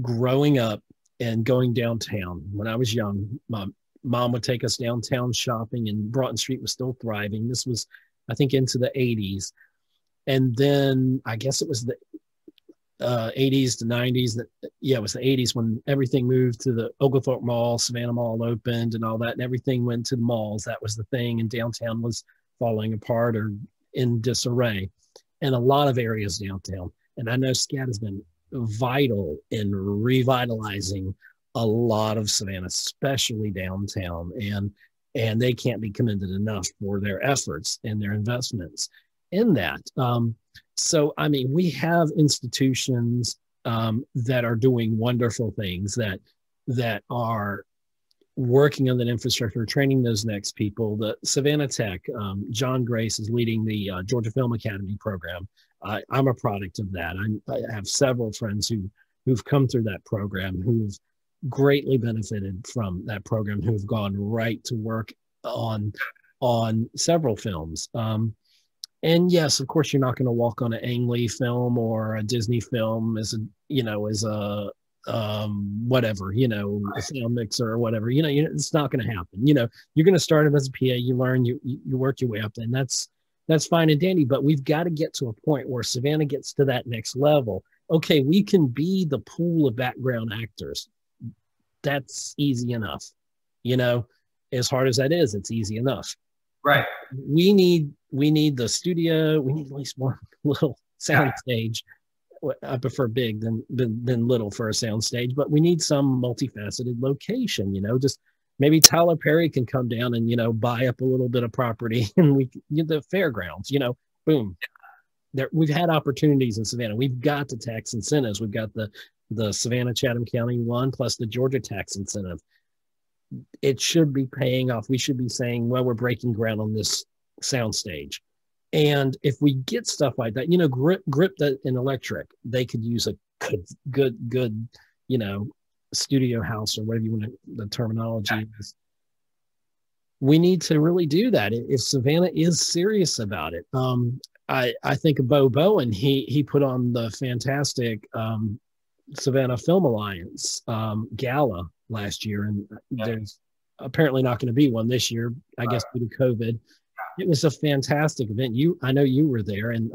growing up and going downtown when I was young. My mom would take us downtown shopping, and Broughton Street was still thriving. This was, I think, into the 80s. And then I guess it was the 80s to 90s. It was the 80s when everything moved to the Oglethorpe Mall, Savannah Mall opened and all that, and everything went to the malls. That was the thing, and downtown was falling apart or in disarray, and a lot of areas downtown. And I know SCAD has been vital in revitalizing a lot of Savannah, especially downtown, and they can't be commended enough for their efforts and their investments in that. So, I mean, we have institutions that are doing wonderful things, that are working on that infrastructure, training those next people. The Savannah Tech, John Grace is leading the Georgia Film Academy program. I'm a product of that. I have several friends who've come through that program, who've greatly benefited from that program, who've gone right to work on several films. And yes, of course, you're not going to walk on an Ang Lee film or a Disney film as a whatever, you know, a sound mixer or whatever. You know, it's not going to happen. You know, you're going to start it as a PA, you learn, you work your way up, and that's fine and dandy. But we've got to get to a point where Savannah gets to that next level. Okay, we can be the pool of background actors. That's easy enough. You know, as hard as that is, it's easy enough. Right. We need the studio. We need at least one little sound stage. I prefer big than little for a sound stage, but we need some multifaceted location, you know, just maybe Tyler Perry can come down and, buy up a little bit of property and we get the fairgrounds, boom. There, we've had opportunities in Savannah. We've got the tax incentives. We've got the Savannah Chatham County one plus the Georgia tax incentive. It should be paying off. We should be saying, well, we're breaking ground on this soundstage. And if we get stuff like that, Grip that in Electric, they could use a good, studio house or whatever you want the terminology is. We need to really do that if Savannah is serious about it. I think of Bo Bowen. He put on the fantastic Savannah Film Alliance gala last year, and there's apparently not going to be one this year, I guess due to COVID. It was a fantastic event. I know you were there, and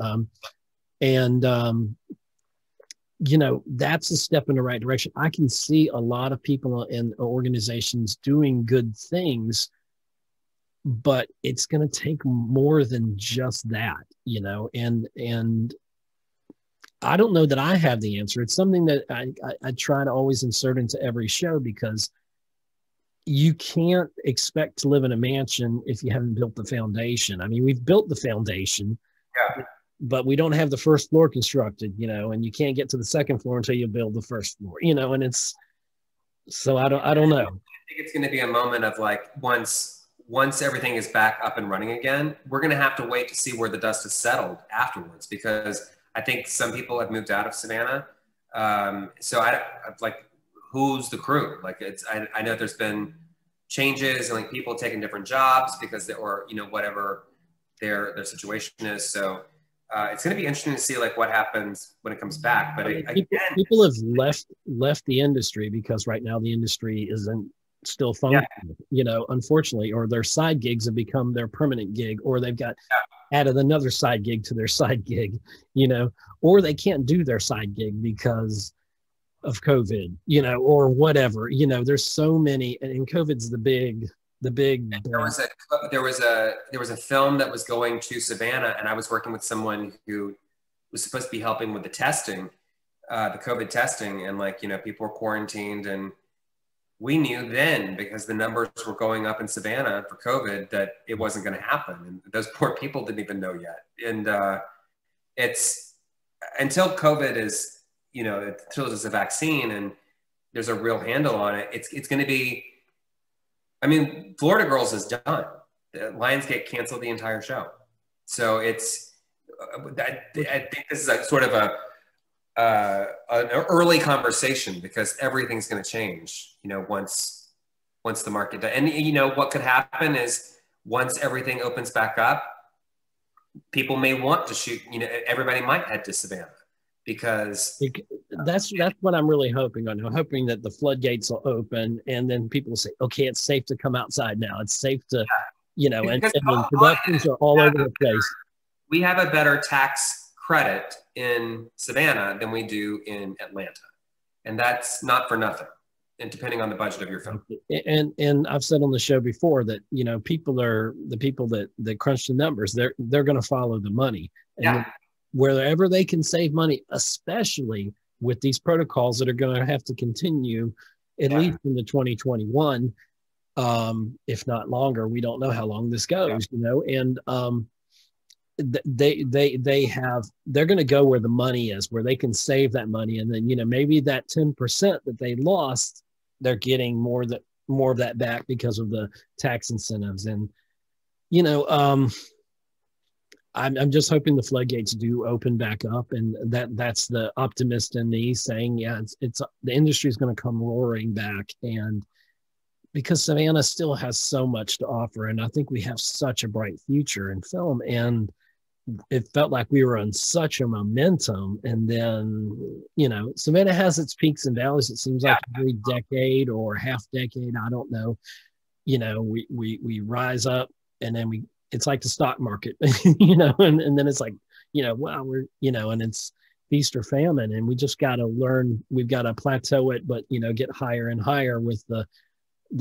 that's a step in the right direction. I can see a lot of people and organizations doing good things, but it's going to take more than just that, and I don't know that I have the answer. It's something that I try to always insert into every show, because you can't expect to live in a mansion if you haven't built the foundation. I mean, we've built the foundation, but we don't have the first floor constructed, and you can't get to the second floor until you build the first floor, and it's, so I don't know. I think it's going to be a moment of like, once everything is back up and running again, we're going to have to wait to see where the dust has settled afterwards, because I think some people have moved out of Savannah. So I like, who's the crew? Like I know there's been changes and like people taking different jobs because whatever their situation is. So it's going to be interesting to see like what happens when it comes back. But people have left the industry because right now the industry isn't still functioning, unfortunately, or their side gigs have become their permanent gig, or they've got added another side gig to their side gig, or they can't do their side gig because of COVID, or whatever, there's so many, and COVID's the big. There was a film that was going to Savannah, and I was working with someone who was supposed to be helping with the testing, the COVID testing, and people were quarantined, and we knew then, because the numbers were going up in Savannah for COVID, that it wasn't going to happen, and those poor people didn't even know yet. And it's until COVID is, until there's a vaccine and there's a real handle on it, it's going to be. I mean, Florida Girls is done. Lionsgate canceled the entire show, so it's. I think this is a sort of an early conversation, because everything's going to change. Once the market does. And what could happen is once everything opens back up, people may want to shoot. Everybody might head to Savannah. Because that's what I'm really hoping on. I'm hoping that the floodgates will open, and then people will say, okay, it's safe to come outside now. It's safe to, and productions are all over the place. We have a better tax credit in Savannah than we do in Atlanta. And that's not for nothing. And depending on the budget of your film. And I've said on the show before that, people that crunch the numbers, they're going to follow the money. And wherever they can save money, especially with these protocols that are going to have to continue at least into 2021, if not longer. We don't know how long this goes, and they're going to go where the money is, where they can save that money, and then maybe that 10% that they lost, they're getting more of that back because of the tax incentives, and I'm just hoping the floodgates do open back up, and that's the optimist in me saying, it's the industry is going to come roaring back, and because Savannah still has so much to offer, and I think we have such a bright future in film, and it felt like we were on such a momentum, and then Savannah has its peaks and valleys. It seems like every decade or half decade, I don't know, we rise up, and then it's like the stock market, and then it's like, wow, we're, and it's feast or famine, and we just got to learn, we've got to plateau it, but, get higher and higher with the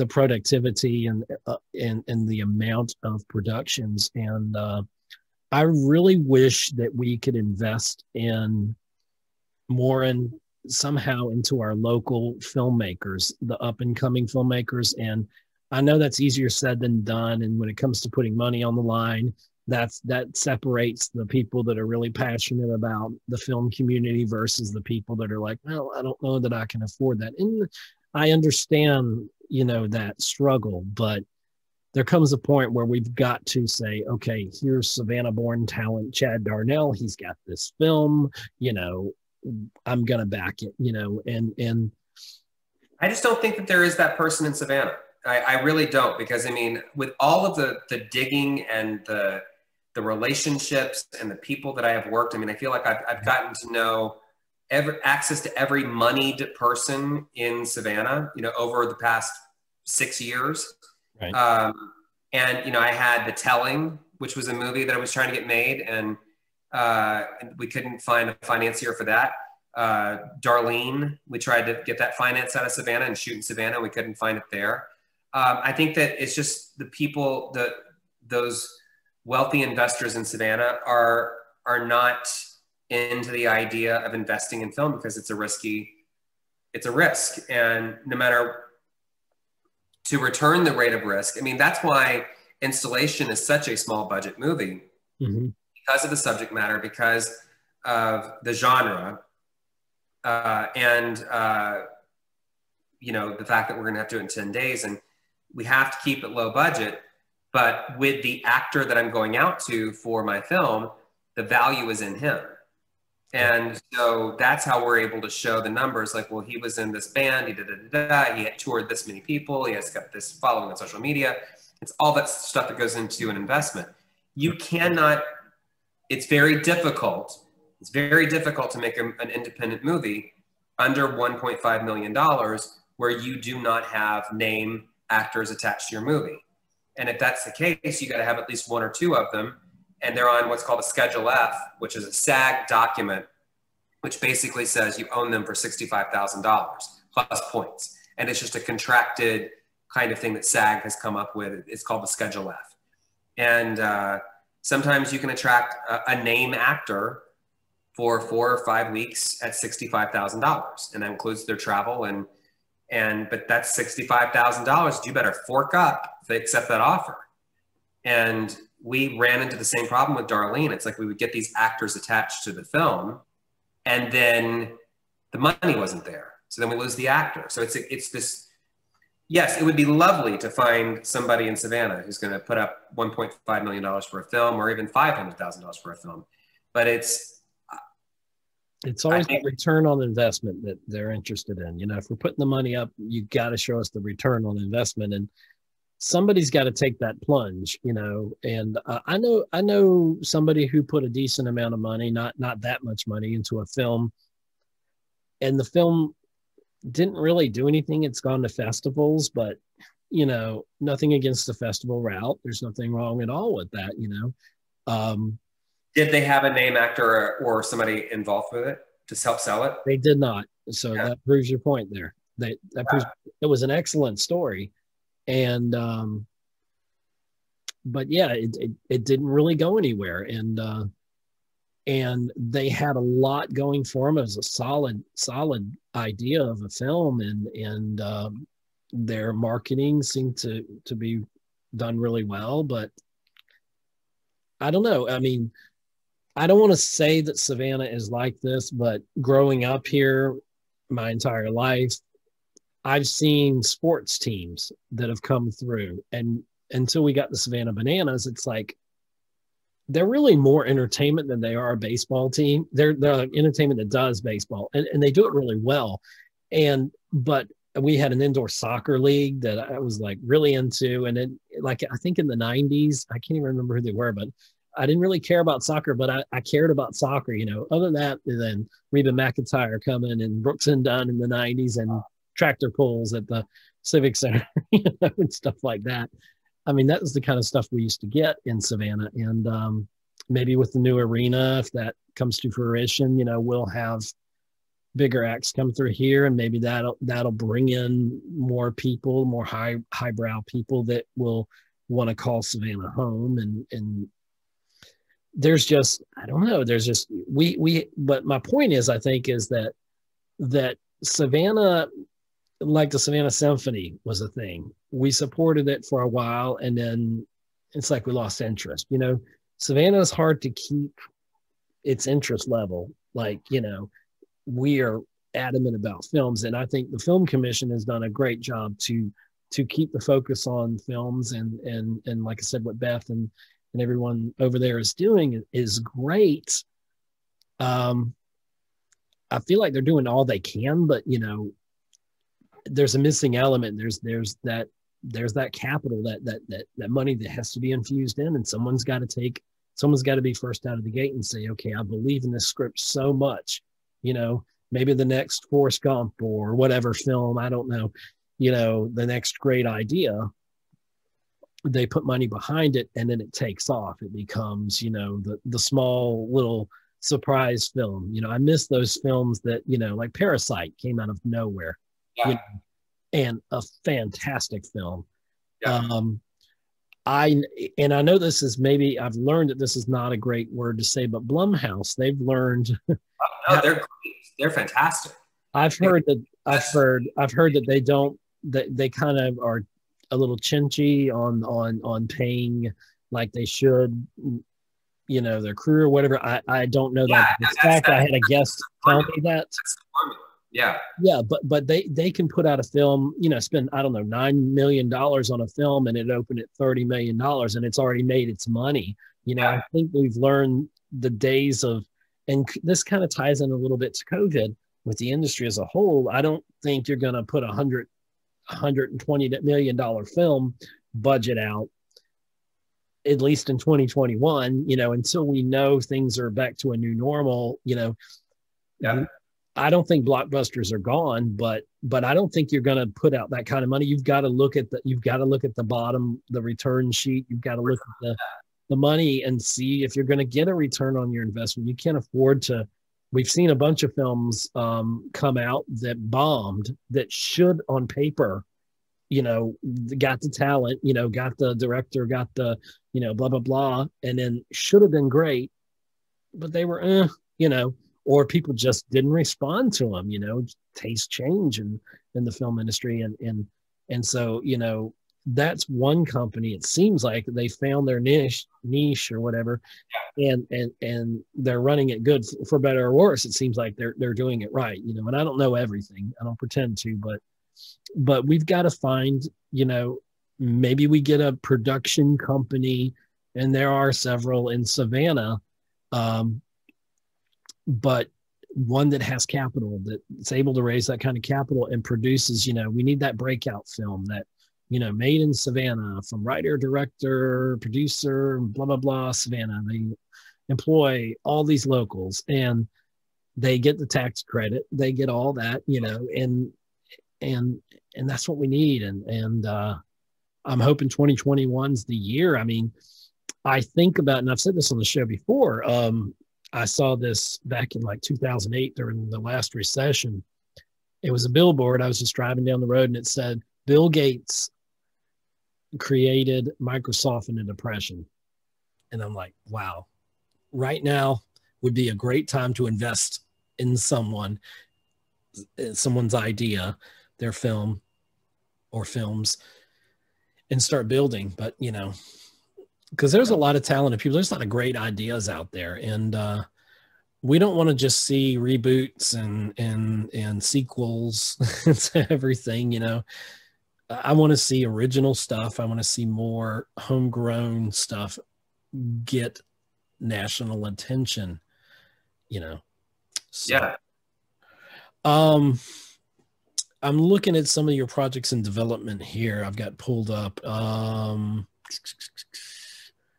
productivity and the amount of productions. And I really wish that we could invest more somehow into our local filmmakers, the up and coming filmmakers. And I know that's easier said than done. And when it comes to putting money on the line, that separates the people that are really passionate about the film community versus the people that are like, well, I don't know that I can afford that. And I understand, you know, that struggle, but there comes a point where we've got to say, okay, here's Savannah-born talent Chad Darnell. He's got this film, you know, I'm going to back it, you know, and I just don't think that there is that person in Savannah. I really don't, because I mean, with all of the digging and the relationships and the people that I have worked, I mean, I feel like I've gotten to know access to every moneyed person in Savannah, you know, over the past 6 years. Right. And, you know, I had The Telling, which was a movie that I was trying to get made, and we couldn't find a financier for that. Darlene, we tried to get that finance out of Savannah and shoot in Savannah. We couldn't find it there. I think that it's just the people, those wealthy investors in Savannah are not into the idea of investing in film because it's a risk. And no matter to return the rate of risk, I mean, that's why Installation is such a small budget movie, because of the subject matter, because of the genre, and you know, the fact that we're going to have to do it in 10 days and we have to keep it low budget. But with the actor that I'm going out to for my film, the value is in him. And so that's how we're able to show the numbers. Like, well, he was in this band, he he had toured this many people, he has got this following on social media. It's all that stuff that goes into an investment. You cannot, it's very difficult. It's very difficult to make an independent movie under $1.5 million where you do not have name actors attached to your movie. And if that's the case, you got to have at least one or two of them. And they're on what's called a Schedule F, which is a SAG document, which basically says you own them for $65,000 plus points. And it's just a contracted kind of thing that SAG has come up with. It's called the Schedule F. And sometimes you can attract a name actor for 4 or 5 weeks at $65,000. And that includes their travel but that's $65,000. You better fork up if they accept that offer. And we ran into the same problem with Darlene. It's like we would get these actors attached to the film, and then the money wasn't there. So then we lose the actor. So it's this, yes, it would be lovely to find somebody in Savannah who's going to put up $1.5 million for a film, or even $500,000 for a film. But it's always a return on investment that they're interested in. You know, if we're putting the money up, you got to show us the return on investment, and somebody's got to take that plunge, you know. And I know somebody who put a decent amount of money, not that much money, into a film, and the film didn't really do anything. It's gone to festivals, but, you know, nothing against the festival route. There's nothing wrong at all with that, you know. Did they have a name actor or somebody involved with it to help sell it? They did not. So yeah, that proves your point there. That proves it was an excellent story. And but yeah, it didn't really go anywhere. And they had a lot going for them. It was a solid idea of a film, and their marketing seemed to be done really well. But I don't know. I mean, I don't want to say that Savannah is like this, but growing up here my entire life, I've seen sports teams that have come through, and until we got the Savannah Bananas, it's like they're really more entertainment than they are a baseball team. They're like entertainment that does baseball, and they do it really well. But we had an indoor soccer league that I was like really into, and then like I think in the 90s, I can't even remember who they were, but I didn't really care about soccer, but I cared about soccer, you know. Other than that, and then Reba McEntire coming, and Brooks and Dunn in the 90s, and tractor pulls at the Civic Center, you know, and stuff like that. I mean, that was the kind of stuff we used to get in Savannah. And maybe with the new arena, if that comes to fruition, you know, we'll have bigger acts come through here, and maybe that'll bring in more people, more highbrow people that will want to call Savannah home. And there's just, I don't know, there's just, but my point is, I think, is that Savannah, like the Savannah Symphony was a thing. We supported it for a while, and then it's like we lost interest. You know, Savannah is hard to keep its interest level. Like, you know, we are adamant about films, and I think the Film Commission has done a great job to keep the focus on films, and like I said, what Beth and everyone over there is doing is great. I feel like they're doing all they can, but you know, there's a missing element. There's that capital, that money that has to be infused in, and someone's got to be first out of the gate and say, okay, I believe in this script so much, you know, maybe the next Forrest Gump or whatever film, I don't know, you know, the next great idea, they put money behind it, and then it takes off. It becomes, you know, the small little surprise film. You know, I miss those films that, you know, like Parasite came out of nowhere, Yeah. you know, and a fantastic film. Yeah. I know this is, maybe I've learned that this is not a great word to say, but Blumhouse, they've learned. No, they're great. They're fantastic. I've heard that they don't, that they kind of are a little chinchy on paying like they should, you know, their crew or whatever. I don't know that. In fact, I had a guest tell me that. Yeah. Yeah, but they can put out a film, you know, spend, I don't know, $9 million on a film, and it opened at $30 million, and it's already made its money. You know, I think we've learned the days of, and this kind of ties in a little bit to COVID with the industry as a whole. I don't think you're going to put $120 million film budget out, at least in 2021, you know, until we know things are back to a new normal, you know. Yeah. I don't think blockbusters are gone, but I don't think you're going to put out that kind of money. You've got to look at the bottom, the return sheet. You've got to look at the money and see if you're going to get a return on your investment. You can't afford to. We've seen a bunch of films come out that bombed, that should on paper, you know, got the talent, you know, got the director, got the, you know, blah, blah, blah, and then should have been great, but they were, you know, or people just didn't respond to them, you know, taste change in the film industry. And so, you know, that's one company. It seems like they found their niche or whatever, and they're running it good, for better or worse. It seems like they're doing it right, you know, and I don't know everything. I don't pretend to, but we've got to find, you know, maybe we get a production company, and there are several in Savannah, but one that has capital, that's able to raise that kind of capital and produces, you know, we need that breakout film that, you know, made in Savannah, from writer, director, producer, blah, blah, blah, Savannah. They employ all these locals, and they get the tax credit. They get all that, you know, and that's what we need. And I'm hoping 2021's the year. I mean, I think about, and I've said this on the show before, I saw this back in like 2008 during the last recession. It was a billboard. I was just driving down the road, and it said, Bill Gates created Microsoft in a depression. And I'm like, wow, right now would be a great time to invest in someone's idea, their film or films, and start building. But, you know, because there's a lot of talented people. There's a lot of great ideas out there. And we don't want to just see reboots and sequels to everything, you know. I want to see original stuff. I want to see more homegrown stuff get national attention, you know. So, yeah. I'm looking at some of your projects in development here. I've got pulled up.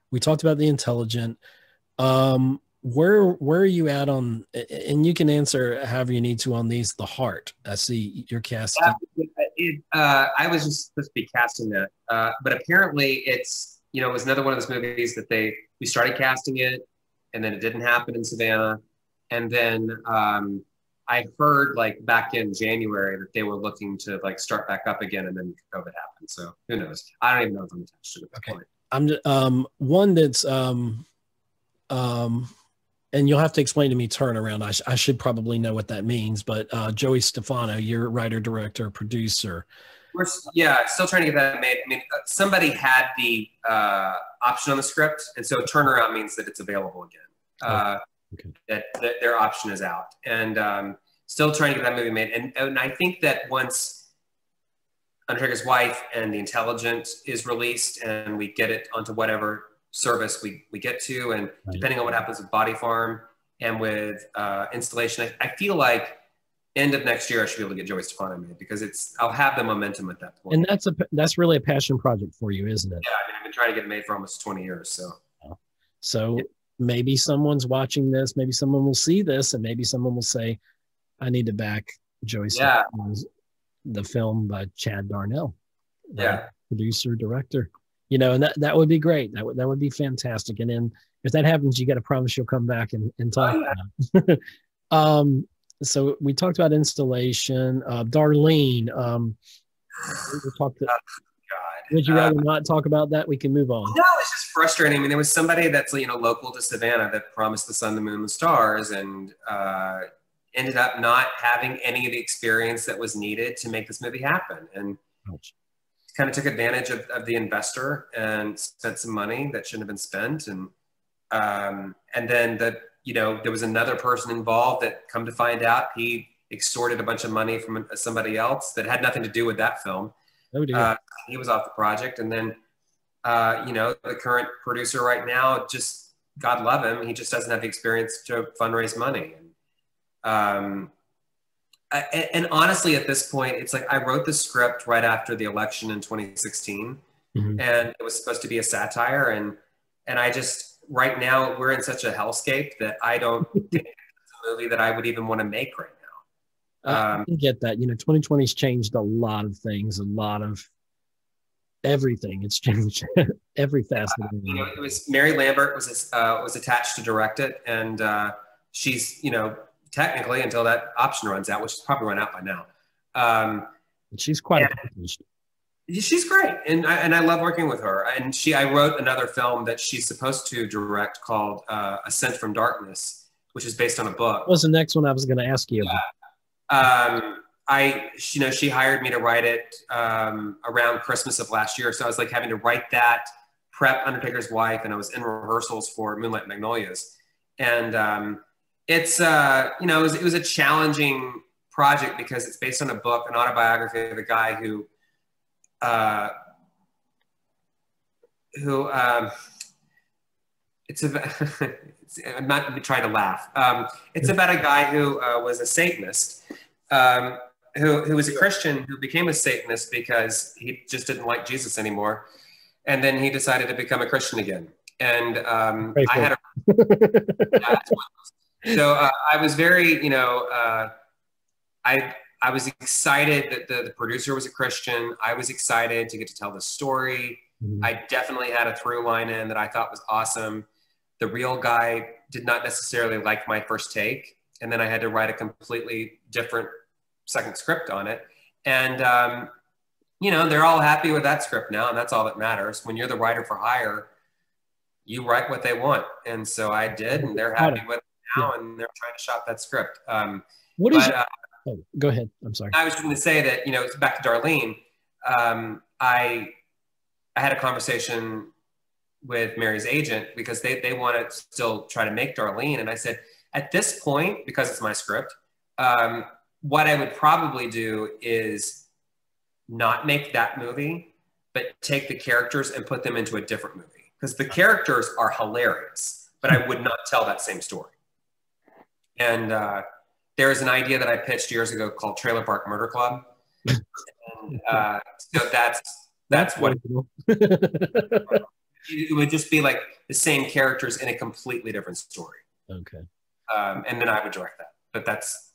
We talked about The Intelligent. Where are you at on, and you can answer however you need to on these, The Heart. I see you're casting. I was just supposed to be casting that, but apparently it's, you know, it was another one of those movies that we started casting it, and then it didn't happen in Savannah. And then I heard like back in January that they were looking to like start back up again, and then COVID happened. So who knows? I don't even know if I'm attached to it at this point. I'm one that's and you'll have to explain to me turnaround. I should probably know what that means, but Joey Stefano, you're writer, director, producer. We're still trying to get that made. I mean, somebody had the option on the script, and so turnaround means that it's available again. Okay. That their option is out, and still trying to get that movie made. And I think that once Undertaker's Wife and The Intelligent is released, and we get it onto whatever service we get to, and depending on what happens with Body Farm and with Installation, I feel like end of next year I should be able to get Joey Stefano made, because I'll have the momentum at that point. And that's really a passion project for you, isn't it? Yeah, I mean, I've been trying to get it made for almost 20 years. So maybe someone's watching this, maybe someone will see this, and maybe someone will say, I need to back Joey Stefano's the film by Chad Darnell. Producer, director. You know, and that would be great. That would be fantastic. And then if that happens, you got to promise you'll come back and talk about it. So we talked about Installation. Darlene, we talked to, would you rather not talk about that? We can move on. No, it's just frustrating. I mean, there was somebody that's, you know, local to Savannah that promised the sun, the moon, the stars, and ended up not having any of the experience that was needed to make this movie happen. And kind of took advantage of the investor and spent some money that shouldn't have been spent. And then there was another person involved that, come to find out, he extorted a bunch of money from somebody else that had nothing to do with that film. Oh, dear. He was off the project. And then, the current producer right now, just, God love him, he just doesn't have the experience to fundraise money. And honestly, at this point, it's like, I wrote the script right after the election in 2016, and it was supposed to be a satire. And I just, right now, we're in such a hellscape that I don't think it's a movie that I would even want to make right now. I get that. 2020's changed a lot of things, a lot of everything. It's changed every facet. It was Mary Lambert was attached to direct it, and she's, technically, until that option runs out, which is probably run out by now. She's quite accomplished. She's great, and I love working with her. And I wrote another film that she's supposed to direct called Ascent from Darkness, which is based on a book. What was the next one I was going to ask you about? She hired me to write it around Christmas of last year, so I was like having to write that, prep Undertaker's Wife, and I was in rehearsals for Moonlight Magnolias, and it was a challenging project because it's based on a book, an autobiography of a guy who I'm not trying to laugh. It's about a guy who was a Satanist, who was a Christian, who became a Satanist because he just didn't like Jesus anymore. And then he decided to become a Christian again. And I had so I was very, I was excited that the producer was a Christian. I was excited to get to tell the story. I definitely had a through line in that I thought was awesome. The real guy did not necessarily like my first take. And then I had to write a completely different second script on it. And, they're all happy with that script now. And that's all that matters. When you're the writer for hire, you write what they want. And so I did, and they're happy with it now, and they're trying to shop that script. Go ahead. I'm sorry. I was going to say that, back to Darlene, I had a conversation with Mary's agent because they want to still try to make Darlene. And I said, at this point, because it's my script, what I would probably do is not make that movie, but take the characters and put them into a different movie. Because the characters are hilarious, but I would not tell that same story. And there was an idea that I pitched years ago called Trailer Park Murder Club. And so that's what it would just be, like the same characters in a completely different story. Okay. And then I would direct that. But that's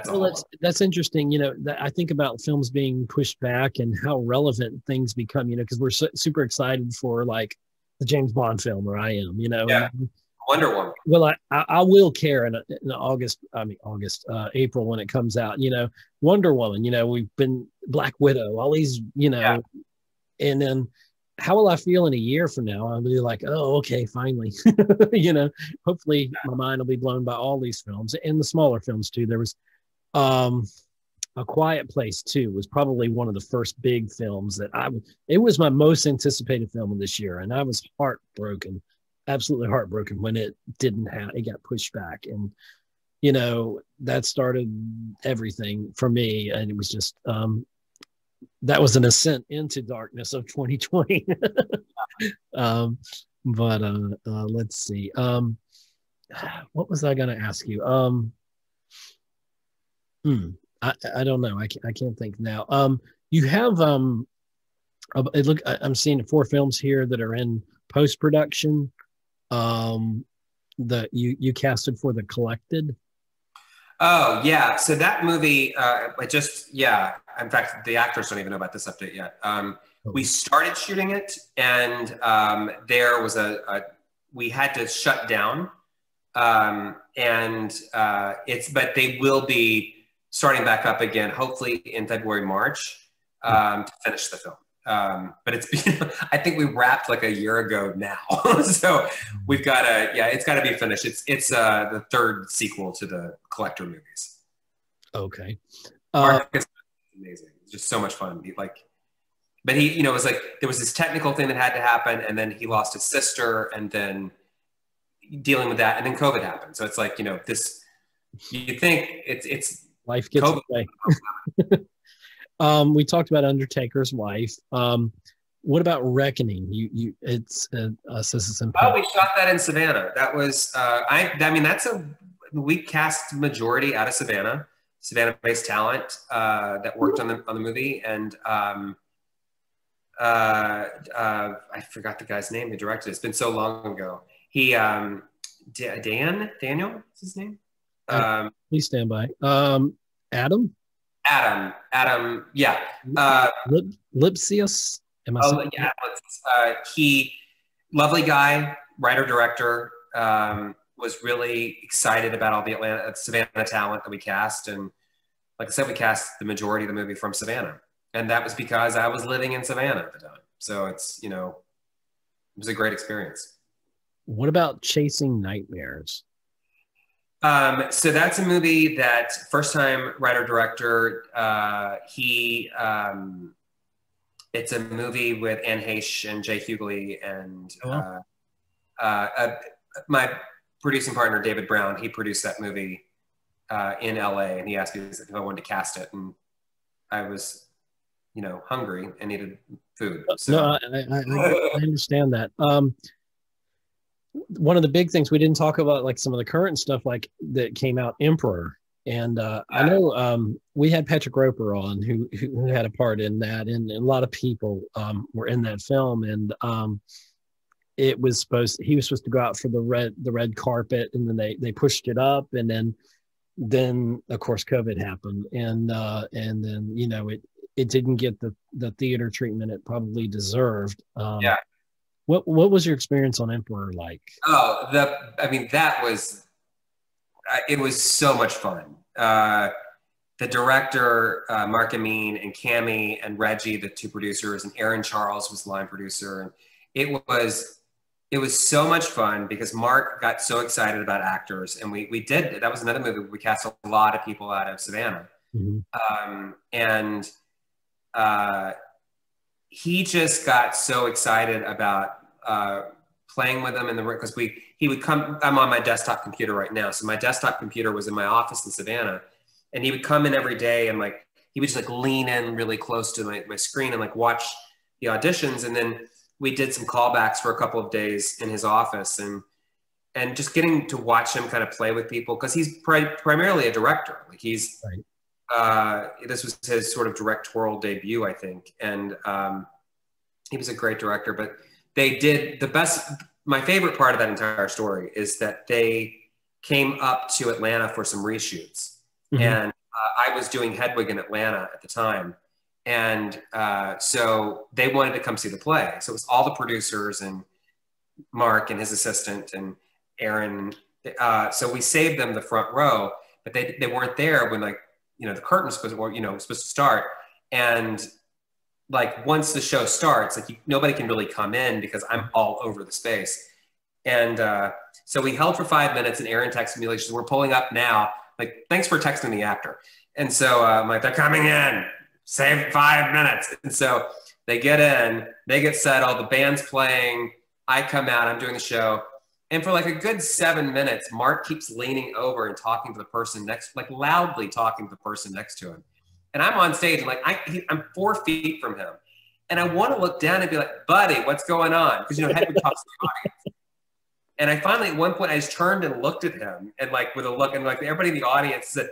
all. That's interesting. I think about films being pushed back and how relevant things become, because we're super excited for like the James Bond film, or I am, Yeah. Wonder Woman. Well, I will care in April when it comes out, Wonder Woman, we've been Black Widow, all these, and then how will I feel in a year from now? I'll be like, oh, okay, finally. Hopefully my mind will be blown by all these films and the smaller films too. There was A Quiet Place 2 was probably one of the first big films that it was my most anticipated film of this year. And I was heartbroken, absolutely heartbroken when it got pushed back. And, that started everything for me. And it was just, that was an ascent into darkness of 2020. Let's see. What was I going to ask you? I don't know. I can't think now. You have I'm seeing 4 films here that are in post-production. That you casted for The Collected. Oh yeah. So that movie, in fact, the actors don't even know about this update yet. We started shooting it, and there was we had to shut down, but they will be starting back up again, hopefully in February, March, to finish the film. But it's been, I think we wrapped like a year ago now. So we've got it's got to be finished. It's the 3rd sequel to the Collector movies. Okay. It's amazing. It's just so much fun. But he, it was like, there was this technical thing that had to happen, and then he lost his sister, and then dealing with that, and then COVID happened. So it's like, this, you think it's life gets away. We talked about Undertaker's wife. What about Reckoning? It's Citizen. Oh, we shot that in Savannah. That was we cast majority out of Savannah-based talent that worked on the movie, and I forgot the guy's name who directed it. It's been so long ago. He Daniel is his name. Please stand by. Adam, yeah. Lipsius. He, lovely guy, writer, director, was really excited about all the Savannah talent that we cast. And like I said, we cast the majority of the movie from Savannah. And that was because I was living in Savannah at the time. So it's, it was a great experience. What about Chasing Nightmares? So that's a movie that first time writer director, it's a movie with Anne Heche and Jay Hughley and my producing partner, David Brown. He produced that movie in LA, and he asked me if I wanted to cast it. And I was, hungry and needed food. So. No, I understand that. One of the big things we didn't talk about, like some of the current stuff, like that came out, Emperor, and I know we had Patrick Roper on, who had a part in that, and a lot of people were in that film, and he was supposed to go out for the red carpet, and then they pushed it up, and then of course COVID happened, and then it didn't get the theater treatment it probably deserved. What was your experience on Emperor like? Oh, it was so much fun. The director, Mark Amin, and Cami and Reggie, the 2 producers, and Aaron Charles was the line producer. And it was so much fun because Mark got so excited about actors, and we did. That was another movie where we cast a lot of people out of Savannah. Mm-hmm. He just got so excited about playing with them in the room, because he would come. I'm on my desktop computer right now, so my desktop computer was in my office in Savannah, and he would come in every day, and he would just lean in really close to my screen and watch the auditions, and then we did some callbacks for a couple of days in his office, and just getting to watch him kind of play with people, because he's primarily a director. He's right. This was his sort of directorial debut, I think, and he was a great director. But they did the best. My favorite part of that entire story is that they came up to Atlanta for some reshoots, mm-hmm. and I was doing Hedwig in Atlanta at the time, and so they wanted to come see the play. So it was all the producers and Mark and his assistant and Aaron. So we saved them the front row, but they weren't there when the curtain was supposed to start. And like once the show starts, like nobody can really come in because I'm all over the space. And so we held for 5 minutes, and Aaron texted me like, "We're pulling up now. Like, thanks for texting the actor." And so I'm like, "They're coming in. Save 5 minutes." And so they get in, they get settled, the band's playing. I come out, I'm doing the show. And for like a good 7 minutes, Mark keeps leaning over and talking to the person next, like loudly talking to the person next to him. And I'm on stage and like, I'm 4 feet from him. And I want to look down and be like, "Buddy, what's going on?" Because, Hedwig talks to the audience. And I finally, at one point, I just turned and looked at him and like with a look, and like everybody in the audience said,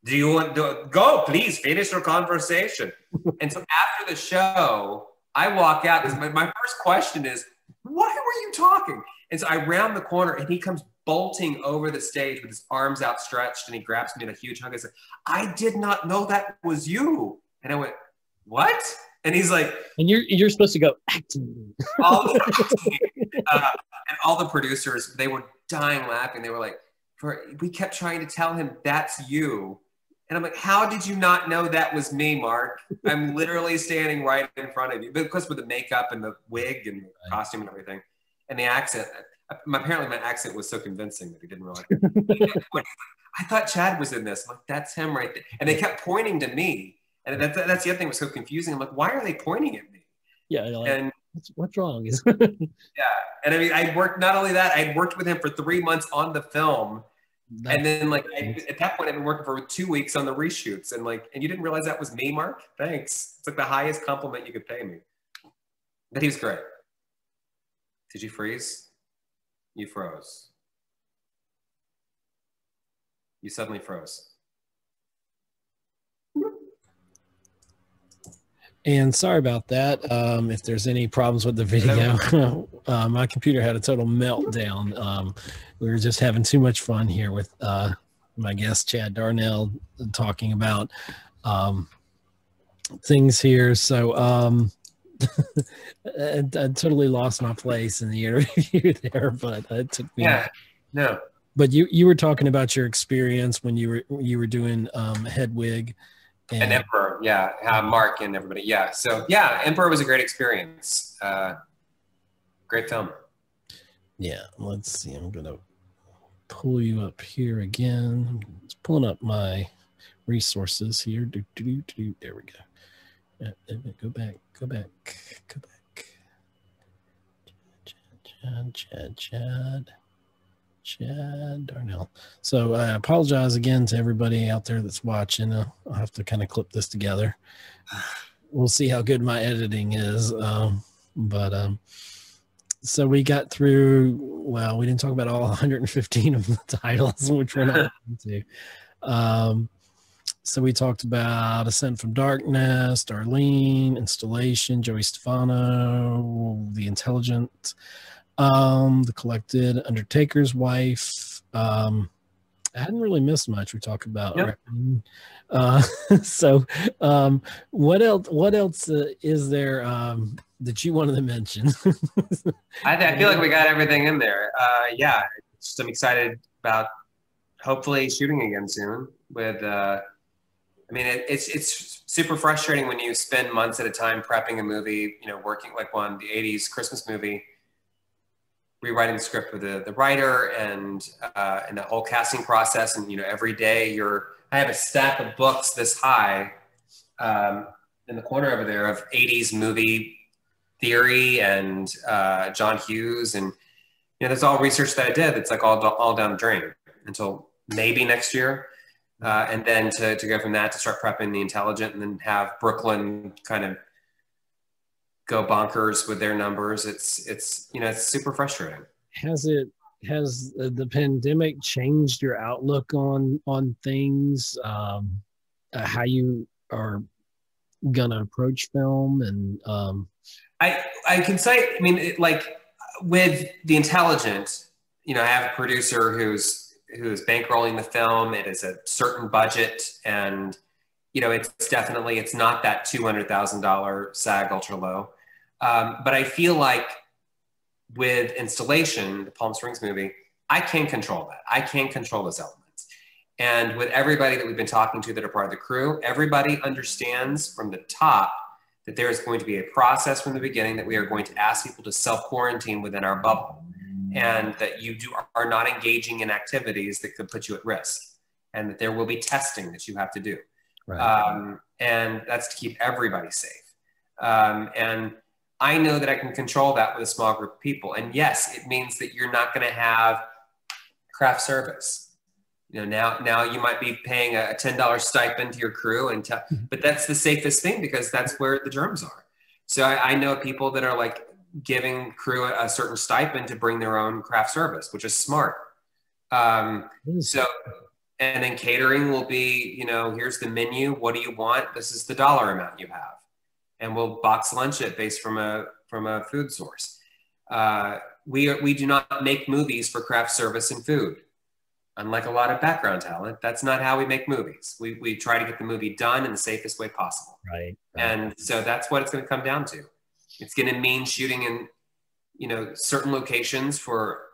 "Do you want to go? Please finish your conversation." And so after the show, I walk out. My first question is, "Why were you talking?" And so I round the corner, and he comes bolting over the stage with his arms outstretched, and he grabs me in a huge hug. I said, "I did not know that was you." And I went, "What?" And he's like, "And you're supposed to go acting." And all the producers, they were dying laughing. They were like, we kept trying to tell him, "That's you." And I'm like, "How did you not know that was me, Mark? I'm literally standing right in front of you." But of course, with the makeup and the wig and the costume and everything, and the accent, apparently my accent was so convincing that he didn't realize. "I thought Chad was in this." I'm like, "That's him right there." And they kept pointing to me. And that's the other thing that was so confusing. I'm like, "Why are they pointing at me?" Yeah. Like, and what's wrong? Yeah. And I mean, not only that, I'd worked with him for 3 months on the film. And then like, at that point, I've been working for 2 weeks on the reshoots. And like, "And you didn't realize that was me, Mark? Thanks." It's like the highest compliment you could pay me. But he was great. Did you freeze? You froze. You suddenly froze. And sorry about that. If there's any problems with the video, my computer had a total meltdown. We were just having too much fun here with my guest, Chad Darnell, talking about things here. So I totally lost my place in the interview there, but it took me. Yeah, no. But you were talking about your experience when you were doing Hedwig. And Emperor, yeah, Mark and everybody, yeah. So yeah, Emperor was a great experience. Great film. Yeah, let's see. I'm gonna pull you up here again. I'm just pulling up my resources here. There we go. Go back. Chad Darnell. So I apologize again to everybody out there that's watching. I'll have to kind of clip this together. We'll see how good my editing is. So we got through, well, we didn't talk about all 115 of the titles, which we're not going to. So we talked about Ascent from Darkness, Darlene, Installation, Joey Stefano, The Intelligent, The Collected, Undertaker's Wife. I hadn't really missed much. We talked about. Yep. What else is there that you wanted to mention? I feel like we got everything in there. Yeah, just I'm excited about hopefully shooting again soon. With I mean, it's super frustrating when you spend months at a time prepping a movie. Working like one the '80s Christmas movie. Rewriting the script with the writer and the whole casting process, and every day I have a stack of books this high in the corner over there of 80s movie theory and John Hughes, and there's all research that I did that's like all down the drain until maybe next year, and then to go from that to start prepping The Intelligent, and then have Brooklyn kind of go bonkers with their numbers. It's super frustrating. Has the pandemic changed your outlook on things, how you are gonna approach film? And I can say, I mean, with The Intelligent, I have a producer who's bankrolling the film. It is a certain budget, and it's not that $200,000 SAG ultra low. But I feel like with Installation, the Palm Springs movie, I can control that. I can control those elements. And with everybody that we've been talking to that are part of the crew, everybody understands from the top that there is going to be a process from the beginning that we are going to ask people to self-quarantine within our bubble, and that you are not engaging in activities that could put you at risk, and that there will be testing that you have to do. Right. And that's to keep everybody safe. And I know that I can control that with a small group of people. And yes, it means that you're not going to have craft service. You know, now you might be paying a $10 stipend to your crew, but that's the safest thing because that's where the germs are. So I know people that are like giving crew a certain stipend to bring their own craft service, which is smart. And then catering will be, you know, here's the menu. What do you want? This is the dollar amount you have, and we'll box lunch it based from a food source. We do not make movies for craft service and food. Unlike a lot of background talent, that's not how we make movies. We try to get the movie done in the safest way possible. Right. And so that's what it's going to come down to. It's going to mean shooting in, you know, certain locations for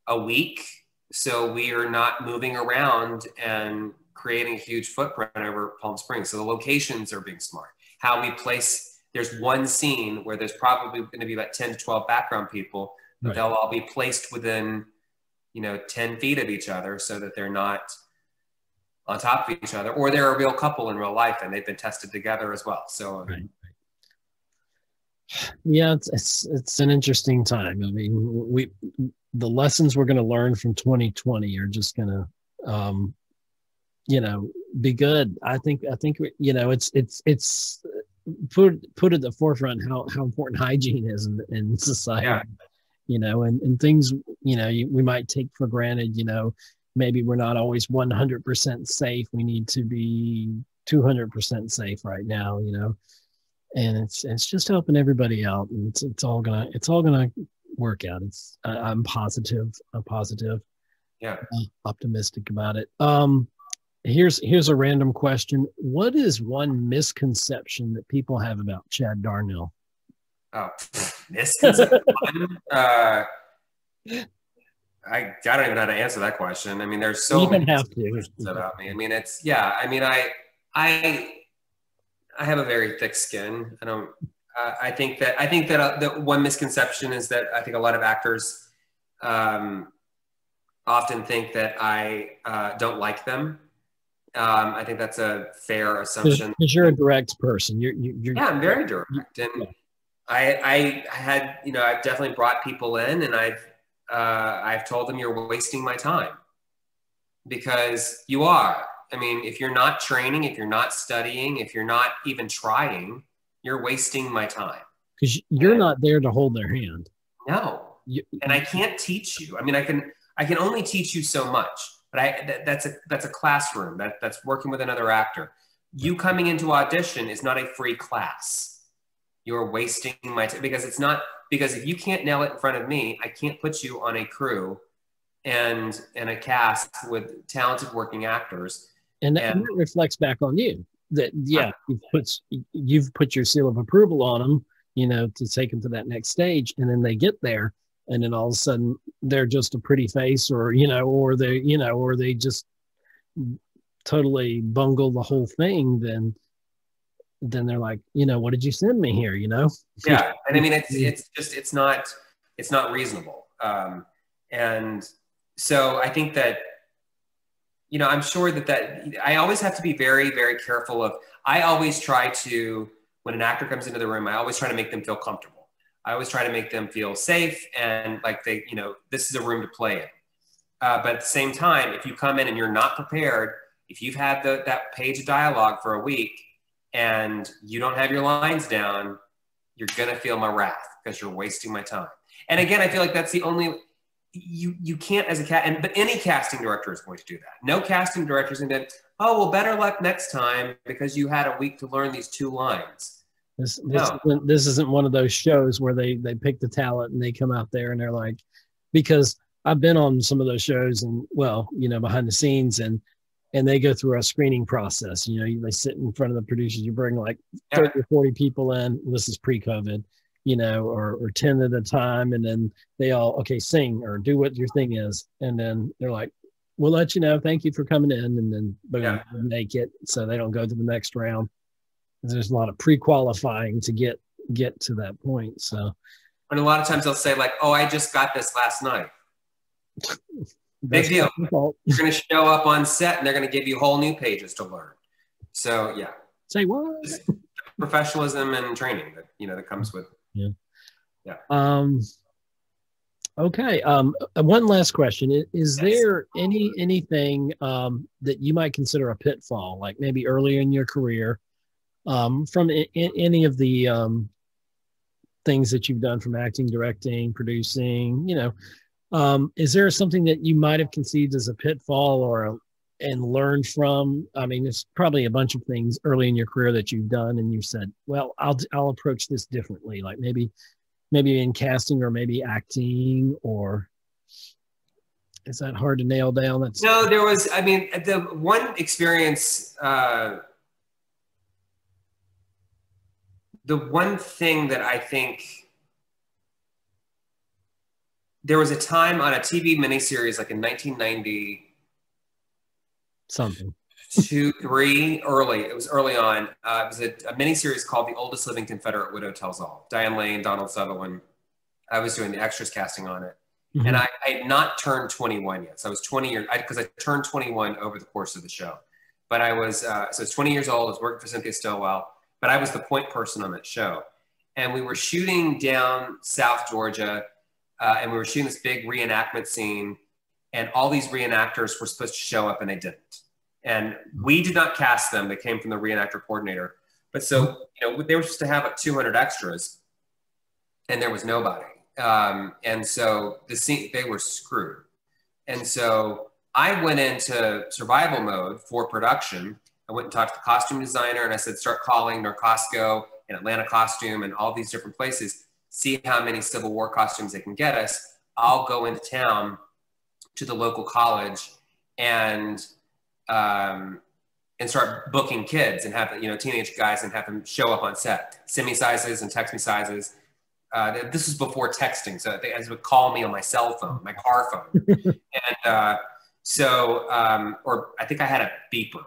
a week. So we are not moving around and creating a huge footprint over Palm Springs. So the locations are being smart. How we place, there's one scene where there's probably going to be about 10 to 12 background people, but they'll all be placed within, you know, 10 feet of each other so that they're not on top of each other, or they're a real couple in real life and they've been tested together as well. So, yeah, it's an interesting time. I mean, the lessons we're going to learn from 2020 are just going to, you know, be good. I think, you know, it's put at the forefront how important hygiene is in society. Yeah. You know, and things, you know, we might take for granted, you know, maybe we're not always 100% safe. We need to be 200% safe right now, you know, and it's just helping everybody out, and it's all gonna work out. I'm positive, yeah, optimistic about it. Here's a random question. What is one misconception that people have about Chad Darnell? Oh, misconception. I don't even know how to answer that question. I mean, there's so many misconceptions about me. I mean, it's, yeah. I mean, I have a very thick skin. I think that the one misconception is that I think a lot of actors often think that I don't like them. I think that's a fair assumption. Because you're a direct person. You're yeah, I'm very direct, and I had, you know, I've definitely brought people in, and I've told them you're wasting my time, because you are. I mean, if you're not training, if you're not studying, if you're not even trying, you're wasting my time. Because you're not there to hold their hand. No, and I can't teach you. I mean, I can only teach you so much. But that's a classroom. That's working with another actor. You coming into audition is not a free class. You're wasting my time, because if you can't nail it in front of me, I can't put you on a crew and a cast with talented working actors. And that reflects back on you. That you've put your seal of approval on them, you know, to take them to that next stage, and then they get there. And then all of a sudden they're just a pretty face, or they just totally bungle the whole thing. Then they're like, you know, what did you send me here? You know? Yeah. And I mean, it's not reasonable. And so I think that, you know, I'm sure that I always have to be very, very careful of, I always try to, when an actor comes into the room, I always try to make them feel comfortable. I always try to make them feel safe and like they, you know, this is a room to play in. But at the same time, if you come in and you're not prepared, if you've had that page of dialogue for a week and you don't have your lines down, you're going to feel my wrath because you're wasting my time. And again, I feel like that's the only, you can't as a but any casting director is going to do that. No casting director is going to, oh, well, better luck next time because you had a week to learn these 2 lines. This isn't one of those shows where they pick the talent and they come out there and they're like, because I've been on some of those shows and, well, you know, behind the scenes, and they go through a screening process. You know, they sit in front of the producers, you bring like 30 or 40 people in, this is pre-COVID, you know, or 10 at a time. And then they all, okay, sing or do what your thing is. And then they're like, we'll let you know. Thank you for coming in, and then Yeah. make it so they don't go to the next round. There's a lot of pre-qualifying to get to that point. So, and a lot of times they'll say like, "Oh, I just got this last night." Big deal. You're going to show up on set, and they're going to give you whole new pages to learn. So yeah. Say what? Just professionalism and training that that comes with. Yeah. Yeah. Okay. One last question. Is there anything that you might consider a pitfall, like maybe earlier in your career, from any of the things that you've done, from acting, directing, producing, is there something that you might have conceived as a pitfall and learned from? I mean, there's probably a bunch of things early in your career that you've done and you said, well, I'll approach this differently. Like maybe in casting or maybe acting, or is that hard to nail down? No, there was, I mean, the one experience, the one thing that I think, there was a time on a TV miniseries like in 1990, something. 2, 3, early. It was early on. It was a miniseries called The Oldest Living Confederate Widow Tells All. Diane Lane, Donald Sutherland. I was doing the extras casting on it. Mm-hmm. And I had not turned 21 yet. So I was 20 years, because I turned 21 over the course of the show. But I was, so I was 20 years old. I was working for Cynthia Stillwell. But I was the point person on that show. And we were shooting down South Georgia. And we were shooting this big reenactment scene. And all these reenactors were supposed to show up and they didn't. And we did not cast them. They came from the reenactor coordinator. But so, they were supposed to have like 200 extras and there was nobody. And so the scene, they were screwed. And so I went into survival mode for production. I went and talked to the costume designer and I said, start calling Norcosco and Atlanta Costume and all these different places, see how many Civil War costumes they can get us. I'll go into town to the local college and start booking kids and have, teenage guys and have them show up on set. Send me sizes and text me sizes. This was before texting, so they would call me on my cell phone, my car phone. And or I think I had a beeper.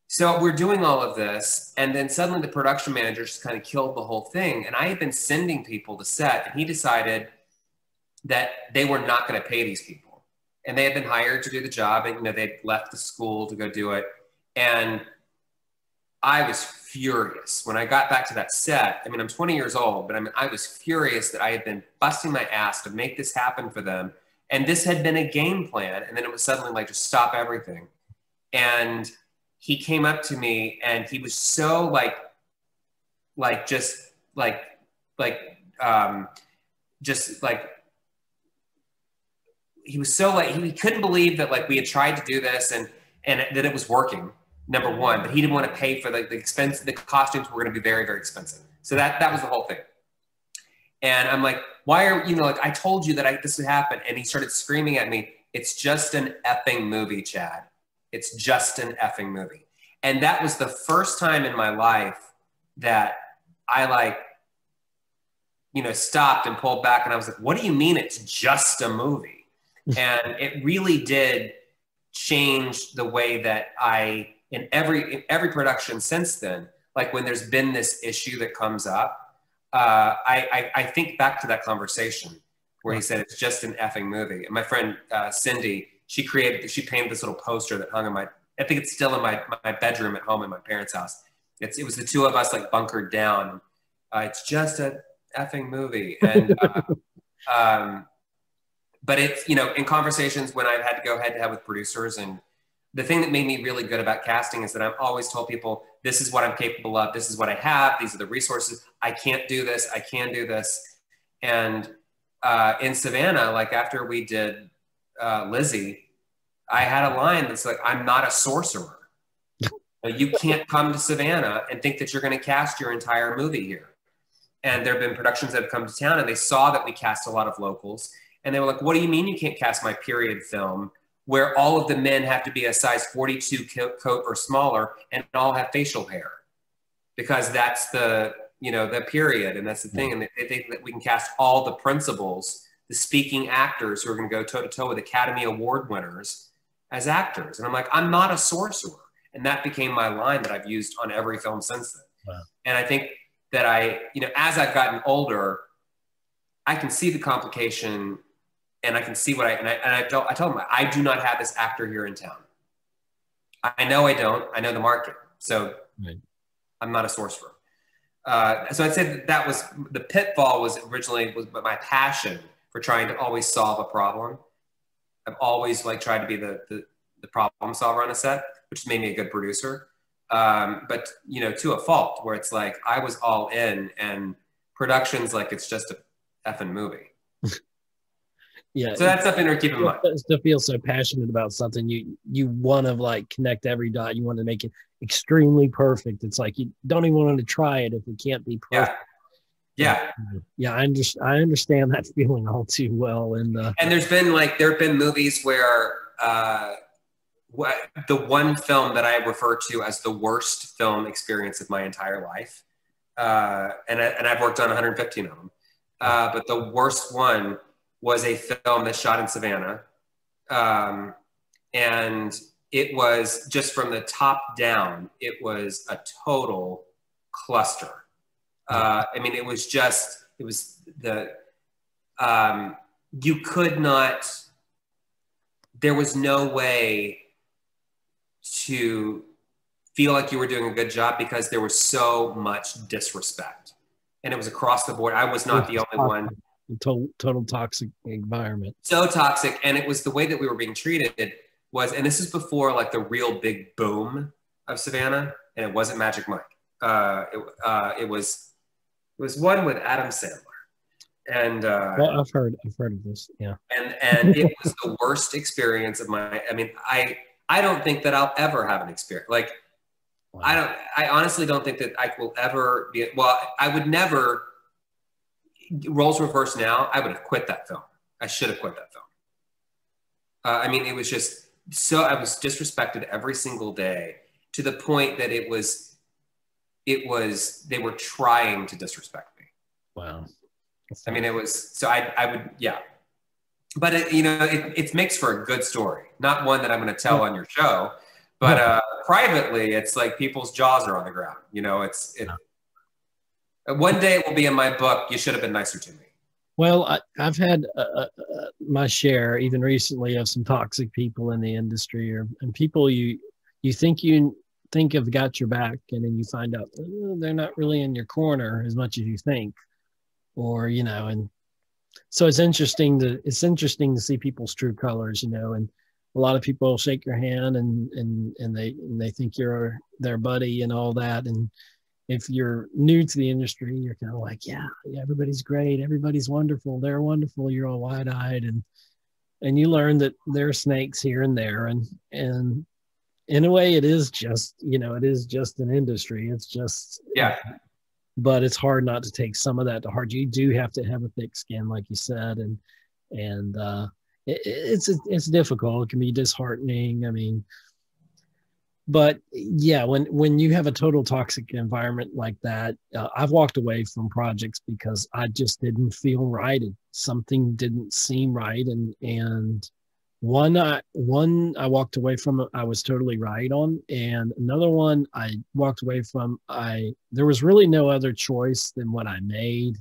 So we're doing all of this, and then suddenly the production manager just kind of killed the whole thing. And I had been sending people to set, and he decided that they were not going to pay these people. And they had been hired to do the job, and they'd left the school to go do it. And I was furious when I got back to that set. I mean, I'm 20 years old, but I was furious that I had been busting my ass to make this happen for them. And this had been a game plan. And then it was suddenly like, just stop everything. And he came up to me and he was so he was so he couldn't believe that we had tried to do this and that it was working, number one, but he didn't want to pay for the expense. The costumes were going to be very, very expensive. So that was the whole thing. And I'm like, why are, I told you that this would happen. And he started screaming at me, it's just an effing movie, Chad. It's just an effing movie. And that was the first time in my life that I stopped and pulled back. And I was like, what do you mean it's just a movie? And it really did change the way that in every production since then, when there's been this issue that comes up, I think back to that conversation where he said, it's just an effing movie. And my friend, Cindy, she painted this little poster that hung in I think it's still in my bedroom at home in my parents' house. It was the two of us bunkered down. It's just an effing movie. And, but it's, in conversations when I've had to go head to head with producers, and the thing that made me really good about casting is that I've always told people, this is what I'm capable of. This is what I have. These are the resources. I can't do this. I can do this. And in Savannah, after we did Lizzie, I had a line that's I'm not a sorcerer. You can't come to Savannah and think that you're going to cast your entire movie here. And there have been productions that have come to town and they saw that we cast a lot of locals. And they were like, what do you mean you can't cast my period film where all of the men have to be a size 42 coat or smaller and all have facial hair? Because that's the period, and that's the thing. And they think that we can cast all the principals the speaking actors who are going to go toe to toe with Academy Award winners as actors. And I'm like, I'm not a sorcerer. And that became my line that I've used on every film since then. Wow. And I think that as I've gotten older, I can see the complication, and I can see what I tell them, I do not have this actor here in town. I know I don't. I know the market. So right. I'm not a sorcerer. So I'd say that was the pitfall was my passion for trying to always solve a problem. I've always tried to be the problem solver on a set, which made me a good producer. But to a fault, where it's like I was all in, and production's like it's just a effing movie. Yeah. So that's something to keep in mind. To feel so passionate about something, you want to connect every dot. You want to make it extremely perfect. It's like you don't even want to try it if it can't be perfect. Yeah. I understand that feeling all too well. And there's been there have been movies where the one film that I refer to as the worst film experience of my entire life, and I've worked on 115 of them, but the worst one was a film that shot in Savannah, and it was just from the top down, it was a total cluster. You could not, there was no way to feel like you were doing a good job because there was so much disrespect, and it was across the board. I was not the only one. Total toxic environment. So toxic. And it was the way that we were being treated was, and this is before the real big boom of Savannah, and it wasn't Magic Mike. It was one with Adam Sandler. And well, I've heard of this. Yeah. And it was the worst experience of I don't think that I'll ever have an experience. Wow. I honestly don't think that I will ever be, I would never, roles reversed now, I would have quit that film. I should have quit that film. It was just so, I was disrespected every single day to the point that it was, they were trying to disrespect me. Wow. It was, so I would, yeah. But it makes for a good story. Not one that I'm going to tell on your show, but privately, it's like people's jaws are on the ground. One day it will be in my book, You Should Have Been Nicer to Me. Well, I've had my share, even recently, of some toxic people in the industry, and people you think have got your back, and then you find out they're not really in your corner as much as you think, or and so it's interesting to see people's true colors, and a lot of people shake your hand and they think you're their buddy and all that, and if you're new to the industry, you're kind of like, yeah, everybody's great, everybody's wonderful, they're wonderful, you're all wide-eyed, and you learn that there are snakes here and there, and in a way, it is just an industry. It's just but it's hard not to take some of that to heart. You do have to have a thick skin, like you said, and it's difficult. It can be disheartening. But yeah, when you have a total toxic environment like that, I've walked away from projects because I just didn't feel right. Something didn't seem right, and one I walked away from, I was totally right on, and another one I walked away from, there was really no other choice than what I made.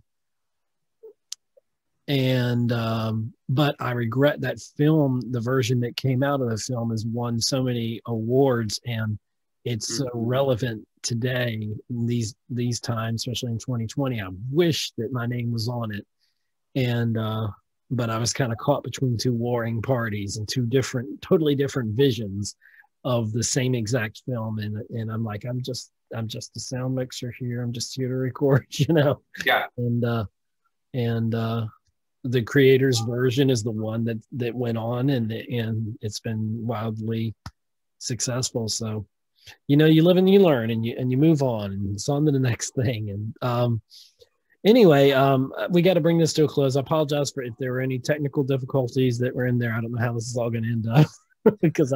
And but I regret that film. The version that came out of the film has won so many awards, and it's so relevant today in these times, especially in 2020. I wish that my name was on it, and but I was kind of caught between two warring parties and two totally different visions of the same exact film, and I'm like, I'm just a sound mixer here. I'm just here to record, Yeah. And the creator's version is the one that went on, and it's been wildly successful. So, you live and you learn, and you move on, and it's on to the next thing. And anyway, we got to bring this to a close. I apologize for if there were any technical difficulties that were in there. I don't know how this is all going to end up because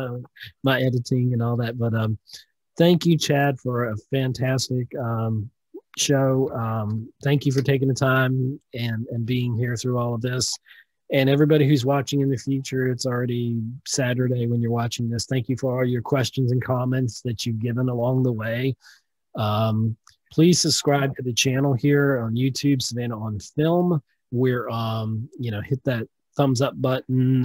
my editing and all that. But thank you, Chad, for a fantastic show. Thank you for taking the time and being here through all of this. And everybody who's watching in the future, it's already Saturday when you're watching this. Thank you for all your questions and comments that you've given along the way. Please subscribe to the channel here on YouTube, Savannah on Film. We're, hit that thumbs up button.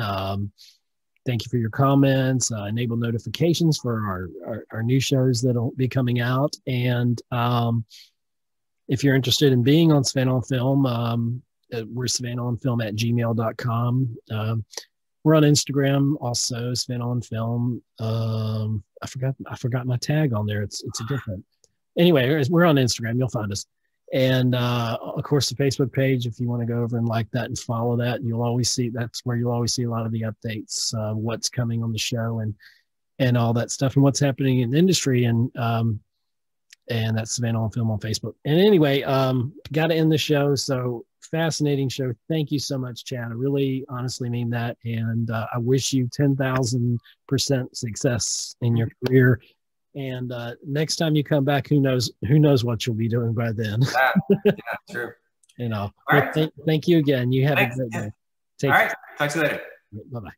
Thank you for your comments. Enable notifications for our new shows that'll be coming out. And if you're interested in being on Savannah on Film, we're savannahonfilm@gmail.com. We're on Instagram also, Savannah on Film. I forgot my tag on there. It's a different. Anyway, we're on Instagram. You'll find us. And of course, the Facebook page, if you want to go over and like that and follow that, that's where you'll always see a lot of the updates, what's coming on the show and all that stuff and what's happening in the industry. And that's Savannah on Film on Facebook. And anyway, got to end the show. So fascinating show. Thank you so much, Chad. I really honestly mean that. And I wish you 10,000% success in your career. And next time you come back, who knows what you'll be doing by then. Yeah, true. All right. Thank you again. You have a great day. All right. Talk to you later. Bye-bye.